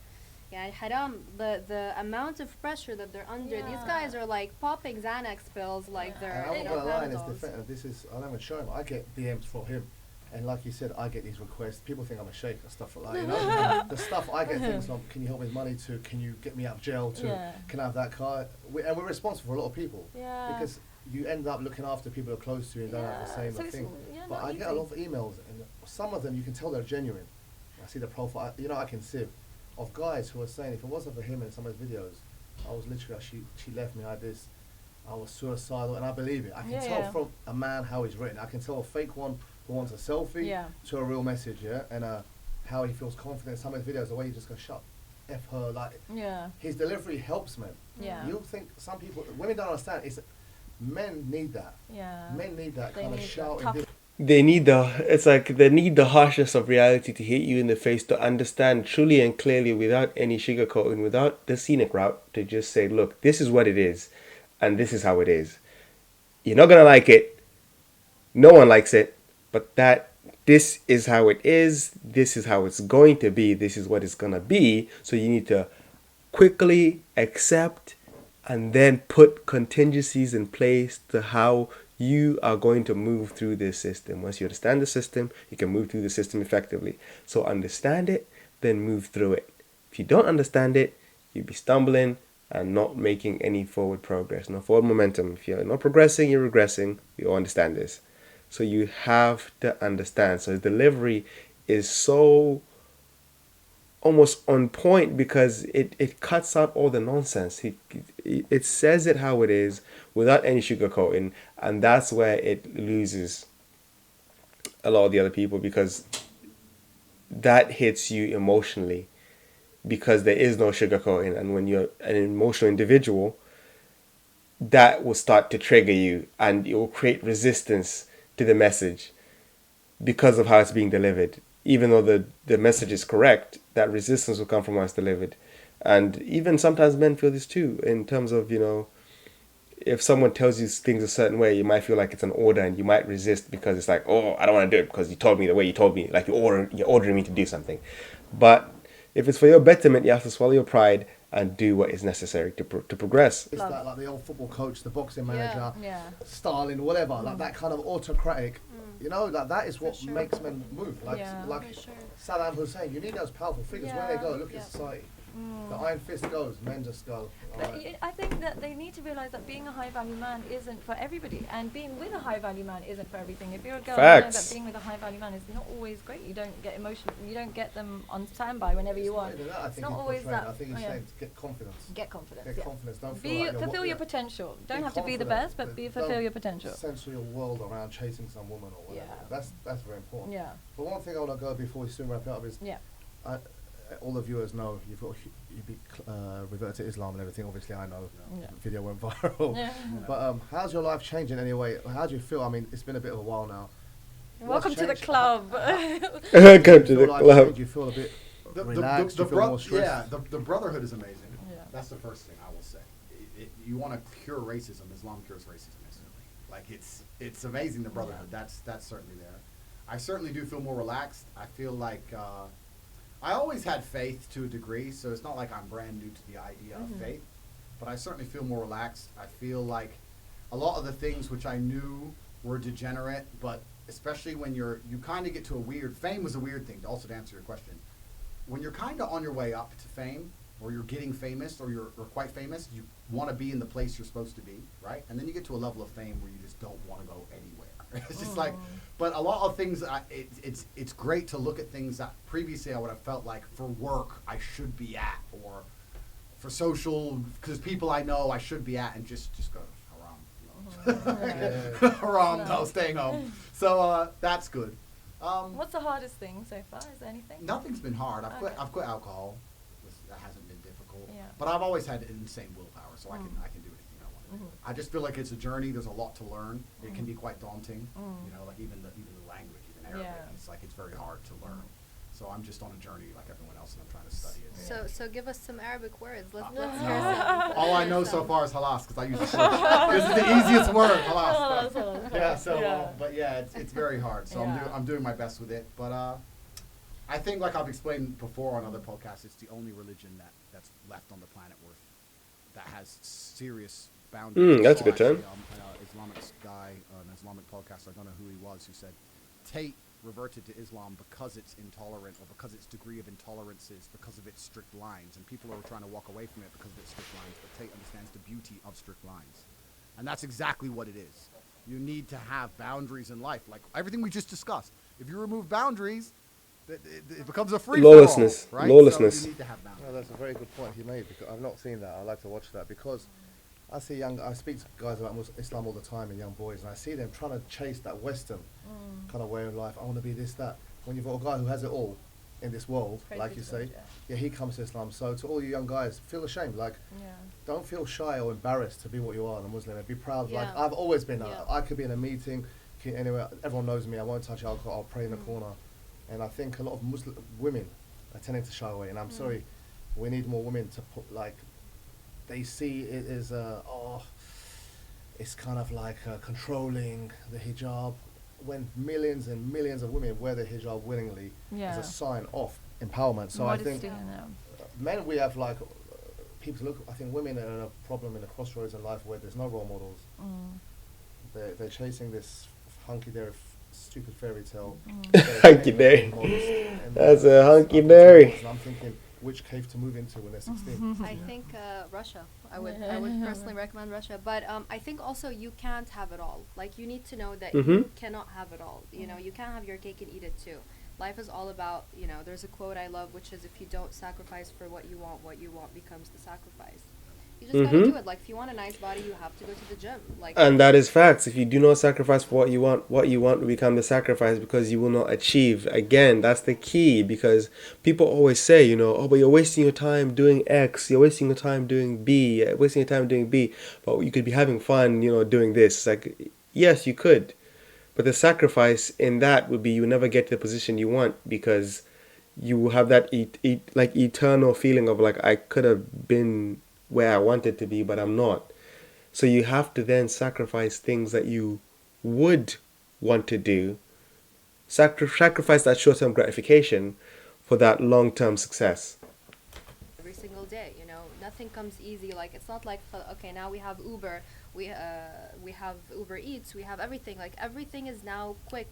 yeah, haram. The amount of pressure that they're under. These guys are like popping Xanax pills, like they're And I'm not gonna lie, in his Panadols. defense, this is, I haven't shown him, I get DMs for him. And like you said, I get these requests. People think I'm a sheikh and stuff like that. You know, the stuff I get things from, can you help me with money to, can you get me out of jail to, Yeah. can I have that car? And we're responsible for a lot of people. Yeah. Because you end up looking after people who are close to you and don't have the same So it's, thing. yeah, But not I get a easy. lot of emails, and some of them you can tell they're genuine. I see the profile, I can sieve, of guys who are saying, if it wasn't for him in some of his videos, I was literally, she left me, I was suicidal, and I believe it. I can tell from a man how he's written. I can tell a fake one who wants a selfie to a real message, and how he feels confident. Some of his videos, the way he just goes, shut F her, like, his delivery helps men. Yeah. You'll think some people, women don't understand, men need that. Yeah. Men need that They kind of need shouting. tough- They need the harshness of reality to hit you in the face, to understand truly and clearly without any sugarcoating, without the scenic route, to just say, look, this is what it is and this is how it is. You're not gonna like it. No one likes it, but that this is how it is. This is how it's going to be. This is what it's gonna be. So you need to quickly accept and then put contingencies in place to how you are going to move through this system. Once you understand the system, you can move through the system effectively. So understand it, then move through it. If you don't understand it, you'll be stumbling and not making any forward progress, no forward momentum. If you're not progressing, you're regressing. We all understand this. So you have to understand. So his delivery is so almost on point because it cuts out all the nonsense. It says it how it is without any sugarcoating, and that's where it loses a lot of the other people, because that hits you emotionally because there is no sugarcoating. And when you're an emotional individual, that will start to trigger you and it will create resistance to the message because of how it's being delivered. Even though the message is correct, that resistance will come from how it's delivered. And even sometimes men feel this too, in terms of, you know, if someone tells you things a certain way, you might feel like it's an order and you might resist because it's like, oh, I don't want to do it because you told me the way you told me, like you're ordering me to do something. But if it's for your betterment, you have to swallow your pride and do what is necessary to progress. It's like the old football coach, the boxing manager, Yeah. Stalin, whatever, like that kind of autocratic. You know, like that is what makes men move. Like Saddam Hussein, you need those powerful figures. Where they go, look at society. The iron fist goes, men just go. But I think that they need to realize that being a high value man isn't for everybody, and being with a high value man isn't for everything. If you're a girl, you know that being with a high value man is not always great. You don't get emotional. You don't get them on standby whenever you want. It's not always that. I think he's saying get confidence. Get confidence. Get confidence. Don't feel like fulfill your potential. Don't have to be the best, but fulfill your potential. Censor your world around chasing some woman or whatever. That's very important. Yeah. But one thing I want to go before we soon wrap it up is all the viewers know you've got revert to Islam and everything. Obviously, I know the video went viral. But how's your life changing anyway? How do you feel? I mean, it's been a bit of a while now. Welcome to the club. Welcome to the club. Do you feel a bit relaxed? Do you feel more stressed? Yeah, the brotherhood is amazing. Yeah. That's the first thing I will say. You want to cure racism. Islam cures racism instantly. Like it's amazing, the brotherhood. That's certainly there. I certainly do feel more relaxed. I feel like I always had faith to a degree, so it's not like I'm brand new to the idea of faith, but I certainly feel more relaxed. I feel like a lot of the things which I knew were degenerate, but especially when you kind of get to fame was a weird thing, also to answer your question. When you're kind of on your way up to fame, or you're getting famous, or you're quite famous, you want to be in the place you're supposed to be, right? And then you get to a level of fame where you just don't want to go anywhere. It's just like, but a lot of things, it's great to look at things that previously I would have felt like for work I should be at, or for social, because people I know I should be at, and just go haram, haram, no, staying home. So that's good. What's the hardest thing so far? Is there anything? Nothing's been hard. I've quit alcohol. That hasn't been difficult. Yeah. But I've always had insane willpower, so I can do anything I want to do. I just feel like it's a journey. There's a lot to learn. It can be quite daunting. You know, like even the language, even Arabic. It's like it's very hard to learn. So I'm just on a journey like everyone else, and I'm trying to study it. So give us some Arabic words. Let's hear some. All I know so far is halas, because I use it. This is the easiest word, halas. Yeah. So, but yeah, it's very hard. So I'm doing my best with it. But I think, like I've explained before on other podcasts, it's the only religion that's left on the planet that has serious boundaries. That's a good term. Islamic guy on an Islamic podcast, I don't know who he was, who said TATE reverted to Islam because it's intolerant, or because its degree of intolerance is because of its strict lines, and people are trying to walk away from it because of its strict lines, but TATE understands the beauty of strict lines. And that's exactly what it is. You need to have boundaries in life, like everything we just discussed. If you remove boundaries, it becomes a free lawlessness, right? lawlessness. So you need to have boundaries. No, that's a very good point he made, because I've not seen that. I like to watch that, because I speak to guys about Islam all the time, and young boys, and I see them trying to chase that Western kind of way of life. I want to be this, that. When you've got a guy who has it all in this world, like you say, he comes to Islam. So to all you young guys, feel ashamed. Like, don't feel shy or embarrassed to be what you are, a Muslim, and be proud. Like, I've always been. I could be in a meeting, anywhere. Everyone knows me. I won't touch alcohol. I'll pray in the corner. And I think a lot of Muslim women are tending to shy away. And I'm sorry, we need more women to put, like, they see it as it's kind of like controlling the hijab, when millions and millions of women wear the hijab willingly as a sign of empowerment. So I think men, we have like people look. I think women are a problem in the crossroads in life where there's no role models. They're chasing this hunky-dory, stupid fairy tale. Hunky-dory. That's a hunky-dory. I'm thinking which cave to move into when they're 16. I think Russia. I would personally recommend Russia. But I think also you can't have it all. Like, you need to know that you cannot have it all. You know, you can't have your cake and eat it too. Life is all about, you know, there's a quote I love, which is, if you don't sacrifice for what you want becomes the sacrifice. You just gotta do it. Like, if you want a nice body, you have to go to the gym. Like, and that is facts. If you do not sacrifice for what you want will become the sacrifice, because you will not achieve. Again, that's the key, because people always say, you know, oh, but you're wasting your time doing X, you're wasting your time doing B, you're wasting your time doing B, but you could be having fun, you know, doing this. Like, yes, you could, but the sacrifice in that would be you never get to the position you want, because you will have that like eternal feeling of like, I could have been where I wanted to be, but I'm not. So you have to then sacrifice things that you would want to do, sacrifice that short-term gratification for that long-term success. every single day, you know, nothing comes easy. Like, it's not like, okay, now we have Uber, we have Uber Eats, we have everything. Like, everything is now quick.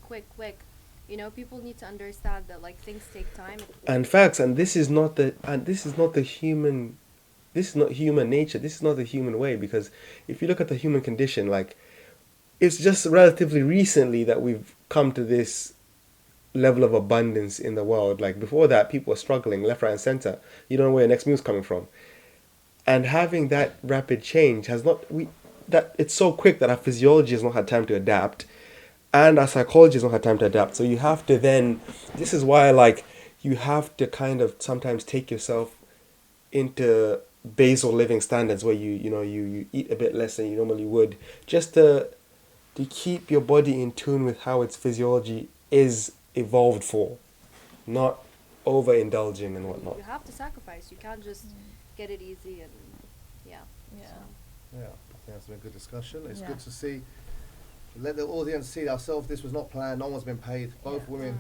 You know, people need to understand that, like, things take time. And facts, and this is not human. This is not human nature. This is not the human way, because if you look at the human condition, like, it's just relatively recently that we've come to this level of abundance in the world. Like, before that, people were struggling left, right, and center. You don't know where your next meal's coming from. And having that rapid change it's so quick that our physiology has not had time to adapt, and our psychology has not had time to adapt. So you have to then, this is why, like, you have to kind of sometimes take yourself into basal living standards, where you eat a bit less than you normally would, just to keep your body in tune with how its physiology is evolved for, not overindulging and whatnot. You have to sacrifice. You can't just get it easy and Yeah, I think that's been a good discussion. It's good to see, let the audience see ourselves. This was not planned. No one's been paid. Both women,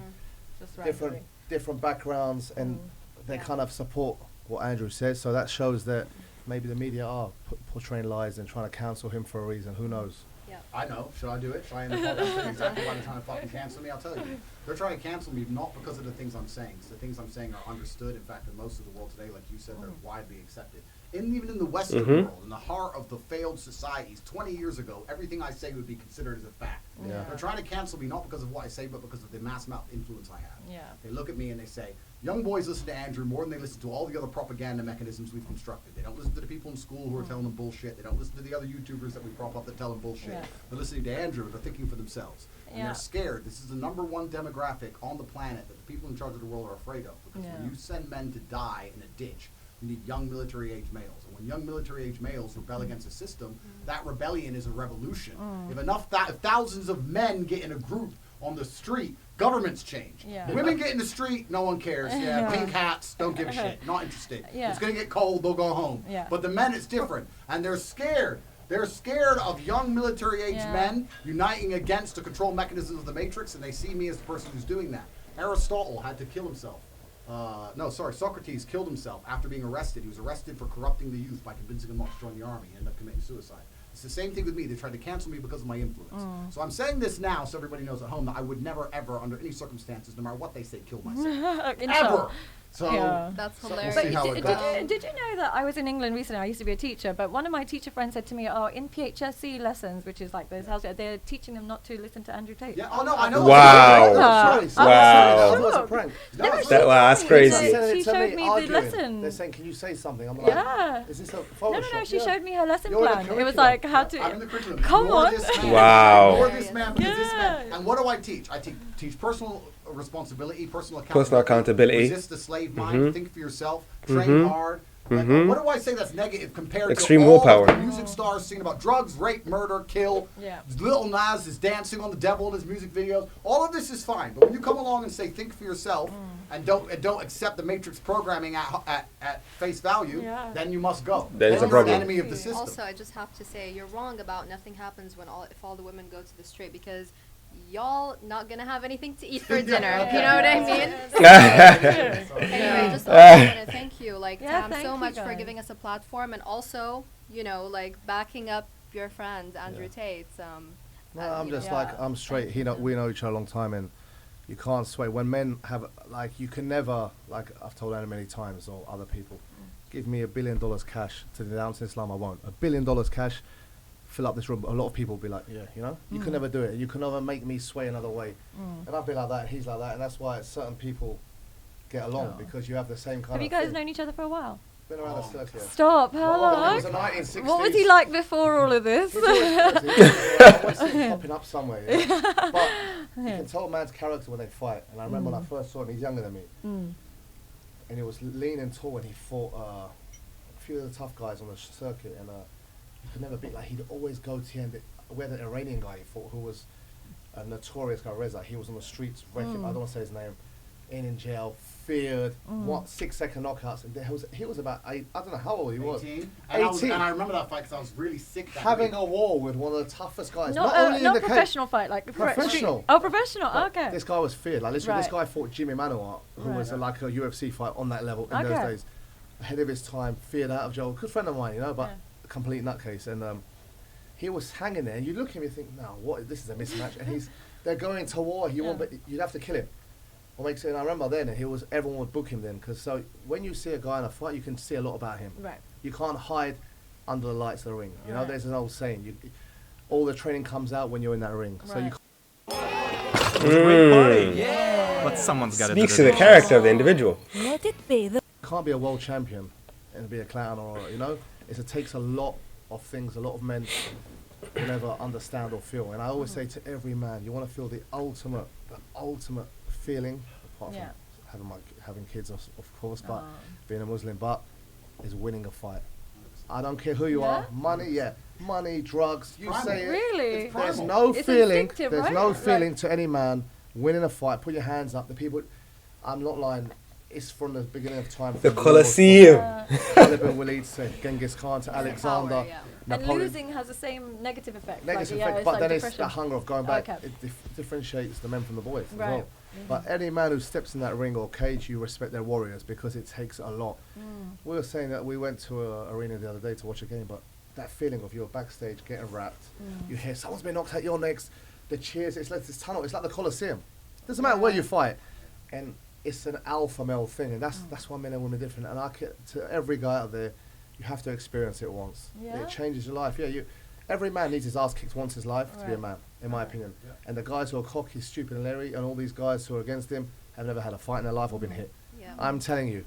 different backgrounds, and they kind of support what Andrew says. So that shows that maybe the media are portraying lies and trying to cancel him for a reason. Who knows? Yeah. I know. Should I do it? Should I end the podcast? Exactly why they're trying to fucking cancel me. I'll tell you. They're trying to cancel me not because of the things I'm saying. The things I'm saying are understood. In fact, in most of the world today, like you said, they're widely accepted. Even in the Western world, in the heart of the failed societies, 20 years ago, everything I say would be considered as a fact. Yeah. They're trying to cancel me not because of what I say, but because of the mass amount of influence I have. Yeah. They look at me and they say, young boys listen to Andrew more than they listen to all the other propaganda mechanisms we've constructed. They don't listen to the people in school who are telling them bullshit. They don't listen to the other YouTubers that we prop up that tell them bullshit. Yeah. They're listening to Andrew. They're thinking for themselves. And they're scared. This is the number one demographic on the planet that the people in charge of the world are afraid of. Because when you send men to die in a ditch, you need young military-age males. And when young military-age males rebel against a system, that rebellion is a revolution. If thousands of men get in a group on the street, governments change. Yeah. Women get in the street, no one cares. Pink hats, don't give a shit. Not interested. Yeah. It's going to get cold, they'll go home. Yeah. But the men, it's different. And they're scared. They're scared of young military-age men uniting against the control mechanisms of the Matrix, and they see me as the person who's doing that. Aristotle had to kill himself. Socrates killed himself after being arrested. He was arrested for corrupting the youth by convincing them not to join the army. He ended up committing suicide. It's the same thing with me. They tried to cancel me because of my influence. So I'm saying this now so everybody knows at home that I would never, ever, under any circumstances, no matter what they say, kill myself. Ever! So that's we'll hilarious. see how it goes. Did you know that I was in England recently? I used to be a teacher, but one of my teacher friends said to me, "Oh, in PHSC lessons, which is like those houses, they're teaching them not to listen to Andrew Tate." Yeah. Oh no, I know. Wow. Wow. Wow. That was a prank. That's crazy. She showed me the lesson. They're saying, "Can you say something?" I'm like, Yeah. "Is this a Photoshop?" No. She showed me her lesson You're in the plan. It was curriculum. like how to. I'm in the curriculum. Come Ignore on. This man. Wow. Ignore this man because this man. And what do I teach? I teach personal responsibility, personal accountability. Personal accountability. Resist the slave mind. Think for yourself. Train hard. Like, Mhm. what do I say that's negative compared Extreme to all willpower. of the music stars singing about drugs, rape, murder, kill? Yeah. Lil Nas is dancing on the devil in his music videos. All of this is fine, but when you come along and say think for yourself and don't accept the Matrix programming at face value, Yeah. then you must go. Then it's a you're problem. an enemy of the system. Also, I just have to say you're wrong about nothing happens when if all the women go to the straight, because y'all not gonna have anything to eat for dinner. You know what I mean? Anyway, just also want to thank you, like Tam, thank so you much for guys. giving us a platform, and also, like backing up your friend Andrew Tate. No, I'm just Yeah. like, I'm straight. We know each other a long time, and you can't sway. When men have, like, you can never, like I've told Anna many times, or other people, give me $1 billion cash to denounce Islam, I won't. $1 billion cash, fill up this room. A lot of people will be like, yeah, you can never do it. You can never make me sway another way. And I've been like that, and he's like that, and that's why certain people get along, because you have the same kind Have of you guys thing. known each other for a while? Been around the circuit. Stop, how It long? was the 1960s. What was he like before all of this? He's always popping up somewhere. But you can tell a man's character when they fight. And I remember when I first saw him, he's younger than me. And he was lean and tall, and he fought a few of the tough guys on the circuit. And he could never beat, like, he'd always go to the end. Where the Iranian guy he fought, who was a notorious guy, Reza, he was on the streets wrecking, I don't want to say his name, in jail, feared, 6-second knockouts. And he was about 8, I don't know how old he was. 18. 18. And I remember that fight because I was really sick that Having week. a war with one of the toughest guys. Not Not only in not the cage. professional fight, like Professional. Oh, professional. Okay. This guy was feared. Like literally, this Right. guy fought Jimmy Manuel, who was like a UFC fight on that level in those Okay. days. Ahead of his time, feared out of jail. Good friend of mine, but a complete nutcase. And he was hanging there, and you look at him, you think, no, what? This is a mismatch. And they're going to war. You'd have to kill him. What makes it? And I remember then, everyone would book him then, because so when you see a guy in a fight, you can see a lot about him. Right. You can't hide under the lights of the ring. You know, Right. there's an old saying. All the training comes out when you're in that ring. So you. But someone's got to do Speaks to the character of the individual. Let it be. Can't be a world champion and be a clown, or it takes a lot of things. A lot of men will never understand or feel. And I always say to every man, you want to feel the ultimate feeling, apart from having kids, of course, but being a Muslim, but is winning a fight. I don't care who you are, money, drugs. You Primal. say it. Really? There's no It's feeling. instinctive, There's right? no Right. feeling to any man winning a fight. Put your hands up. The people. I'm not lying. It's from the beginning of time. The from Colosseum. Khalid bin Walid to Genghis Khan to Alexander. Power, yeah. And Napoleon. losing has the same negative effect. Negative like, effect, but like then it's depression. the hunger of going back. Okay. It differentiates the men from the boys as Right. well. But any man who steps in that ring or cage, you respect their warriors, because it takes a lot. We were saying that we went to an arena the other day to watch a game, but that feeling of you're backstage getting wrapped, you hear someone's been knocked out, you're next, the cheers, it's like this tunnel, it's like the Colosseum. Doesn't matter where you fight. And it's an alpha male thing, and that's why men and women are different. And to every guy out there, you have to experience it once. Yeah. It changes your life. Yeah, every man needs his ass kicked once in his life to be a man, in my opinion. And the guys who are cocky, stupid, and leery, and all these guys who are against him have never had a fight in their life or been hit. Yeah. I'm telling you.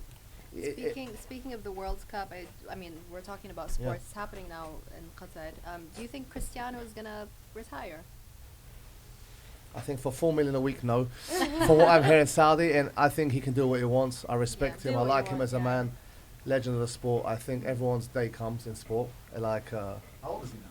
Speaking of the World Cup, I mean, we're talking about sports. It's happening now in Qatar. Do you think Cristiano is gonna retire? I think for 4 million a week, no. For what I'm hearing in Saudi, and I think he can do what he wants. I respect him. I like him as a man, legend of the sport. I think everyone's day comes in sport. Like How old is he now?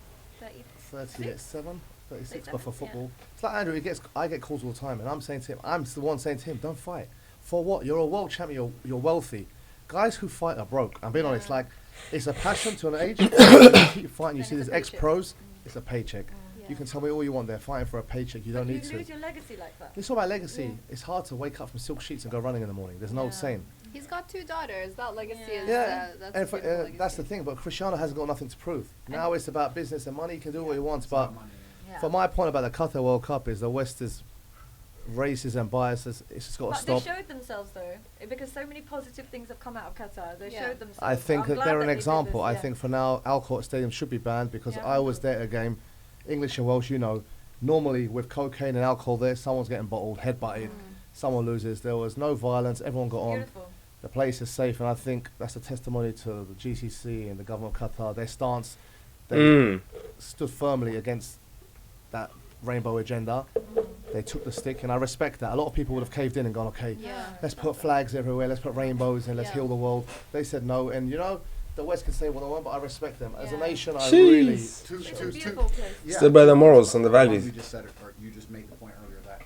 37, 36, but for football. It's like Andrew, I get calls all the time, and I'm saying to him, I'm the one saying to him, don't fight. For what? You're a world champion, you're wealthy. Guys who fight are broke. I'm being honest, like, it's a passion to an age. You keep fighting, you see these ex-pros, it's a paycheck. You can tell me all you want, they're fighting for a paycheck, you don't need to. You lose your legacy like that. It's all about legacy. It's hard to wake up from silk sheets and go running in the morning. There's an old saying. He's got 2 daughters. That legacy is And that's a beautiful legacy. that's the thing, but Cristiano hasn't got nothing to prove. Now it's about business and money. He can do what he wants, but for my point about the Qatar World Cup is the West is racist and biased. It's just got to But stop. they showed themselves though, because so many positive things have come out of Qatar. They showed themselves. I think I'm that glad they're that an they did example. this, I think for now, alcohol at stadiums should be banned, because I was there at a game, English and Welsh, normally with cocaine and alcohol there, someone's getting bottled, headbutted, someone loses. There was no violence, everyone got on. Beautiful. The place is safe, and I think that's a testimony to the GCC and the government of Qatar. Their stance, they stood firmly against that rainbow agenda. They took the stick, and I respect that. A lot of people would have caved in and gone, okay, let's put flags everywhere, let's put rainbows in, let's heal the world. They said no, and you know, the West can say what they want, but I respect them. As a nation, I really... It's a beautiful place. Still by the morals and the values. You just said it, or you just made the point earlier that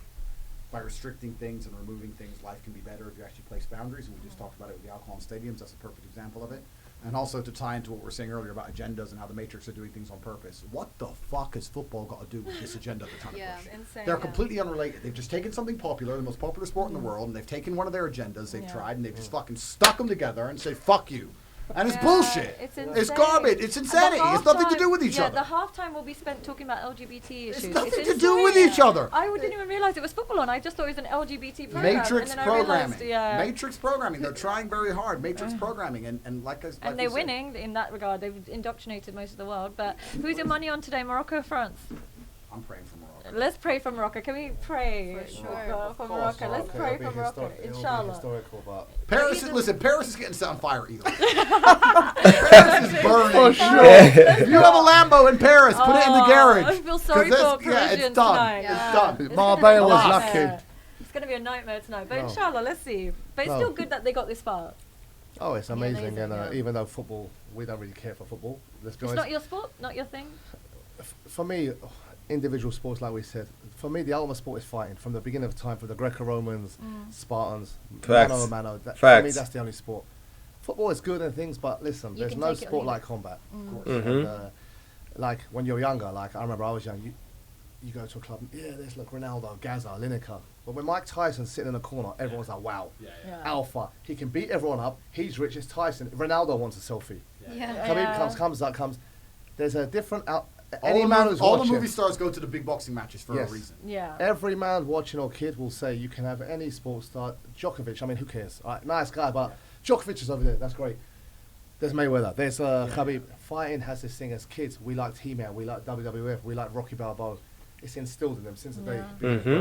by restricting things and removing things, life can be better if you actually place boundaries. And we just talked about it with the alcohol in stadiums. That's a perfect example of it. And also to tie into what we were saying earlier about agendas and how the Matrix are doing things on purpose. What the fuck has football got to do with this agenda they're trying to push? Insane. They're completely unrelated. They've just taken something popular, the most popular sport in the world, and they've taken one of their agendas they've tried, and they've just fucking stuck them together and said, fuck you. And it's bullshit. It's garbage. It's insanity. It's nothing to do with each other. The halftime will be spent talking about LGBT issues. It's nothing to do with each other. I didn't even realize it was football on. I just thought it was an LGBT program. Matrix programming. Realized, Matrix programming. They're trying very hard. Matrix programming. And like I and they're winning in that regard. They've indoctrinated most of the world. But who's your money on today, Morocco or France? I'm praying for Morocco. Let's pray for Morocco. Can we pray for Morocco? Let's pray for Morocco. Inshallah. Paris is getting set on fire either. Paris is burning. For sure. If you have a Lambo in Paris, put it in the garage. I feel sorry for Parisians it's done. tonight. It's done. Marbella was lucky. It's going to be a nightmare tonight. But inshallah, let's see. But it's still good that they got this far. Oh, it's amazing. And even though football, we don't really care for football. Let's be honest. It's not your sport? Not your thing? For me, individual sports, like we said, for me, the ultimate sport is fighting. From the beginning of time, from the Greco-Romans, Spartans, mano a mano. For me, that's the only sport. Football is good and things, but listen, there's no sport like combat. And, like when you're younger, like I remember I was young, you go to a club, there's like Ronaldo, Gaza, Lineker. But when Mike Tyson's sitting in the corner, everyone's like, wow, alpha. He can beat everyone up. He's rich. It's Tyson. Ronaldo wants a selfie. Khabib comes. There's a different... All the movie stars go to the big boxing matches for a reason. Yeah. Every man watching or kid will say you can have any sports star. Djokovic, I mean, who cares? All right, nice guy, but Djokovic is over there. That's great. There's Mayweather. There's Khabib. Fighting has this thing as kids. We liked He-Man. We liked WWF. We liked Rocky Balboa. It's instilled in them since the day.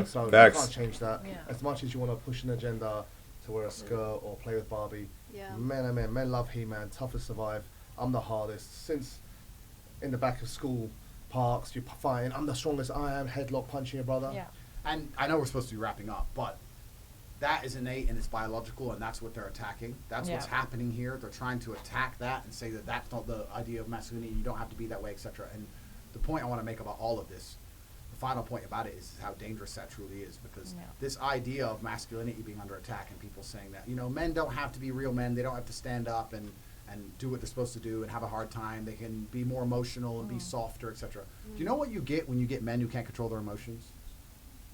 So you can't change that. Yeah. As much as you want to push an agenda to wear a skirt or play with Barbie, men love He-Man. Tough to survive. I'm the hardest. Since in the back of school parks, you're fighting. I'm the strongest. I am headlock punching your brother. Yeah. And I know we're supposed to be wrapping up, but that is innate and it's biological, and that's what they're attacking. That's what's happening here. They're trying to attack that and say that that's not the idea of masculinity. You don't have to be that way, etc. And the point I want to make about all of this, the final point about it, is how dangerous that truly is, because this idea of masculinity being under attack and people saying that, men don't have to be real men. They don't have to stand up and do what they're supposed to do and have a hard time. They can be more emotional and be softer, etc. Do you know what you get when you get men who can't control their emotions?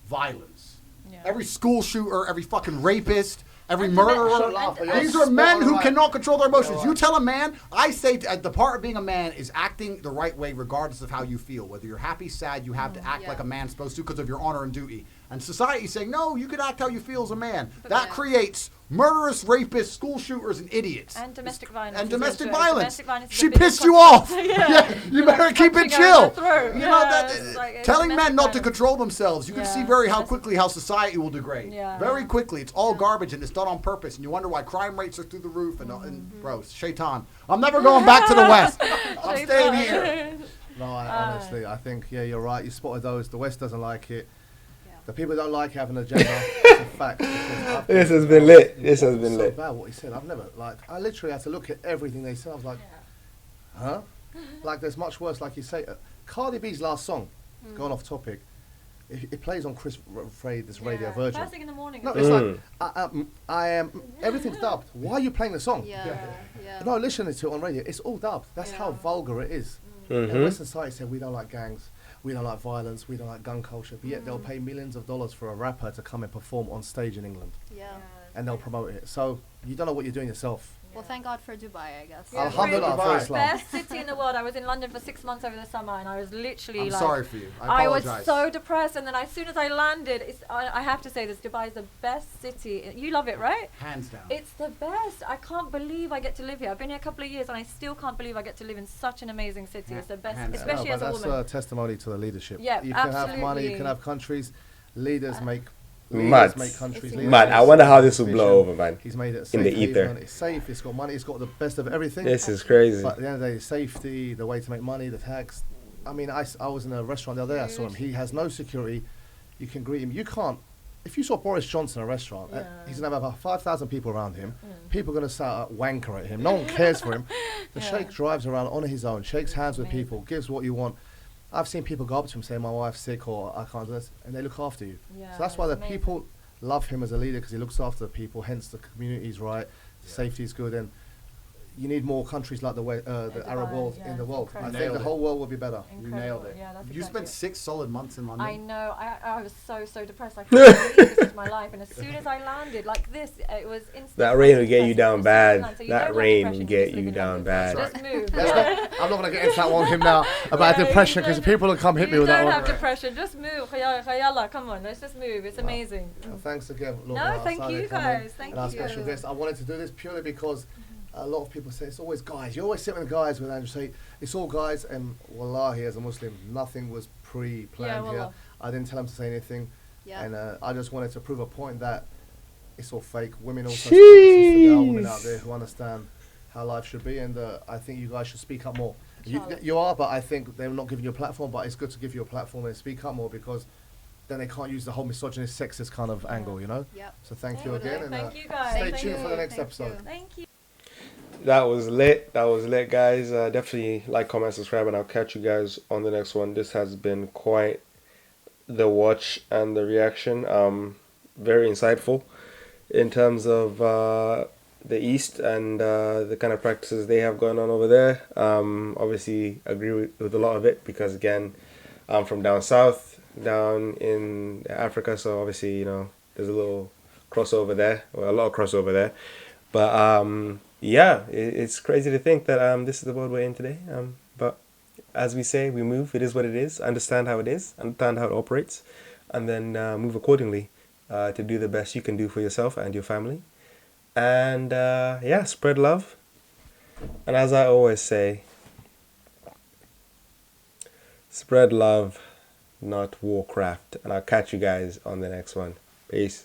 Violence. Yeah. Every school shooter, every fucking rapist, every murderer. These are men who cannot control their emotions. You tell a man, I say the part of being a man is acting the right way regardless of how you feel. Whether you're happy, sad, you have to act like a man's supposed to because of your honor and duty. And society's saying, no, you can act how you feel as a man. That creates murderous, rapists, school shooters, and idiots. And domestic violence. And domestic violence. She pissed you off. You better keep it chill. Telling men not to control themselves, you can see how quickly how society will degrade. Very quickly. It's all garbage, and it's done on purpose. And you wonder why crime rates are through the roof. And bro, shaitan. I'm never going back to the West. I'm staying here. No, honestly, I think, you're right. You spotted those. The West doesn't like it. The people don't like having an agenda. It's a fact. This has been lit. This has been lit. So bad what he said. I literally had to look at everything they said. I was like, huh? Like, there's much worse, like you say. Cardi B's last song, going off topic, it plays on Chris Freida's Radio Virgin. First thing in the morning. No, it's like, I am, everything's dubbed. Why are you playing the song? No, listening to it on radio, it's all dubbed. That's how vulgar it is. And Western society said, we don't like gangs. We don't like violence, we don't like gun culture, but yet they'll pay millions of dollars for a rapper to come and perform on stage in England. And they'll promote it. So you don't know what you're doing yourself. Well, thank God for Dubai, I guess. Alhamdulillah for Islam. Best city in the world. I was in London for 6 months over the summer, and I was literally I'm sorry for you. I apologize. Was so depressed, and then as soon as I landed, I have to say this, Dubai is the best city. You love it, right? Hands down. It's the best. I can't believe I get to live here. I've been here a couple of years, and I still can't believe I get to live in such an amazing city. It's the best, especially as a woman. That's a testimony to the leadership. Yeah, you can have money, you can have countries, leaders make. Mad. Mad. I wonder how this will blow over, man. He's made it in the ether. It's safe. It's got money. It's got the best of everything. This is crazy. But at the end of the day, safety, the way to make money, the tax. I mean, I was in a restaurant the other day. I saw him. He has no security. You can greet him. You can't. If you saw Boris Johnson in a restaurant, he's going to have about 5,000 people around him. People are going to shout wanker at him. No one cares for him. The sheikh drives around on his own, shakes hands with people, gives what you want. I've seen people go up to him and say, my wife's sick or I can't do this, and they look after you. Yeah, so that's why the people love him as a leader, because he looks after the people, hence the community's right, the safety's good, and you need more countries like the Arab world in the world. I think the whole world will be better. Incredible. You nailed it. Yeah, that's You exactly spent 6 solid months in London. I know. I was so depressed. I couldn't believe this was my life. And as soon as I landed, like this, it was instant. That rain would get you down bad. So you That don't have rain depression, would you get just live you in down London. bad. Just move. I'm not going to get into that one with him now about depression, because people will come hit me with that You one. don't have depression. Just move. Khayala, come on. Let's just move. It's amazing. Thanks again, No, thank you guys. Thank you. And our special guest. I wanted to do this purely because a lot of people say it's always guys. You always sit with the guys with Andrew. Say it's all guys, and wallahi, as a Muslim, nothing was pre-planned here. I didn't tell him to say anything, and I just wanted to prove a point that it's all fake. Women also, there are women out there who understand how life should be, and I think you guys should speak up more. You are, but I think they're not giving you a platform. But it's good to give you a platform and speak up more, because then they can't use the whole misogynist, sexist kind of angle, you know. So thank you again, and thank you guys. stay tuned for the next episode. Thank you. That was lit. That was lit, guys. Definitely like, comment, subscribe, and I'll catch you guys on the next one. This has been quite the watch and the reaction. Very insightful in terms of the East and the kind of practices they have going on over there. Obviously, agree with a lot of it, because again, I'm from down south, down in Africa, so obviously, you know, there's a little crossover there, or a lot of crossover there. But yeah, it's crazy to think that this is the world we're in today. But as we say, we move. It is what it is. Understand how it is. Understand how it operates, and then move accordingly to do the best you can do for yourself and your family. And yeah, spread love. And as I always say, spread love, not WarCraft. And I'll catch you guys on the next one. Peace.